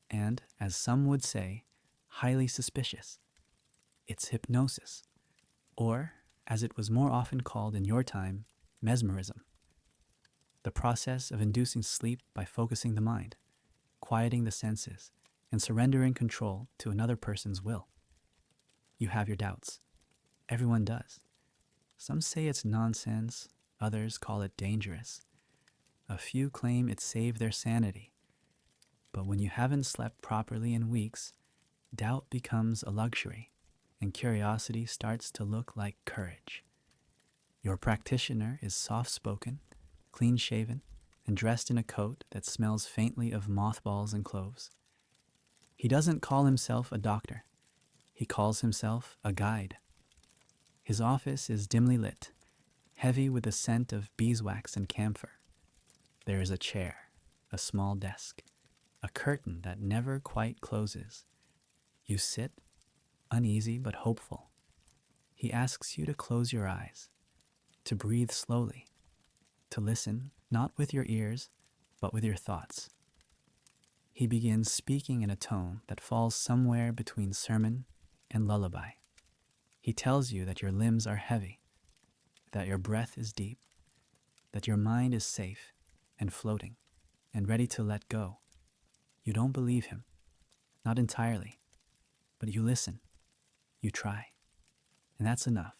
and, as some would say, highly suspicious. It's hypnosis, or, as it was more often called in your time, mesmerism. The process of inducing sleep by focusing the mind, quieting the senses, and surrendering control to another person's will. You have your doubts. Everyone does. Some say it's nonsense, others call it dangerous. A few claim it saved their sanity. But when you haven't slept properly in weeks, doubt becomes a luxury, and curiosity starts to look like courage. Your practitioner is soft-spoken, clean-shaven, and dressed in a coat that smells faintly of mothballs and cloves. He doesn't call himself a doctor. He calls himself a guide. His office is dimly lit, heavy with the scent of beeswax and camphor. There is a chair, a small desk, a curtain that never quite closes. You sit, uneasy but hopeful. He asks you to close your eyes, to breathe slowly, to listen not with your ears, but with your thoughts. He begins speaking in a tone that falls somewhere between sermon and lullaby. He tells you that your limbs are heavy, that your breath is deep, that your mind is safe and floating and ready to let go. You don't believe him, not entirely, but you listen, you try, and that's enough.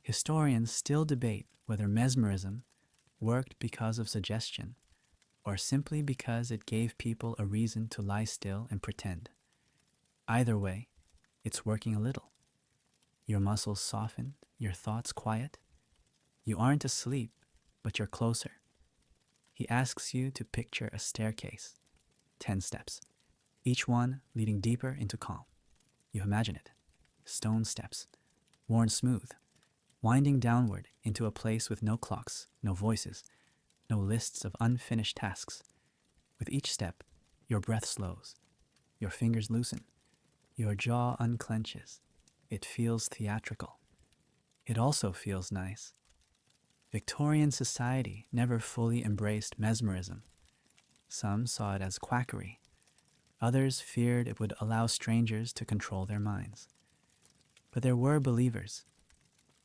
Historians still debate whether mesmerism worked because of suggestion or simply because it gave people a reason to lie still and pretend. Either way, it's working a little. Your muscles soften, your thoughts quiet. You aren't asleep, but you're closer. He asks you to picture a staircase, 10 steps, each one leading deeper into calm. You imagine it, stone steps, worn smooth, winding downward into a place with no clocks, no voices, no lists of unfinished tasks. With each step, your breath slows, your fingers loosen, Your jaw unclenches. It feels theatrical. It also feels nice. Victorian society never fully embraced mesmerism. Some saw it as quackery. Others feared it would allow strangers to control their minds. But there were believers,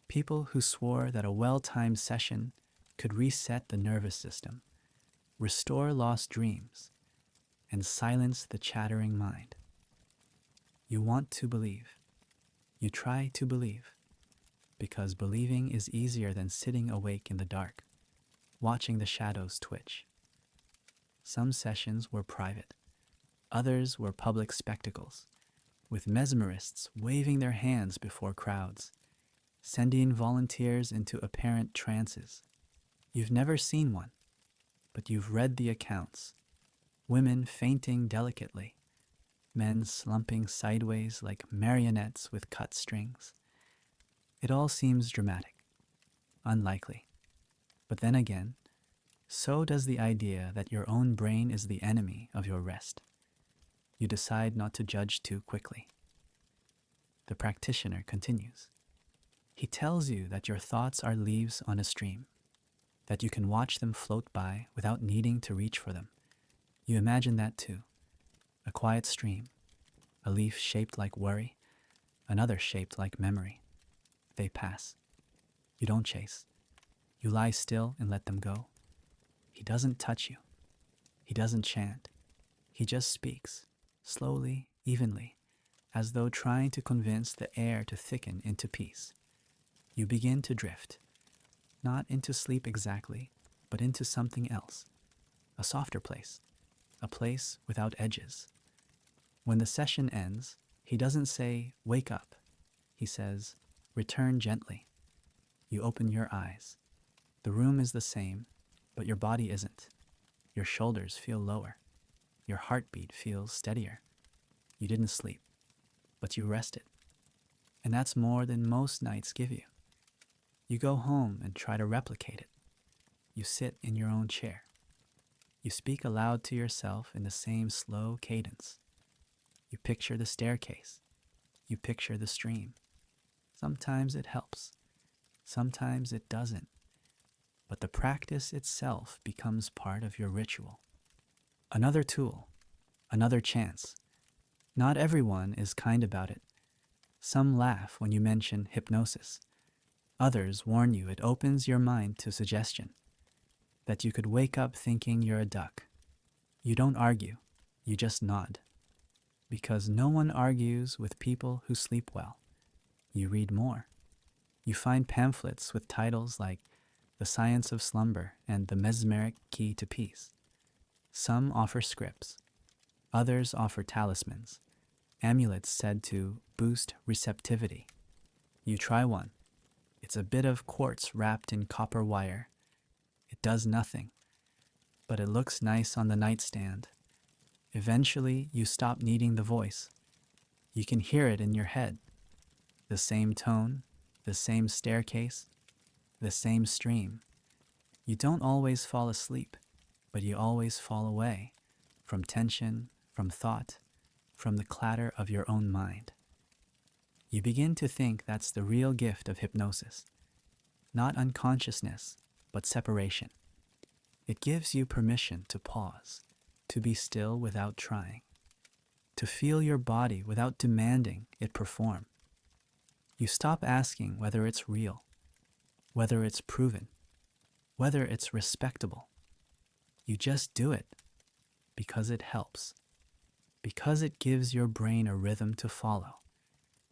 people who swore that a well-timed session could reset the nervous system, restore lost dreams, and silence the chattering mind. You want to believe. You try to believe, because believing is easier than sitting awake in the dark, watching the shadows twitch. Some sessions were private. Others were public spectacles, with mesmerists waving their hands before crowds, sending volunteers into apparent trances. You've never seen one, but you've read the accounts. Women fainting delicately, men slumping sideways like marionettes with cut strings. It all seems dramatic, unlikely. But then again, so does the idea that your own brain is the enemy of your rest. You decide not to judge too quickly. The practitioner continues. He tells you that your thoughts are leaves on a stream, that you can watch them float by without needing to reach for them. You imagine that too. A quiet stream, a leaf shaped like worry, another shaped like memory. They pass. You don't chase. You lie still and let them go. He doesn't touch you. He doesn't chant. He just speaks, slowly, evenly, as though trying to convince the air to thicken into peace. You begin to drift, not into sleep exactly, but into something else, a softer place, a place without edges. When the session ends, he doesn't say, "Wake up." He says, "Return gently." You open your eyes. The room is the same, but your body isn't. Your shoulders feel lower. Your heartbeat feels steadier. You didn't sleep, but you rested. And that's more than most nights give you. You go home and try to replicate it. You sit in your own chair. You speak aloud to yourself in the same slow cadence. You picture the staircase. You picture the stream. Sometimes it helps. Sometimes it doesn't. But the practice itself becomes part of your ritual. Another tool, another chance. Not everyone is kind about it. Some laugh when you mention hypnosis. Others warn you it opens your mind to suggestion, that you could wake up thinking you're a duck. You don't argue, you just nod. Because no one argues with people who sleep well. You read more. You find pamphlets with titles like The Science of Slumber and The Mesmeric Key to Peace. Some offer scripts. Others offer talismans, amulets said to boost receptivity. You try one. It's a bit of quartz wrapped in copper wire. It does nothing, but it looks nice on the nightstand. Eventually, you stop needing the voice. You can hear it in your head. The same tone, the same staircase, the same stream. You don't always fall asleep, but you always fall away from tension, from thought, from the clatter of your own mind. You begin to think that's the real gift of hypnosis. Not unconsciousness, but separation. It gives you permission to pause, to be still without trying, to feel your body without demanding it perform. You stop asking whether it's real, whether it's proven, whether it's respectable. You just do it because it helps, because it gives your brain a rhythm to follow,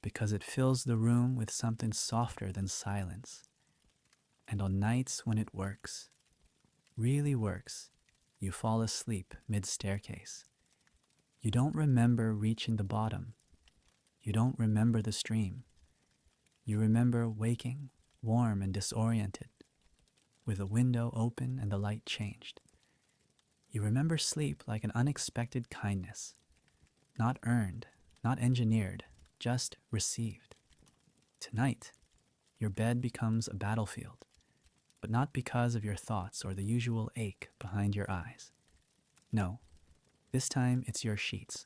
because it fills the room with something softer than silence. And on nights when it works, really works, you fall asleep mid-staircase. You don't remember reaching the bottom. You don't remember the stream. You remember waking, warm and disoriented, with the window open and the light changed. You remember sleep like an unexpected kindness, not earned, not engineered, just received. Tonight, your bed becomes a battlefield, but not because of your thoughts or the usual ache behind your eyes. No, this time it's your sheets.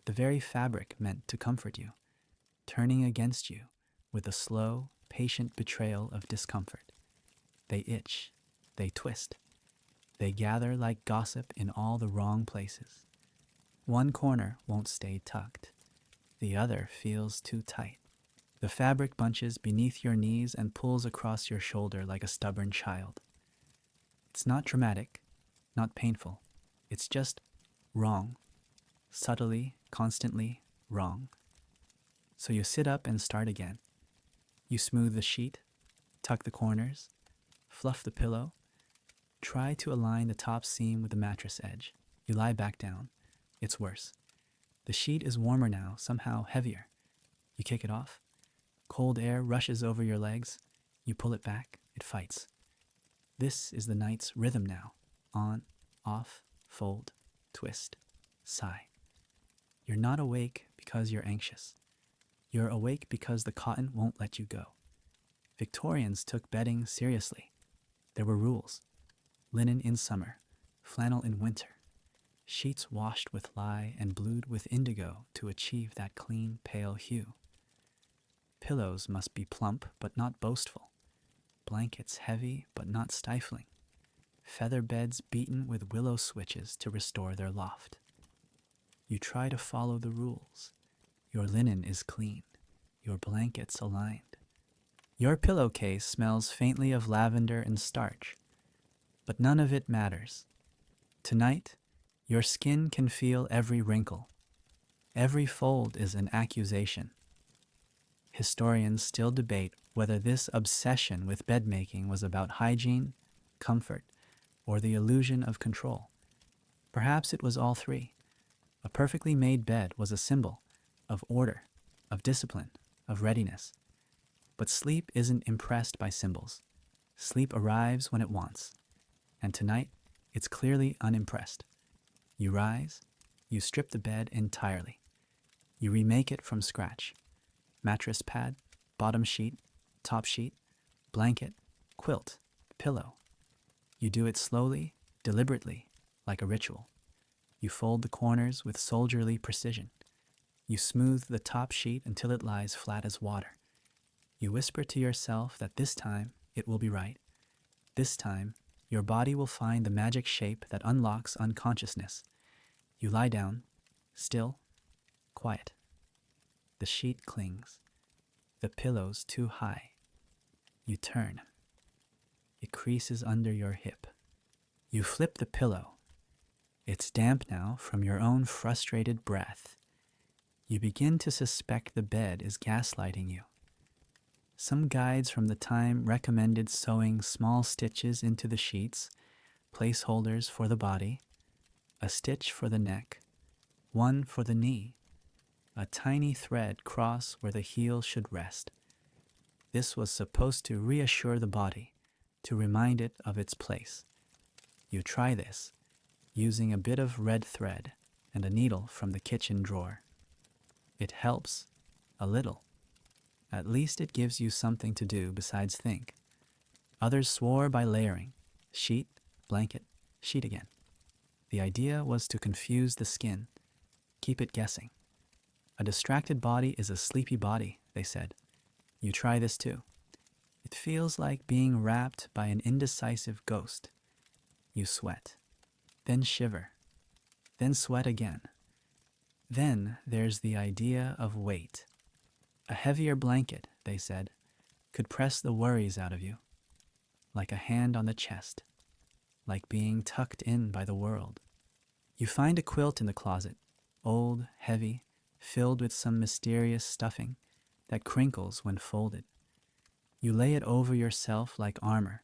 the very fabric meant to comfort you, turning against you with a slow, patient betrayal of discomfort. They itch, they twist, they gather like gossip in all the wrong places. One corner won't stay tucked, the other feels too tight. The fabric bunches beneath your knees and pulls across your shoulder like a stubborn child. It's not dramatic, not painful. It's just wrong. Subtly, constantly wrong. So you sit up and start again. You smooth the sheet, tuck the corners, fluff the pillow, try to align the top seam with the mattress edge. You lie back down. It's worse. The sheet is warmer now, somehow heavier. You kick it off. Cold air rushes over your legs. You pull it back. It fights. This is the night's rhythm now. On, off, fold, twist, sigh. You're not awake because you're anxious. You're awake because the cotton won't let you go. Victorians took bedding seriously. There were rules. Linen in summer, flannel in winter, sheets washed with lye and blued with indigo to achieve that clean, pale hue. Pillows must be plump but not boastful, blankets heavy but not stifling, feather beds beaten with willow switches to restore their loft. You try to follow the rules. Your linen is clean, your blankets aligned. Your pillowcase smells faintly of lavender and starch, but none of it matters. Tonight, your skin can feel every wrinkle. Every fold is an accusation. Historians still debate whether this obsession with bedmaking was about hygiene, comfort, or the illusion of control. Perhaps it was all three. A perfectly made bed was a symbol of order, of discipline, of readiness. But sleep isn't impressed by symbols. Sleep arrives when it wants. And tonight, it's clearly unimpressed. You rise, you strip the bed entirely. You remake it from scratch. Mattress pad, bottom sheet, top sheet, blanket, quilt, pillow. You do it slowly, deliberately, like a ritual. You fold the corners with soldierly precision. You smooth the top sheet until it lies flat as water. You whisper to yourself that this time it will be right. This time, your body will find the magic shape that unlocks unconsciousness. You lie down, still, quiet. The sheet clings. The pillow's too high. You turn. It creases under your hip. You flip the pillow. It's damp now from your own frustrated breath. You begin to suspect the bed is gaslighting you. Some guides from the time recommended sewing small stitches into the sheets, placeholders for the body, a stitch for the neck, one for the knee, a tiny thread cross where the heel should rest. This was supposed to reassure the body, to remind it of its place. You try this, using a bit of red thread and a needle from the kitchen drawer. It helps, a little. At least it gives you something to do besides think. Others swore by layering, sheet, blanket, sheet again. The idea was to confuse the skin, keep it guessing. A distracted body is a sleepy body, they said. You try this too. It feels like being wrapped by an indecisive ghost. You sweat, then shiver, then sweat again. Then there's the idea of weight. A heavier blanket, they said, could press the worries out of you, like a hand on the chest, like being tucked in by the world. You find a quilt in the closet, old, heavy, filled with some mysterious stuffing that crinkles when folded. You lay it over yourself like armor.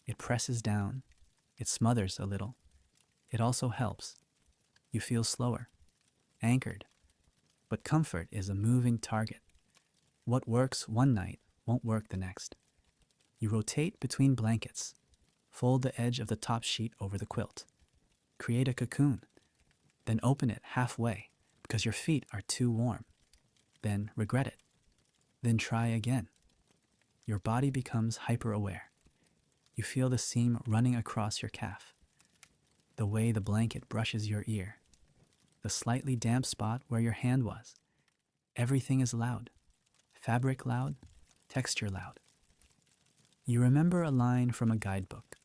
It presses down. It smothers a little. It also helps. You feel slower, anchored. But comfort is a moving target. What works one night won't work the next. You rotate between blankets. Fold the edge of the top sheet over the quilt. Create a cocoon. Then open it halfway because your feet are too warm. Then regret it. Then try again. Your body becomes hyper-aware. You feel the seam running across your calf. The way the blanket brushes your ear. the slightly damp spot where your hand was. Everything is loud. Fabric loud, texture loud. You remember a line from a guidebook.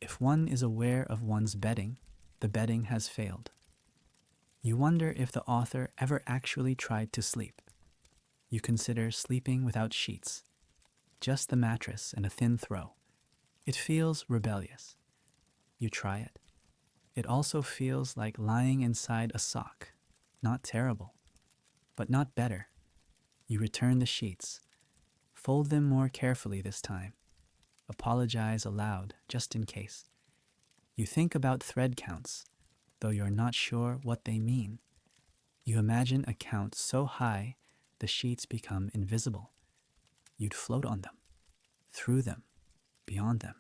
If one is aware of one's bedding, the bedding has failed. You wonder if the author ever actually tried to sleep. You consider sleeping without sheets, just the mattress and a thin throw. It feels rebellious. You try it. It also feels like lying inside a sock. Not terrible, but not better. You return the sheets. Fold them more carefully this time. Apologize aloud, just in case. You think about thread counts, though you're not sure what they mean. You imagine a count so high the sheets become invisible. You'd float on them, through them, beyond them.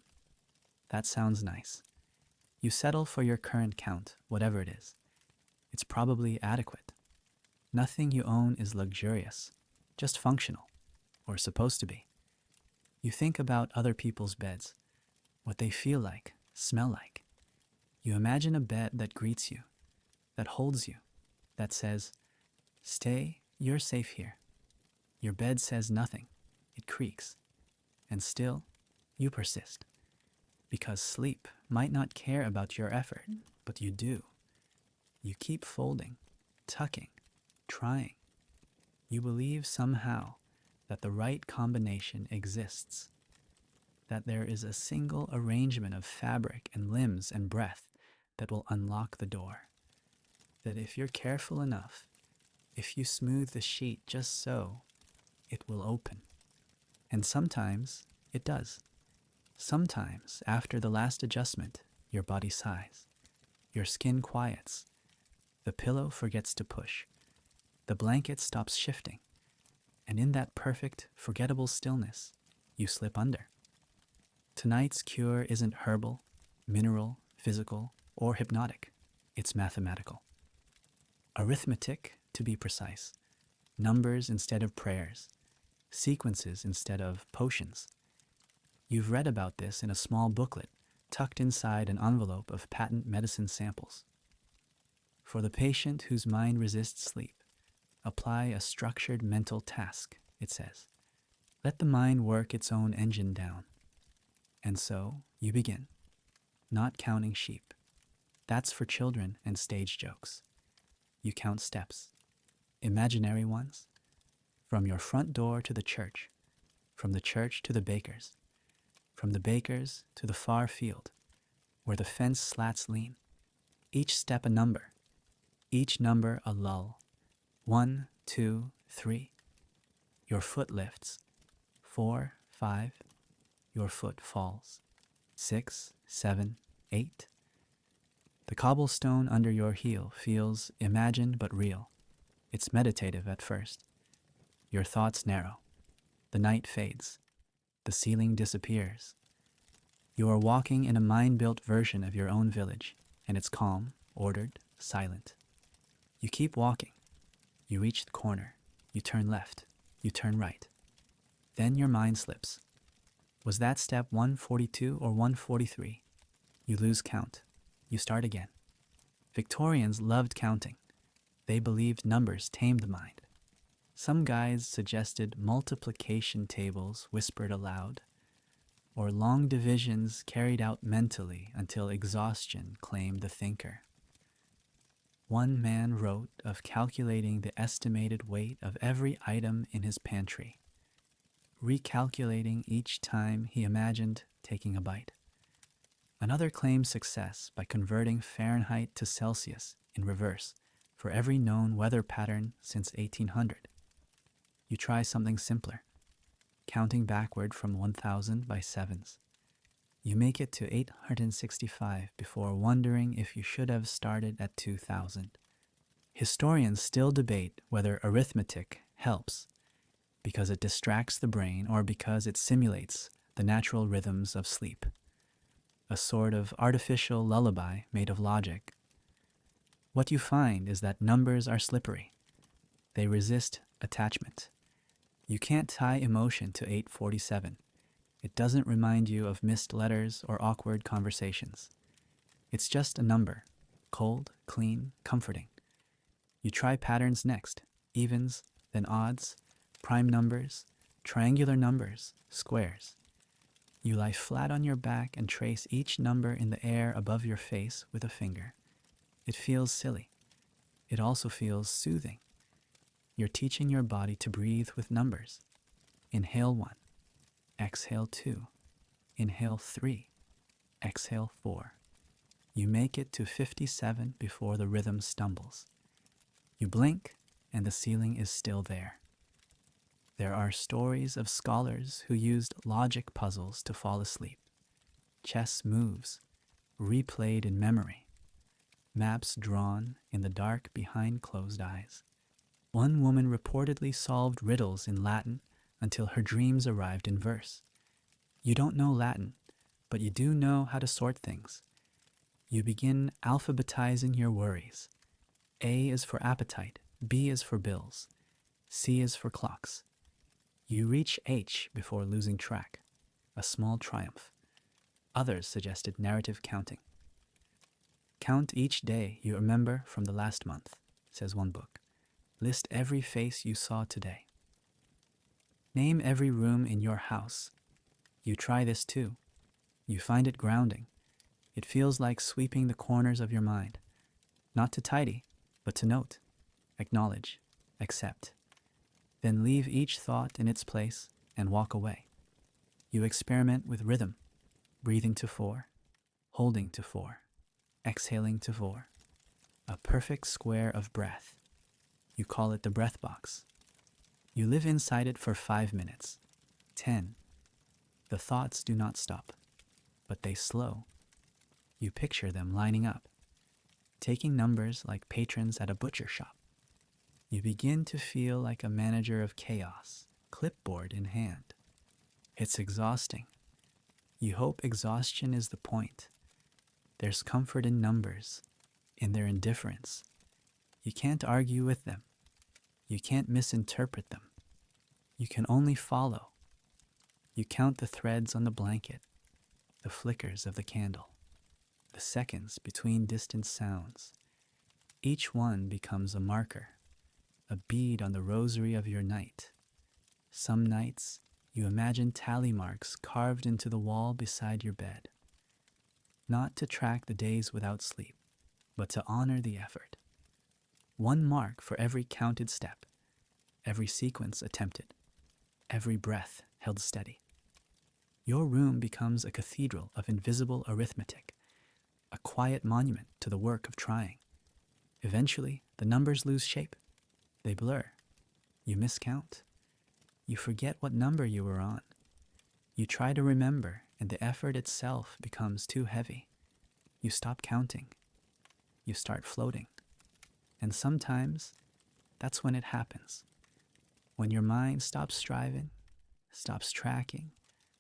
That sounds nice. You settle for your current count, whatever it is. It's probably adequate. Nothing you own is luxurious, just functional, or supposed to be. You think about other people's beds, what they feel like, smell like. You imagine a bed that greets you, that holds you, that says, "Stay, you're safe here." Your bed says nothing. It creaks. And still, you persist. Because sleep might not care about your effort, but you do. You keep folding, tucking, trying. You believe somehow that the right combination exists, that there is a single arrangement of fabric and limbs and breath that will unlock the door, that if you're careful enough, if you smooth the sheet just so, it will open. And sometimes it does. Sometimes, after the last adjustment, your body sighs, your skin quiets, the pillow forgets to push, the blanket stops shifting, and in that perfect, forgettable stillness, you slip under. Tonight's cure isn't herbal, mineral, physical, or hypnotic. It's mathematical. Arithmetic, to be precise. Numbers instead of prayers. Sequences instead of potions. You've read about this in a small booklet tucked inside an envelope of patent medicine samples. For the patient whose mind resists sleep, apply a structured mental task, it says. Let the mind work its own engine down. And so you begin, not counting sheep. That's for children and stage jokes. You count steps, imaginary ones, from your front door to the church, from the church to the baker's, from the baker's to the far field, where the fence slats lean. Each step a number, each number a lull. 1, 2, 3. Your foot lifts. 4, 5. Your foot falls. 6, 7, 8. The cobblestone under your heel feels imagined but real. It's meditative at first. Your thoughts narrow. The night fades. The ceiling disappears. You are walking in a mind-built version of your own village, and it's calm, ordered, silent. You keep walking. You reach the corner. You turn left. You turn right. Then your mind slips. Was that step 142 or 143? You lose count. You start again. Victorians loved counting. They believed numbers tamed the mind. Some guides suggested multiplication tables whispered aloud, or long divisions carried out mentally until exhaustion claimed the thinker. One man wrote of calculating the estimated weight of every item in his pantry, recalculating each time he imagined taking a bite. Another claimed success by converting Fahrenheit to Celsius in reverse for every known weather pattern since 1800. You try something simpler, counting backward from 1000 by sevens. You make it to 865 before wondering if you should have started at 2000. Historians still debate whether arithmetic helps because it distracts the brain or because it simulates the natural rhythms of sleep, a sort of artificial lullaby made of logic. What you find is that numbers are slippery. They resist attachment. You can't tie emotion to 847. It doesn't remind you of missed letters or awkward conversations. It's just a number, cold, clean, comforting. You try patterns next, evens, then odds, prime numbers, triangular numbers, squares. You lie flat on your back and trace each number in the air above your face with a finger. It feels silly. It also feels soothing. You're teaching your body to breathe with numbers. Inhale 1, exhale 2, inhale 3, exhale 4. You make it to 57 before the rhythm stumbles. You blink, and the ceiling is still there. There are stories of scholars who used logic puzzles to fall asleep. Chess moves, replayed in memory. Maps drawn in the dark behind closed eyes. One woman reportedly solved riddles in Latin until her dreams arrived in verse. You don't know Latin, but you do know how to sort things. You begin alphabetizing your worries. A is for appetite, B is for bills, C is for clocks. You reach H before losing track, a small triumph. Others suggested narrative counting. Count each day you remember from the last month, says one book. List every face you saw today. Name every room in your house. You try this too. You find it grounding. It feels like sweeping the corners of your mind. Not to tidy, but to note, acknowledge, accept. Then leave each thought in its place and walk away. You experiment with rhythm, breathing to 4, holding to 4, exhaling to 4. A perfect square of breath. You call it the breath box. You live inside it for 5 minutes, 10. The thoughts do not stop, but they slow. You picture them lining up, taking numbers like patrons at a butcher shop. You begin to feel like a manager of chaos, clipboard in hand. It's exhausting. You hope exhaustion is the point. There's comfort in numbers, in their indifference. You can't argue with them. You can't misinterpret them. You can only follow. You count the threads on the blanket, the flickers of the candle, the seconds between distant sounds. Each one becomes a marker, a bead on the rosary of your night. Some nights, you imagine tally marks carved into the wall beside your bed. Not to track the days without sleep, but to honor the effort. One mark for every counted step, every sequence attempted, every breath held steady. Your room becomes a cathedral of invisible arithmetic, a quiet monument to the work of trying. Eventually, the numbers lose shape. They blur. You miscount. You forget what number you were on. You try to remember, and the effort itself becomes too heavy. You stop counting. You start floating. And sometimes, that's when it happens. When your mind stops striving, stops tracking,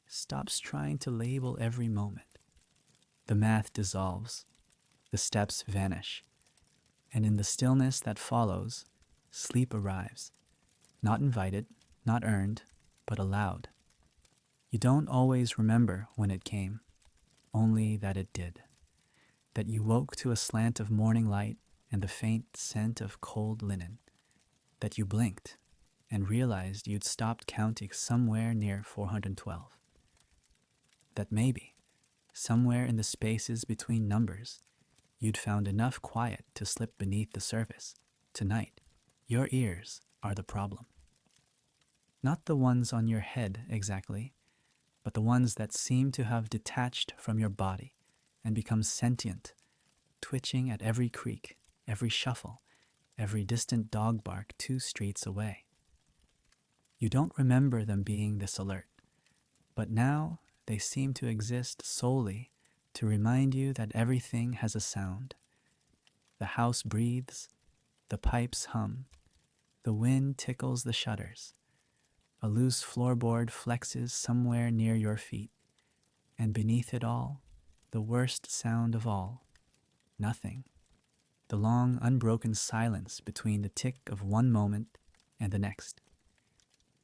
stops trying to label every moment. The math dissolves. The steps vanish. And in the stillness that follows, sleep arrives. Not invited, not earned, but allowed. You don't always remember when it came, only that it did. That you woke to a slant of morning light and the faint scent of cold linen. That you blinked and realized you'd stopped counting somewhere near 412. That maybe, somewhere in the spaces between numbers, you'd found enough quiet to slip beneath the surface. Tonight, your ears are the problem. Not the ones on your head exactly, but the ones that seem to have detached from your body and become sentient, twitching at every creak, every shuffle, every distant dog bark 2 streets away. You don't remember them being this alert, but now they seem to exist solely to remind you that everything has a sound. The house breathes, the pipes hum, the wind tickles the shutters. A loose floorboard flexes somewhere near your feet, and beneath it all, the worst sound of all, nothing. The long, unbroken silence between the tick of one moment and the next.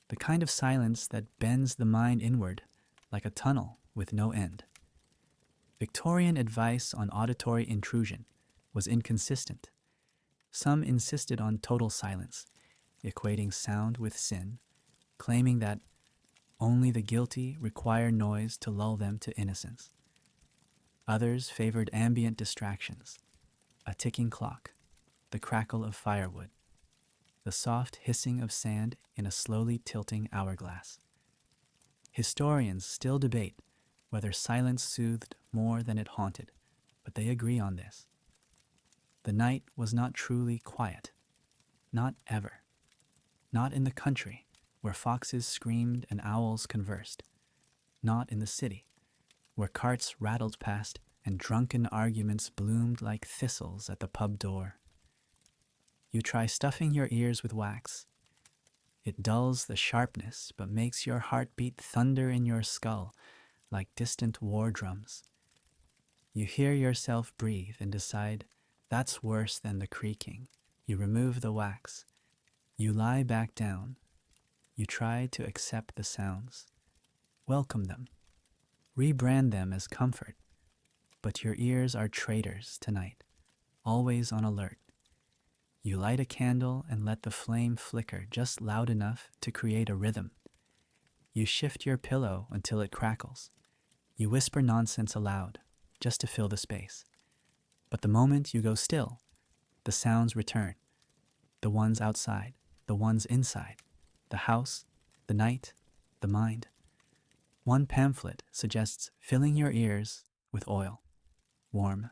The kind of silence that bends the mind inward like a tunnel with no end. Victorian advice on auditory intrusion, was inconsistent. Some insisted on total silence, equating sound with sin, claiming that only the guilty require noise to lull them to innocence. Others favored ambient distractions, a ticking clock, the crackle of firewood, the soft hissing of sand in a slowly tilting hourglass. Historians still debate whether silence soothed more than it haunted, but they agree on this. The night was not truly quiet, not ever. Not in the country, where foxes screamed and owls conversed. Not in the city, where carts rattled past and drunken arguments bloomed like thistles at the pub door. You try stuffing your ears with wax. It dulls the sharpness, but makes your heartbeat thunder in your skull like distant war drums. You hear yourself breathe and decide that's worse than the creaking. You remove the wax. You lie back down. You try to accept the sounds. Welcome them. Rebrand them as comfort. But your ears are traitors tonight, always on alert. You light a candle and let the flame flicker just loud enough to create a rhythm. You shift your pillow until it crackles. You whisper nonsense aloud, just to fill the space. But the moment you go still, the sounds return. The ones outside, the ones inside, the house, the night, the mind. One pamphlet suggests filling your ears with oil, warm,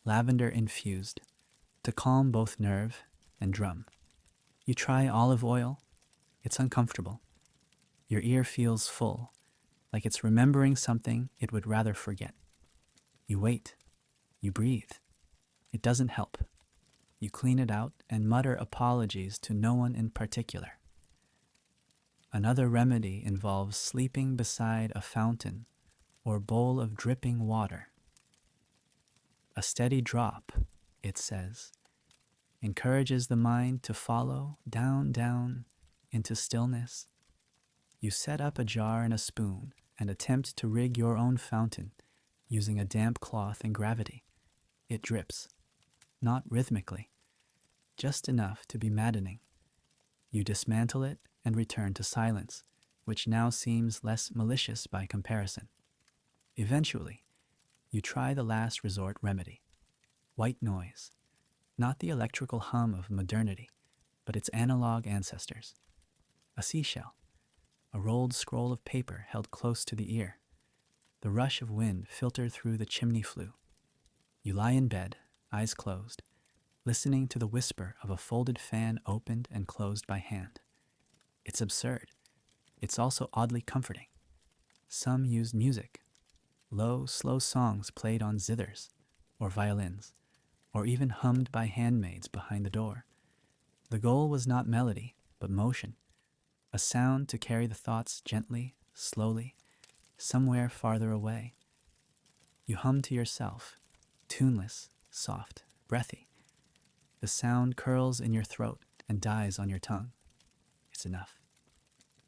lavender infused, to calm both nerve and drum. You try olive oil. It's uncomfortable. Your ear feels full, like it's remembering something it would rather forget. You wait. You breathe. It doesn't help. You clean it out and mutter apologies to no one in particular. Another remedy involves sleeping beside a fountain or bowl of dripping water. A steady drop, it says, encourages the mind to follow down into stillness. You set up a jar and a spoon and attempt to rig your own fountain using a damp cloth and gravity. It drips, not rhythmically, just enough to be maddening. You dismantle it and return to silence, which now seems less malicious by comparison. Eventually, you try the last resort remedy, white noise, not the electrical hum of modernity, but its analog ancestors. A seashell, a rolled scroll of paper held close to the ear, the rush of wind filtered through the chimney flue. You lie in bed, eyes closed, listening to the whisper of a folded fan opened and closed by hand. It's absurd. It's also oddly comforting. Some used music, low, slow songs played on zithers or violins, or even hummed by handmaids behind the door. The goal was not melody, but motion, a sound to carry the thoughts gently, slowly, somewhere farther away. You hum to yourself, tuneless, soft, breathy. The sound curls in your throat and dies on your tongue. It's enough.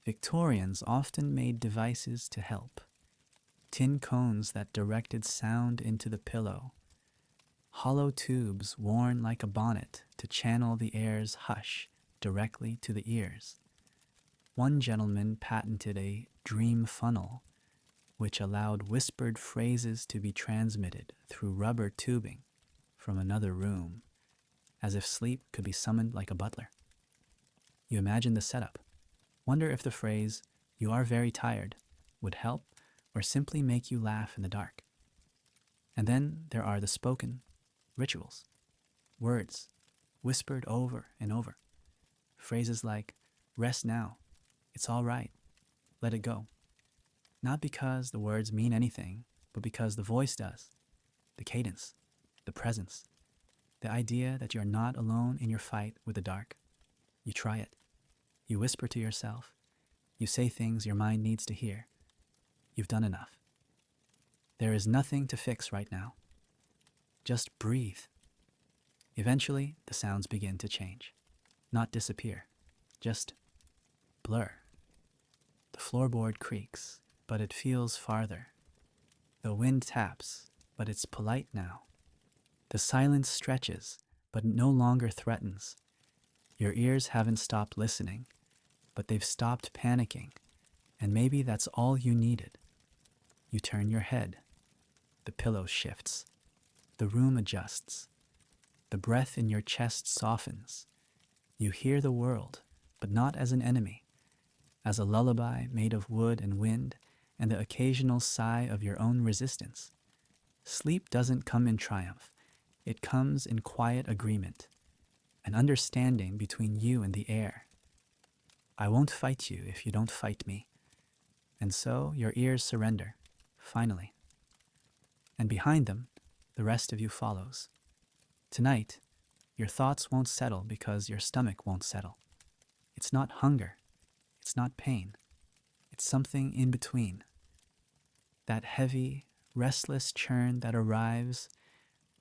Victorians often made devices to help. Tin cones that directed sound into the pillow. Hollow tubes worn like a bonnet to channel the air's hush directly to the ears. One gentleman patented a dream funnel, which allowed whispered phrases to be transmitted through rubber tubing from another room, as if sleep could be summoned like a butler. You imagine the setup. Wonder if the phrase, "You are very tired," would help or simply make you laugh in the dark. And then there are the spoken rituals, words whispered over and over. Phrases like, "Rest now," "It's all right," "Let it go." Not because the words mean anything, but because the voice does. The cadence, the presence, the idea that you're not alone in your fight with the dark. You try it. You whisper to yourself. You say things your mind needs to hear. You've done enough. There is nothing to fix right now. Just breathe. Eventually, the sounds begin to change. Not disappear. Just blur. The floorboard creaks, but it feels farther. The wind taps, but it's polite now. The silence stretches, but no longer threatens. Your ears haven't stopped listening, but they've stopped panicking, and maybe that's all you needed. You turn your head. The pillow shifts. The room adjusts. The breath in your chest softens. You hear the world, but not as an enemy, as a lullaby made of wood and wind and the occasional sigh of your own resistance. Sleep doesn't come in triumph. It comes in quiet agreement, an understanding between you and the air. I won't fight you if you don't fight me. And so your ears surrender, finally. And behind them, the rest of you follows. Tonight, your thoughts won't settle because your stomach won't settle. It's not hunger. It's not pain. It's something in between. That heavy, restless churn that arrives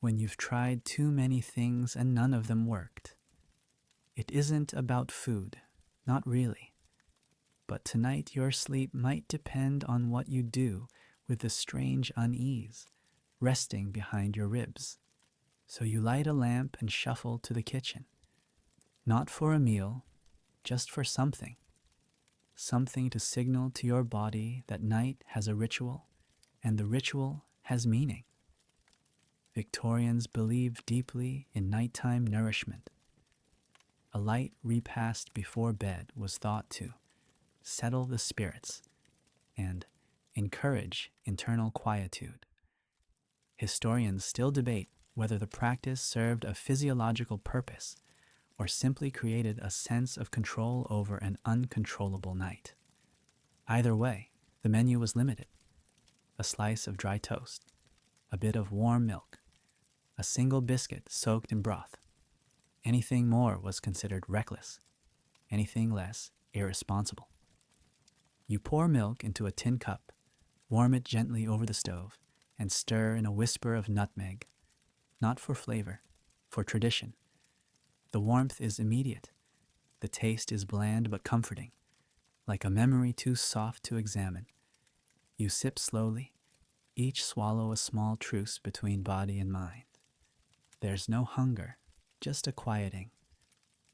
when you've tried too many things and none of them worked. It isn't about food, not really. But tonight your sleep might depend on what you do with the strange unease resting behind your ribs. So you light a lamp and shuffle to the kitchen. Not for a meal, just for something. Something to signal to your body that night has a ritual, and the ritual has meaning. Victorians believed deeply in nighttime nourishment. A light repast before bed was thought to settle the spirits and encourage internal quietude. Historians still debate whether the practice served a physiological purpose or simply created a sense of control over an uncontrollable night. Either way, the menu was limited. A slice of dry toast, a bit of warm milk, a single biscuit soaked in broth. Anything more was considered reckless, anything less irresponsible. You pour milk into a tin cup, warm it gently over the stove, and stir in a whisper of nutmeg, not for flavor, for tradition. The warmth is immediate. The taste is bland but comforting, like a memory too soft to examine. You sip slowly, each swallow a small truce between body and mind. There's no hunger, just a quieting.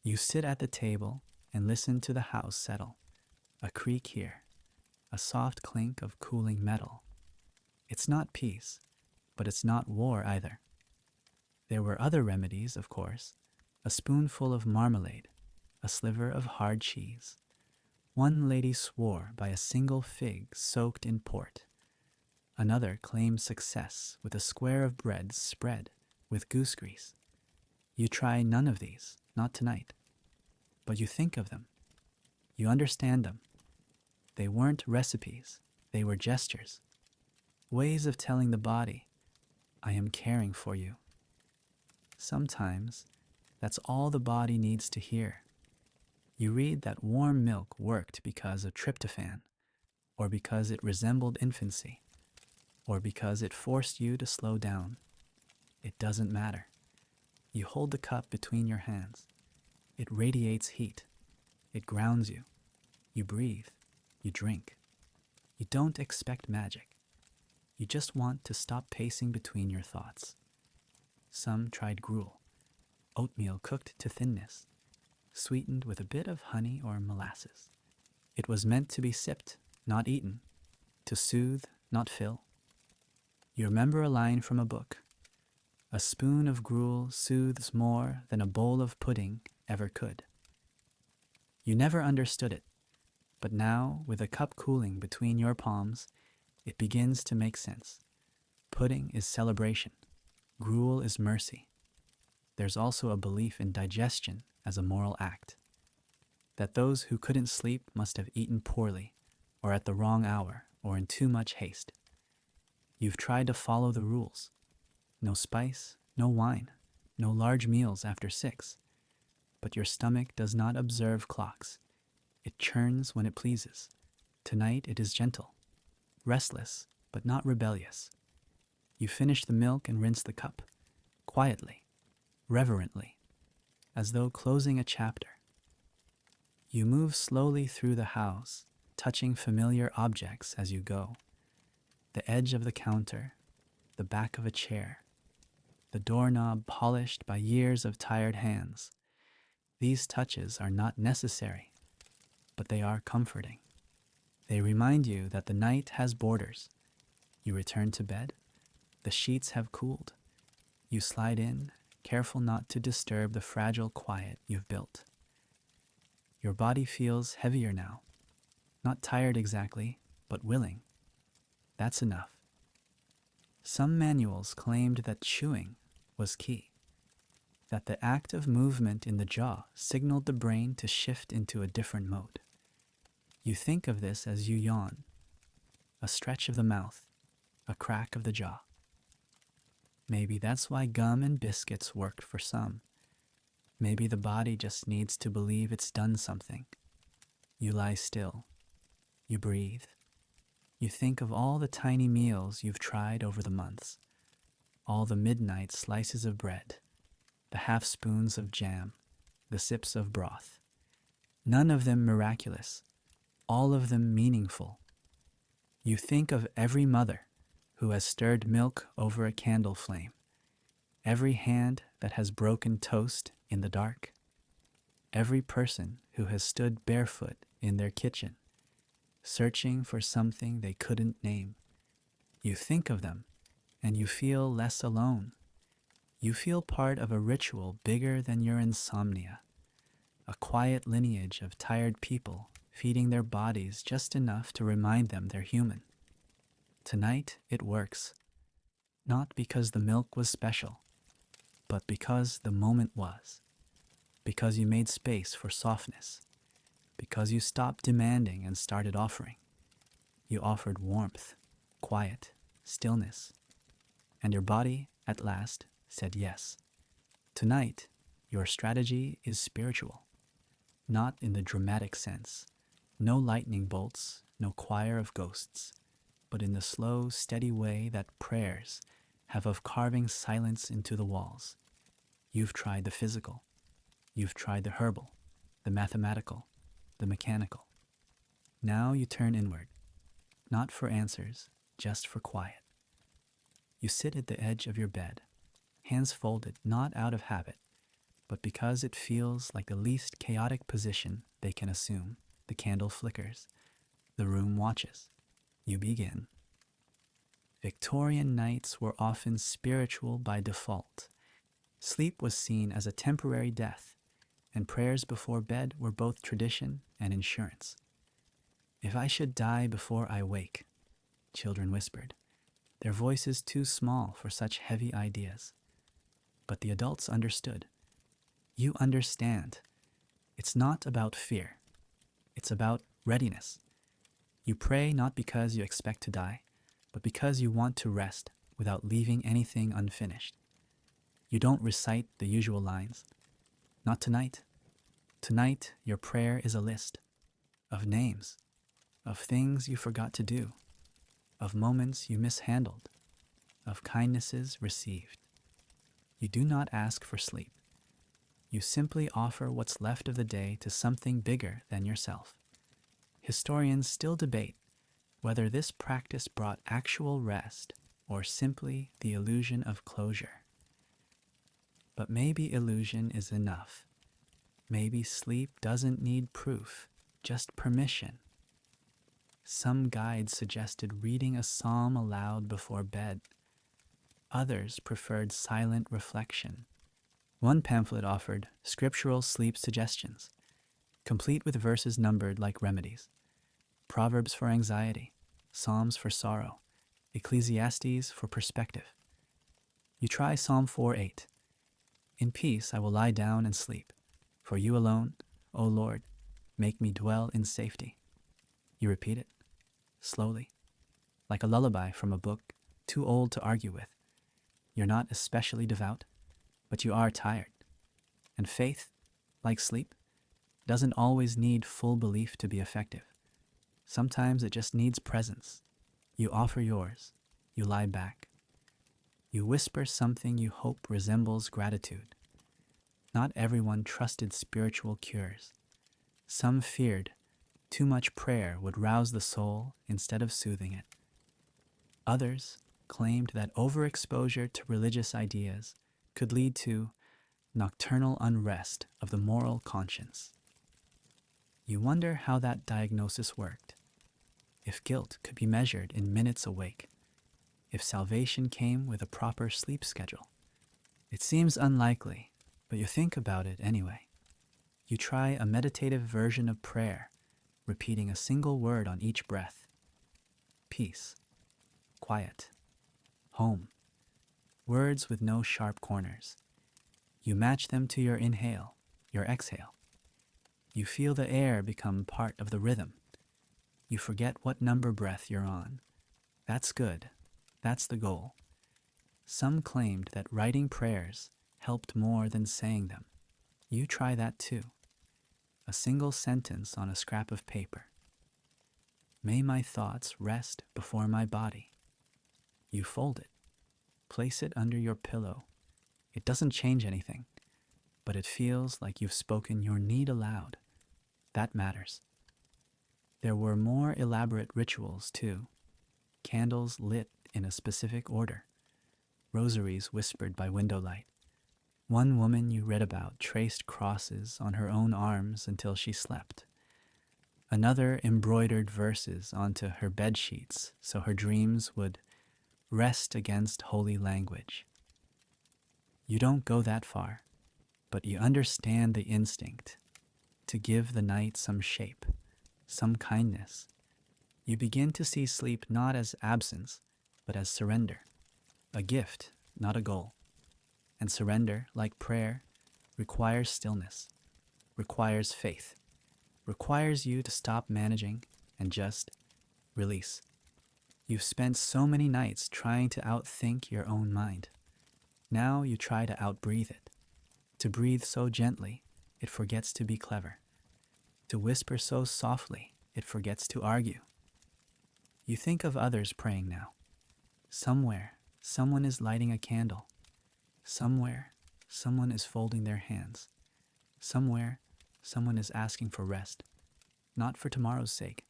You sit at the table and listen to the house settle. A creak here, a soft clink of cooling metal. It's not peace, but it's not war either. There were other remedies, of course. A spoonful of marmalade, a sliver of hard cheese. One lady swore by a single fig soaked in port. Another claimed success with a square of bread spread with goose grease. You try none of these, not tonight. But you think of them. You understand them. They weren't recipes. They were gestures. Ways of telling the body, I am caring for you. Sometimes, that's all the body needs to hear. You read that warm milk worked because of tryptophan, or because it resembled infancy, or because it forced you to slow down. It doesn't matter. You hold the cup between your hands. It radiates heat. It grounds you. You breathe. You drink. You don't expect magic. You just want to stop pacing between your thoughts. Some tried gruel, oatmeal cooked to thinness, sweetened with a bit of honey or molasses. It was meant to be sipped, not eaten, to soothe, not fill. You remember a line from a book. A spoon of gruel soothes more than a bowl of pudding ever could. You never understood it, but now, with a cup cooling between your palms, it begins to make sense. Pudding is celebration. Gruel is mercy. There's also a belief in digestion as a moral act, that those who couldn't sleep must have eaten poorly, or at the wrong hour, or in too much haste. You've tried to follow the rules. No spice, no wine, no large meals after 6. But your stomach does not observe clocks. It churns when it pleases. Tonight it is gentle, restless, but not rebellious. You finish the milk and rinse the cup, quietly, reverently, as though closing a chapter. You move slowly through the house, touching familiar objects as you go. The edge of the counter, the back of a chair, the doorknob polished by years of tired hands. These touches are not necessary, but they are comforting. They remind you that the night has borders. You return to bed. The sheets have cooled. You slide in, careful not to disturb the fragile quiet you've built. Your body feels heavier now. Not tired exactly, but willing. That's enough. Some manuals claimed that chewing was key, that the act of movement in the jaw signaled the brain to shift into a different mode. You think of this as you yawn, a stretch of the mouth, a crack of the jaw. Maybe that's why gum and biscuits worked for some. Maybe the body just needs to believe it's done something. You lie still. You breathe. You think of all the tiny meals you've tried over the months, all the midnight slices of bread, the half spoons of jam, the sips of broth. None of them miraculous, all of them meaningful. You think of every mother who has stirred milk over a candle flame, every hand that has broken toast in the dark, every person who has stood barefoot in their kitchen, searching for something they couldn't name. You think of them, and you feel less alone. You feel part of a ritual bigger than your insomnia, a quiet lineage of tired people feeding their bodies just enough to remind them they're human. Tonight it works, not because the milk was special, but because the moment was, because you made space for softness, because you stopped demanding and started offering. You offered warmth, quiet, stillness, and your body, at last, said yes. Tonight, your strategy is spiritual, not in the dramatic sense. No lightning bolts, no choir of ghosts, but in the slow, steady way that prayers have of carving silence into the walls. You've tried the physical. You've tried the herbal, the mathematical, the mechanical. Now you turn inward, not for answers, just for quiet. You sit at the edge of your bed, hands folded not out of habit, but because it feels like the least chaotic position they can assume. The candle flickers. The room watches. You begin. Victorian nights were often spiritual by default. Sleep was seen as a temporary death, and prayers before bed were both tradition and insurance. If I should die before I wake, children whispered, their voices too small for such heavy ideas. But the adults understood. You understand. It's not about fear. It's about readiness. You pray not because you expect to die, but because you want to rest without leaving anything unfinished. You don't recite the usual lines. Not tonight. Tonight, your prayer is a list of names, of things you forgot to do, of moments you mishandled, of kindnesses received. You do not ask for sleep. You simply offer what's left of the day to something bigger than yourself. Historians still debate whether this practice brought actual rest or simply the illusion of closure. But maybe illusion is enough. Maybe sleep doesn't need proof, just permission. Some guides suggested reading a psalm aloud before bed. Others preferred silent reflection. One pamphlet offered scriptural sleep suggestions, complete with verses numbered like remedies. Proverbs for anxiety, Psalms for sorrow, Ecclesiastes for perspective. You try Psalm 4:8. In peace I will lie down and sleep. For you alone, O Lord, make me dwell in safety. You repeat it, slowly, like a lullaby from a book too old to argue with. You're not especially devout, but you are tired. And faith, like sleep, doesn't always need full belief to be effective. Sometimes it just needs presence. You offer yours. You lie back. You whisper something you hope resembles gratitude. Not everyone trusted spiritual cures. Some feared too much prayer would rouse the soul instead of soothing it. Others claimed that overexposure to religious ideas could lead to nocturnal unrest of the moral conscience. You wonder how that diagnosis worked, if guilt could be measured in minutes awake, if salvation came with a proper sleep schedule. It seems unlikely, but you think about it anyway. You try a meditative version of prayer, repeating a single word on each breath. Peace, quiet, home. Words with no sharp corners. You match them to your inhale, your exhale. You feel the air become part of the rhythm. You forget what number breath you're on. That's good. That's the goal. Some claimed that writing prayers helped more than saying them. You try that too. A single sentence on a scrap of paper. May my thoughts rest before my body. You fold it. Place it under your pillow. It doesn't change anything, but it feels like you've spoken your need aloud. That matters. There were more elaborate rituals too. Candles lit in a specific order. Rosaries whispered by window light. One woman you read about traced crosses on her own arms until she slept. Another embroidered verses onto her bed sheets so her dreams would rest against holy language. You don't go that far, but you understand the instinct to give the night some shape, some kindness. You begin to see sleep not as absence, but as surrender, a gift, not a goal. And surrender, like prayer, requires stillness, requires faith, requires you to stop managing and just release. You've spent so many nights trying to outthink your own mind. Now you try to outbreathe it, to breathe so gently it forgets to be clever, to whisper so softly it forgets to argue. You think of others praying now. Somewhere, someone is lighting a candle. Somewhere, someone is folding their hands. Somewhere, someone is asking for rest, not for tomorrow's sake,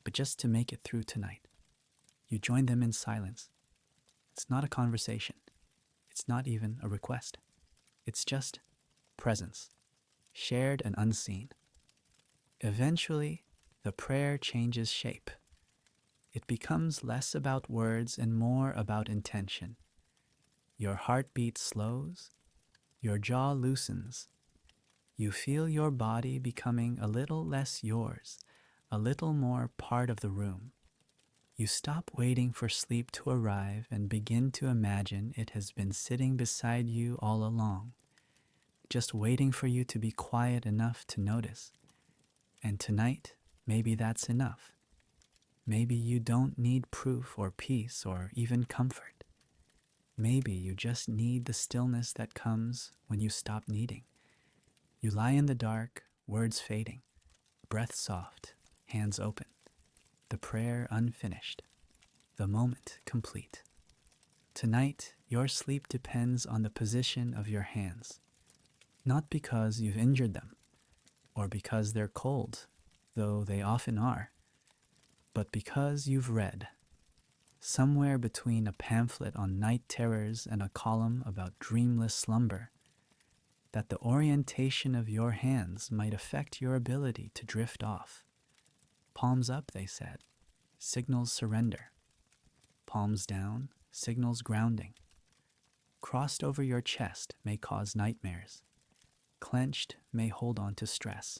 but just to make it through tonight. You join them in silence. It's not a conversation. It's not even a request. It's just presence, shared and unseen. Eventually, the prayer changes shape. It becomes less about words and more about intention. Your heartbeat slows, your jaw loosens. You feel your body becoming a little less yours, a little more part of the room. You stop waiting for sleep to arrive and begin to imagine it has been sitting beside you all along, just waiting for you to be quiet enough to notice. And tonight, maybe that's enough. Maybe you don't need proof or peace or even comfort. Maybe you just need the stillness that comes when you stop needing. You lie in the dark, words fading, breath soft, hands open, the prayer unfinished, the moment complete. Tonight, your sleep depends on the position of your hands, not because you've injured them or because they're cold, though they often are, but because you've read, somewhere between a pamphlet on night terrors and a column about dreamless slumber, that the orientation of your hands might affect your ability to drift off. Palms up, they said, signals surrender. Palms down signals grounding. Crossed over your chest may cause nightmares. Clenched may hold on to stress.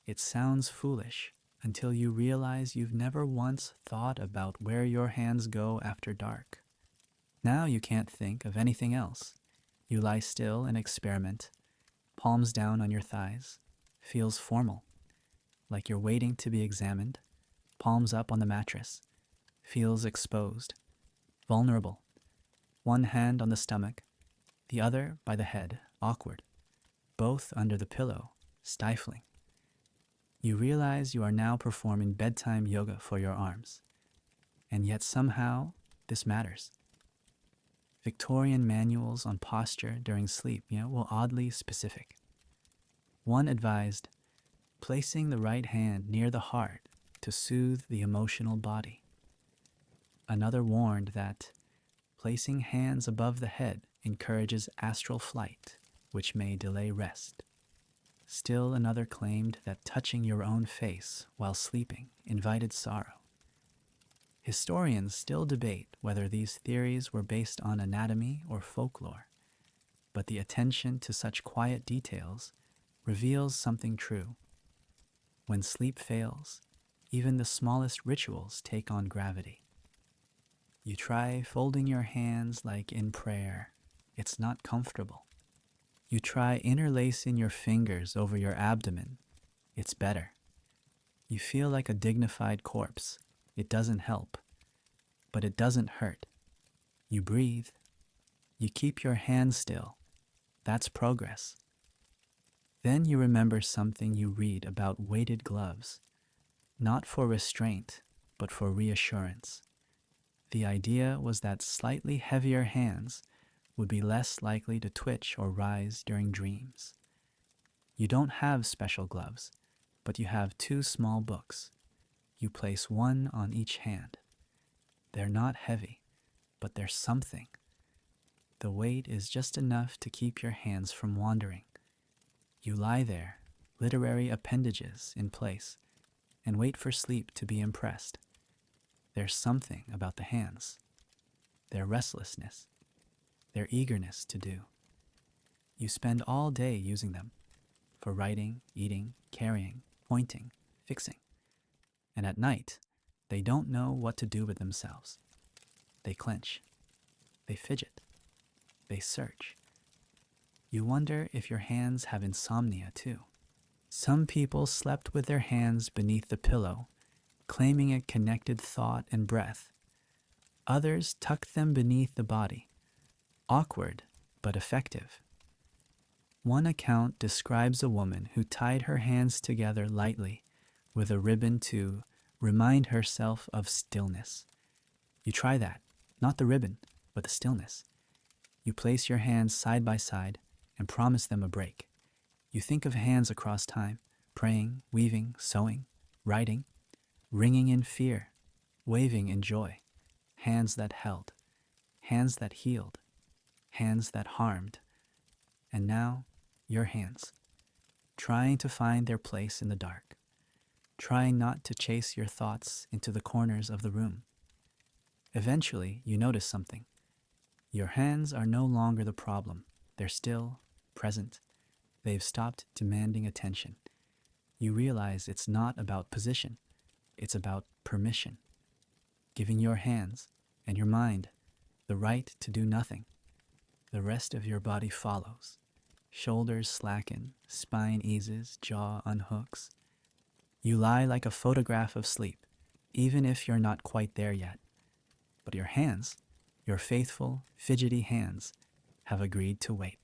It sounds foolish until you realize you've never once thought about where your hands go after dark. Now you can't think of anything else. You lie still and experiment, palms down on your thighs. Feels formal, like you're waiting to be examined. Palms up on the mattress. Feels exposed, vulnerable. One hand on the stomach, the other by the head, awkward. Both under the pillow, stifling. You realize you are now performing bedtime yoga for your arms, and yet somehow this matters. Victorian manuals on posture during sleep, were oddly specific. One advised placing the right hand near the heart to soothe the emotional body. Another warned that Placing hands above the head encourages astral flight, which may delay rest. Still another claimed that touching your own face while sleeping invited sorrow. Historians still debate whether these theories were based on anatomy or folklore, but the attention to such quiet details reveals something true. When sleep fails, even the smallest rituals take on gravity. You try folding your hands like in prayer. It's not comfortable. You try interlacing your fingers over your abdomen. It's better. You feel like a dignified corpse. It doesn't help, but it doesn't hurt. You breathe. You keep your hands still. That's progress. Then you remember something you read about weighted gloves, not for restraint, but for reassurance. The idea was that slightly heavier hands would be less likely to twitch or rise during dreams. You don't have special gloves, but you have two small books. You place one on each hand. They're not heavy, but they're something. The weight is just enough to keep your hands from wandering. You lie there, literary appendages in place, and wait for sleep to be impressed. There's something about the hands, their restlessness, their eagerness to do. You spend all day using them for writing, eating, carrying, pointing, fixing. And at night, they don't know what to do with themselves. They clench. They fidget. They search. You wonder if your hands have insomnia too. Some people slept with their hands beneath the pillow, claiming it connected thought and breath. Others tucked them beneath the body. Awkward, but effective. One account describes a woman who tied her hands together lightly with a ribbon to remind herself of stillness. You try that, not the ribbon, but the stillness. You place your hands side by side and promise them a break. You think of hands across time, praying, weaving, sewing, writing, ringing in fear, waving in joy. Hands that held, hands that healed, hands that harmed. And now, your hands, trying to find their place in the dark, trying not to chase your thoughts into the corners of the room. Eventually, you notice something. Your hands are no longer the problem. They're still present. They've stopped demanding attention. You realize it's not about position. It's about permission. Giving your hands and your mind the right to do nothing. The rest of your body follows. Shoulders slacken, spine eases, jaw unhooks. You lie like a photograph of sleep, even if you're not quite there yet. But your hands, your faithful, fidgety hands, have agreed to wait.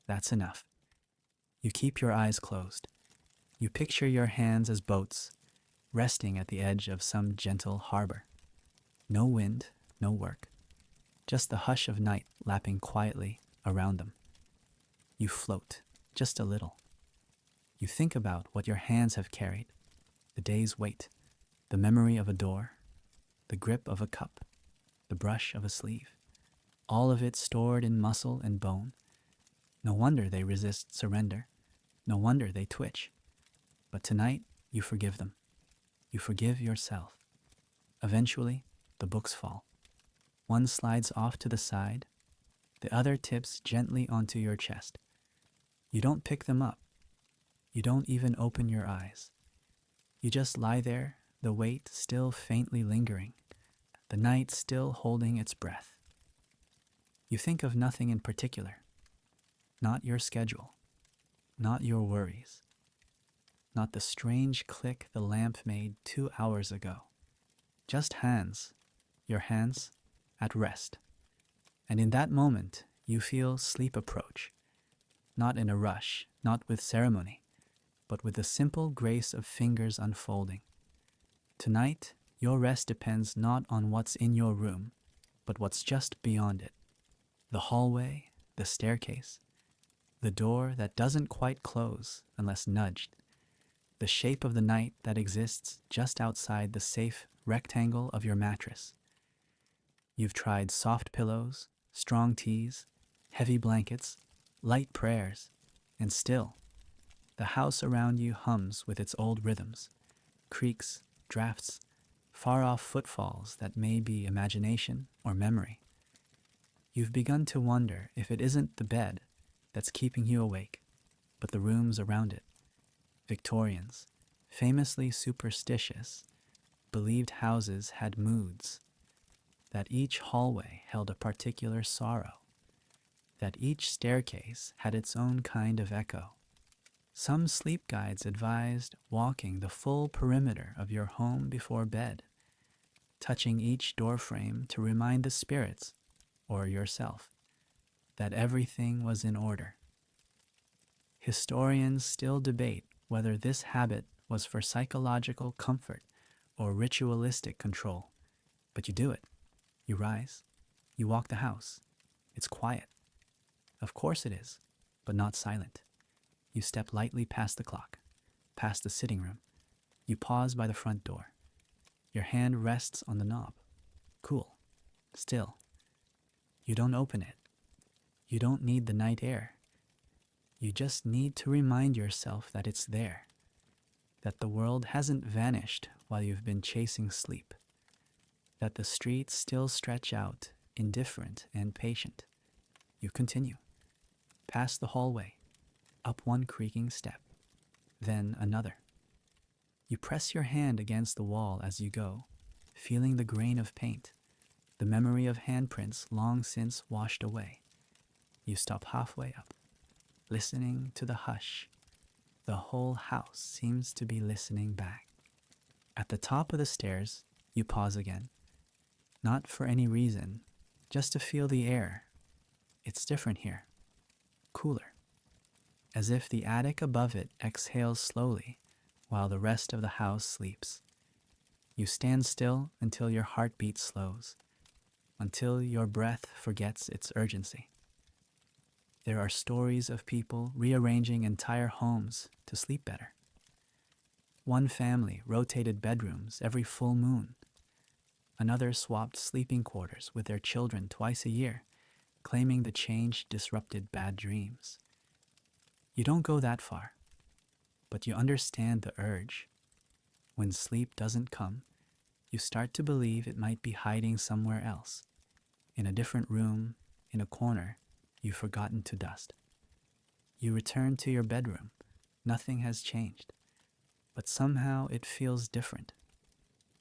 That's enough. You keep your eyes closed. You picture your hands as boats, resting at the edge of some gentle harbor. No wind, no work. Just the hush of night lapping quietly around them. You float, just a little. You think about what your hands have carried, the day's weight, the memory of a door, the grip of a cup, the brush of a sleeve, all of it stored in muscle and bone. No wonder they resist surrender. No wonder they twitch. But tonight, you forgive them. You forgive yourself. Eventually, the books fall. One slides off to the side. The other tips gently onto your chest. You don't pick them up. You don't even open your eyes. You just lie there, the weight still faintly lingering, the night still holding its breath. You think of nothing in particular. Not your schedule. Not your worries. Not the strange click the lamp made 2 hours ago. Just hands, your hands, at rest. And in that moment, you feel sleep approach. Not in a rush, not with ceremony, but with the simple grace of fingers unfolding. Tonight, your rest depends not on what's in your room, but what's just beyond it. The hallway, the staircase, the door that doesn't quite close unless nudged, the shape of the night that exists just outside the safe rectangle of your mattress. You've tried soft pillows, strong teas, heavy blankets, light prayers, and still, the house around you hums with its old rhythms, creaks, drafts, far off footfalls that may be imagination or memory. You've begun to wonder if it isn't the bed that's keeping you awake, but the rooms around it. Victorians, famously superstitious, believed houses had moods, that each hallway held a particular sorrow, that each staircase had its own kind of echo. Some sleep guides advised walking the full perimeter of your home before bed, touching each doorframe to remind the spirits, or yourself, that everything was in order. Historians still debate whether this habit was for psychological comfort or ritualistic control, but you do it. You rise, you walk the house. It's quiet. Of course it is, but not silent. You step lightly past the clock, past the sitting room. You pause by the front door. Your hand rests on the knob. Cool. Still. You don't open it. You don't need the night air. You just need to remind yourself that it's there, that the world hasn't vanished while you've been chasing sleep, that the streets still stretch out, indifferent and patient. You continue, past the hallway, up one creaking step, then another. You press your hand against the wall as you go, feeling the grain of paint, the memory of handprints long since washed away. You stop halfway up, listening to the hush. The whole house seems to be listening back. At the top of the stairs, you pause again. Not for any reason, just to feel the air. It's different here. Cooler. As if the attic above it exhales slowly while the rest of the house sleeps. You stand still until your heartbeat slows, until your breath forgets its urgency. There are stories of people rearranging entire homes to sleep better. One family rotated bedrooms every full moon. Another swapped sleeping quarters with their children twice a year, claiming the change disrupted bad dreams. You don't go that far, but you understand the urge. When sleep doesn't come, you start to believe it might be hiding somewhere else, in a different room, in a corner you've forgotten to dust. You return to your bedroom. Nothing has changed, but somehow it feels different.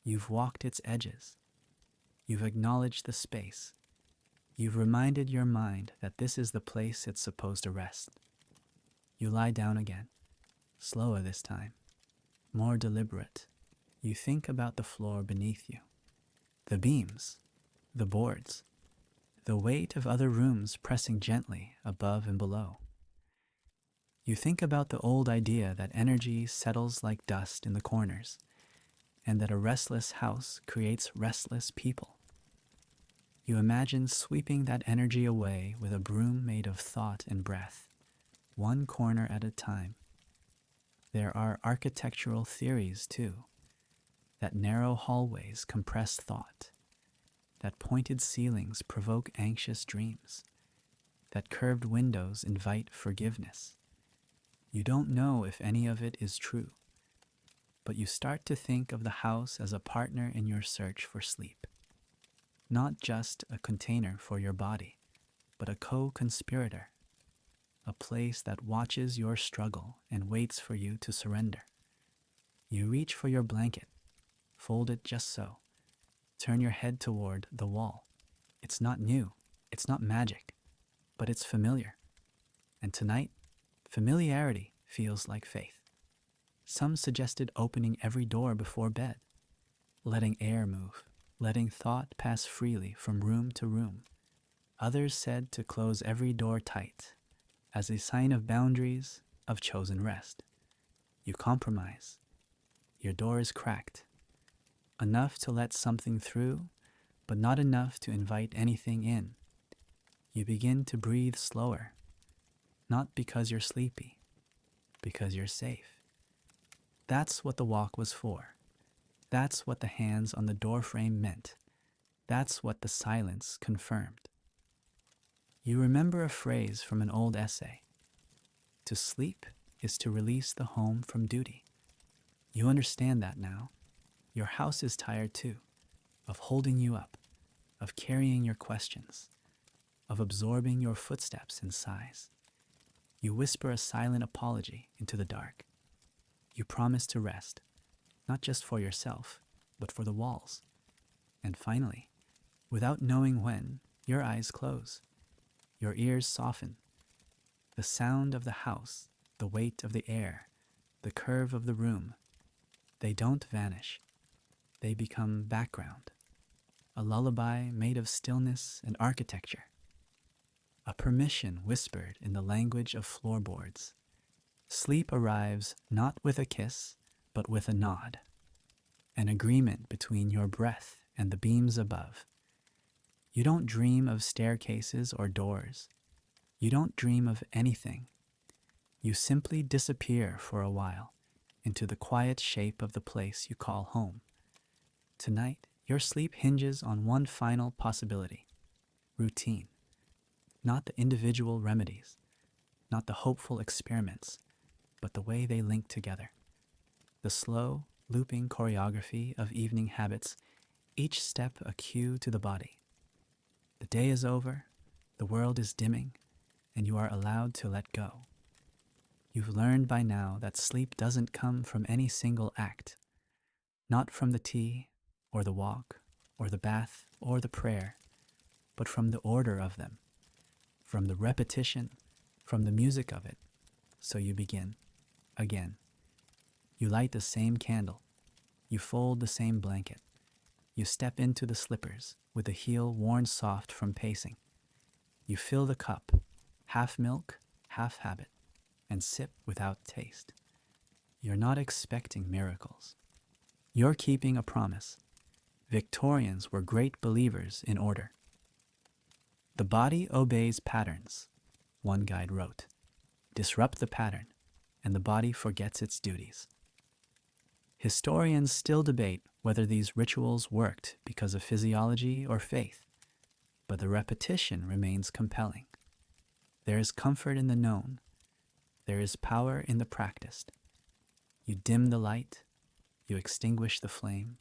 You've walked its edges. You've acknowledged the space. You've reminded your mind that this is the place it's supposed to rest. You lie down again, slower this time, more deliberate. You think about the floor beneath you, the beams, the boards, the weight of other rooms pressing gently above and below. You think about the old idea that energy settles like dust in the corners, and that a restless house creates restless people. You imagine sweeping that energy away with a broom made of thought and breath, one corner at a time. There are architectural theories, too, that narrow hallways compress thought, that pointed ceilings provoke anxious dreams, that curved windows invite forgiveness. You don't know if any of it is true, but you start to think of the house as a partner in your search for sleep. Not just a container for your body, but a co-conspirator, a place that watches your struggle and waits for you to surrender. You reach for your blanket, fold it just so, turn your head toward the wall. It's not new, it's not magic, but it's familiar. And tonight, familiarity feels like faith. Some suggested opening every door before bed, letting air move, letting thought pass freely from room to room. Others said to close every door tight, as a sign of boundaries, of chosen rest. You compromise. Your door is cracked, enough to let something through, but not enough to invite anything in. You begin to breathe slower, not because you're sleepy, because you're safe. That's what the walk was for. That's what the hands on the doorframe meant. That's what the silence confirmed. You remember a phrase from an old essay: to sleep is to release the home from duty. You understand that now. Your house is tired too, of holding you up, of carrying your questions, of absorbing your footsteps and sighs. You whisper a silent apology into the dark. You promise to rest, not just for yourself, but for the walls. And finally, without knowing when, your eyes close, your ears soften. The sound of the house, the weight of the air, the curve of the room, they don't vanish. They become background, a lullaby made of stillness and architecture, a permission whispered in the language of floorboards. Sleep arrives not with a kiss, but with a nod, an agreement between your breath and the beams above. You don't dream of staircases or doors. You don't dream of anything. You simply disappear for a while into the quiet shape of the place you call home. Tonight, your sleep hinges on one final possibility: routine. Not the individual remedies, not the hopeful experiments, but the way they link together. The slow, looping choreography of evening habits, each step a cue to the body. The day is over, the world is dimming, and you are allowed to let go. You've learned by now that sleep doesn't come from any single act, not from the tea, or the walk, or the bath, or the prayer, but from the order of them, from the repetition, from the music of it. So you begin again. You light the same candle. You fold the same blanket. You step into the slippers with the heel worn soft from pacing. You fill the cup, half milk, half habit, and sip without taste. You're not expecting miracles. You're keeping a promise. Victorians were great believers in order. The body obeys patterns, one guide wrote. Disrupt the pattern, and the body forgets its duties. Historians still debate whether these rituals worked because of physiology or faith, but the repetition remains compelling. There is comfort in the known. There is power in the practiced. You dim the light. You extinguish the flame.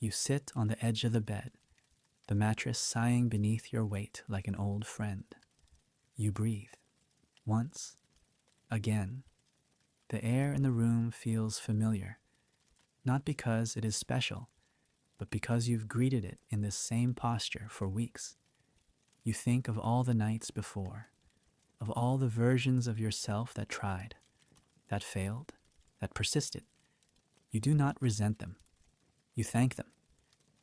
You sit on the edge of the bed, the mattress sighing beneath your weight like an old friend. You breathe. Once. Again. The air in the room feels familiar, not because it is special, but because you've greeted it in this same posture for weeks. You think of all the nights before, of all the versions of yourself that tried, that failed, that persisted. You do not resent them. You thank them.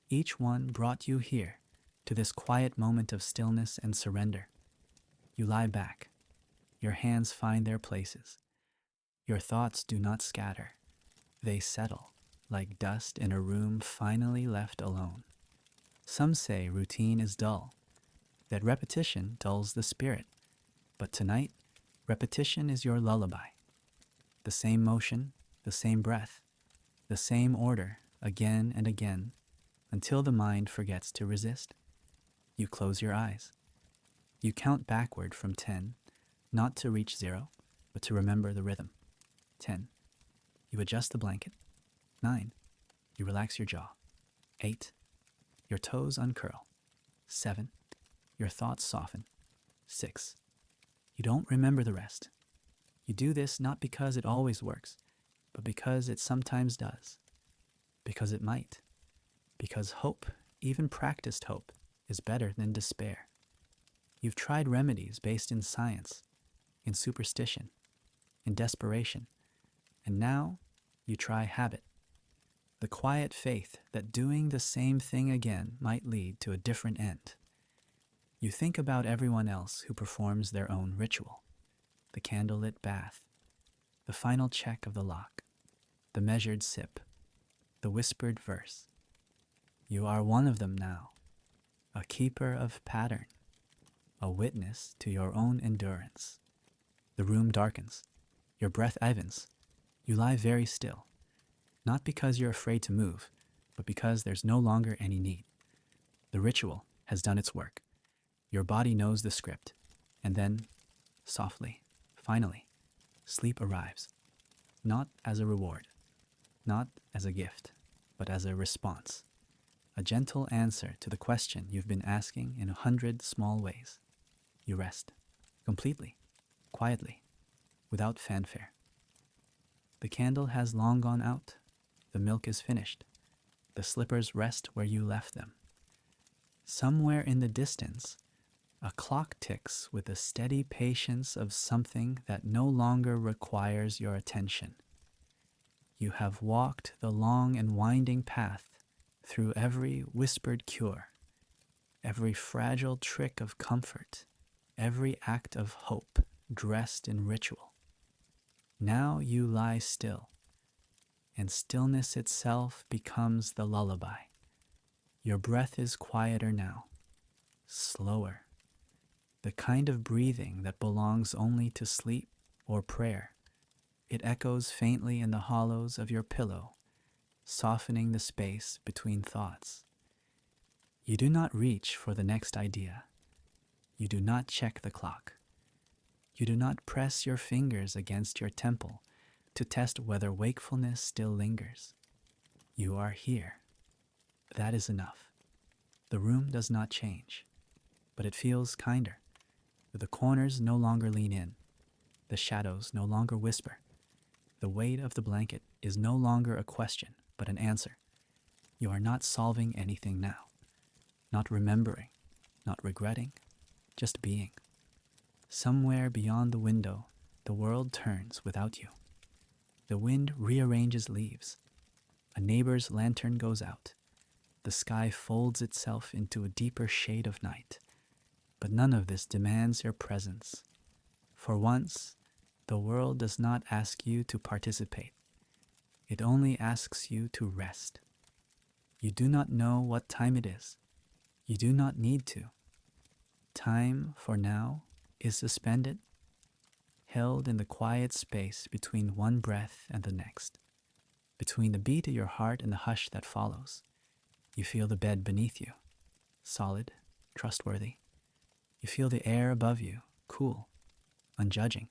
Each one brought you here, to this quiet moment of stillness and surrender. You lie back. Your hands find their places. Your thoughts do not scatter. They settle, like dust in a room finally left alone. Some say routine is dull, that repetition dulls the spirit. But tonight, repetition is your lullaby. The same motion, the same breath, the same order, again and again, until the mind forgets to resist. You close your eyes. You count backward from 10, not to reach 0, but to remember the rhythm. 10. You adjust the blanket. 9. You relax your jaw. 8. Your toes uncurl. 7. Your thoughts soften. 6. You don't remember the rest. You do this not because it always works, but because it sometimes does. Because it might. Because hope, even practiced hope, is better than despair. You've tried remedies based in science, in superstition, in desperation, and now you try habit. The quiet faith that doing the same thing again might lead to a different end. You think about everyone else who performs their own ritual: the candlelit bath, the final check of the lock, the measured sip, the whispered verse. You are one of them now, a keeper of pattern, a witness to your own endurance. The room darkens. Your breath evens. You lie very still, not because you're afraid to move, but because there's no longer any need. The ritual has done its work. Your body knows the script. And then, softly, finally, sleep arrives. Not as a reward, not as a gift, but as a response. A gentle answer to the question you've been asking in 100 small ways. You rest. Completely. Quietly. Without fanfare. The candle has long gone out. The milk is finished. The slippers rest where you left them. Somewhere in the distance, a clock ticks with the steady patience of something that no longer requires your attention. You have walked the long and winding path through every whispered cure, every fragile trick of comfort, every act of hope dressed in ritual. Now you lie still, and stillness itself becomes the lullaby. Your breath is quieter now, slower, the kind of breathing that belongs only to sleep or prayer. It echoes faintly in the hollows of your pillow, softening the space between thoughts. You do not reach for the next idea. You do not check the clock. You do not press your fingers against your temple to test whether wakefulness still lingers. You are here. That is enough. The room does not change, but it feels kinder. The corners no longer lean in. The shadows no longer whisper. The weight of the blanket is no longer a question, but an answer. You are not solving anything now. Not remembering, not regretting, just being. Somewhere beyond the window, the world turns without you. The wind rearranges leaves. A neighbor's lantern goes out. The sky folds itself into a deeper shade of night. But none of this demands your presence. For once, the world does not ask you to participate. It only asks you to rest. You do not know what time it is. You do not need to. Time, for now, is suspended, held in the quiet space between one breath and the next. Between the beat of your heart and the hush that follows, you feel the bed beneath you, solid, trustworthy. You feel the air above you, cool, unjudging.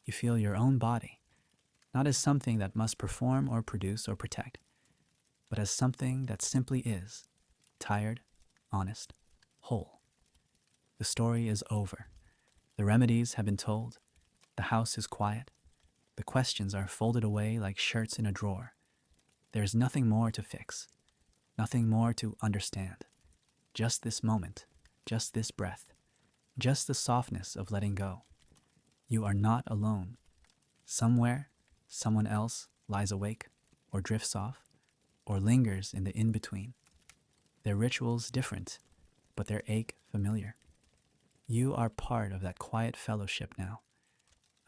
You feel your own body, not as something that must perform or produce or protect, but as something that simply is, tired, honest, whole. The story is over. The remedies have been told. The house is quiet. The questions are folded away like shirts in a drawer. There is nothing more to fix, nothing more to understand. Just this moment, just this breath, just the softness of letting go. You are not alone. Somewhere, someone else lies awake, or drifts off, or lingers in the in-between. Their rituals different, but their ache familiar. You are part of that quiet fellowship now,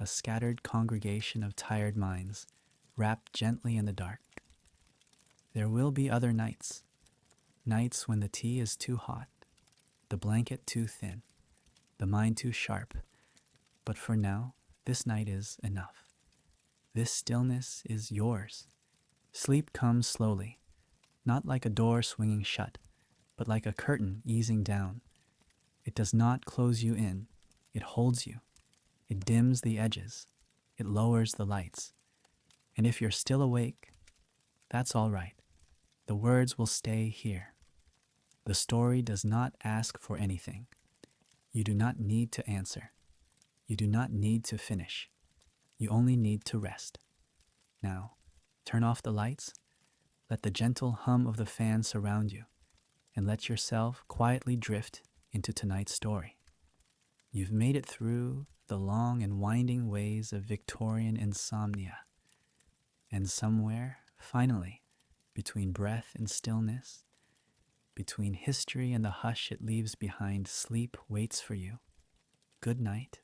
a scattered congregation of tired minds, wrapped gently in the dark. There will be other nights, nights when the tea is too hot, the blanket too thin, the mind too sharp. But for now, this night is enough. This stillness is yours. Sleep comes slowly, not like a door swinging shut, but like a curtain easing down. It does not close you in. It holds you. It dims the edges. It lowers the lights. And if you're still awake, that's all right. The words will stay here. The story does not ask for anything. You do not need to answer. You do not need to finish. You only need to rest. Now, turn off the lights. Let the gentle hum of the fan surround you, and let yourself quietly drift into tonight's story. You've made it through the long and winding ways of Victorian insomnia. And somewhere, finally, between breath and stillness, between history and the hush it leaves behind, sleep waits for you. Good night.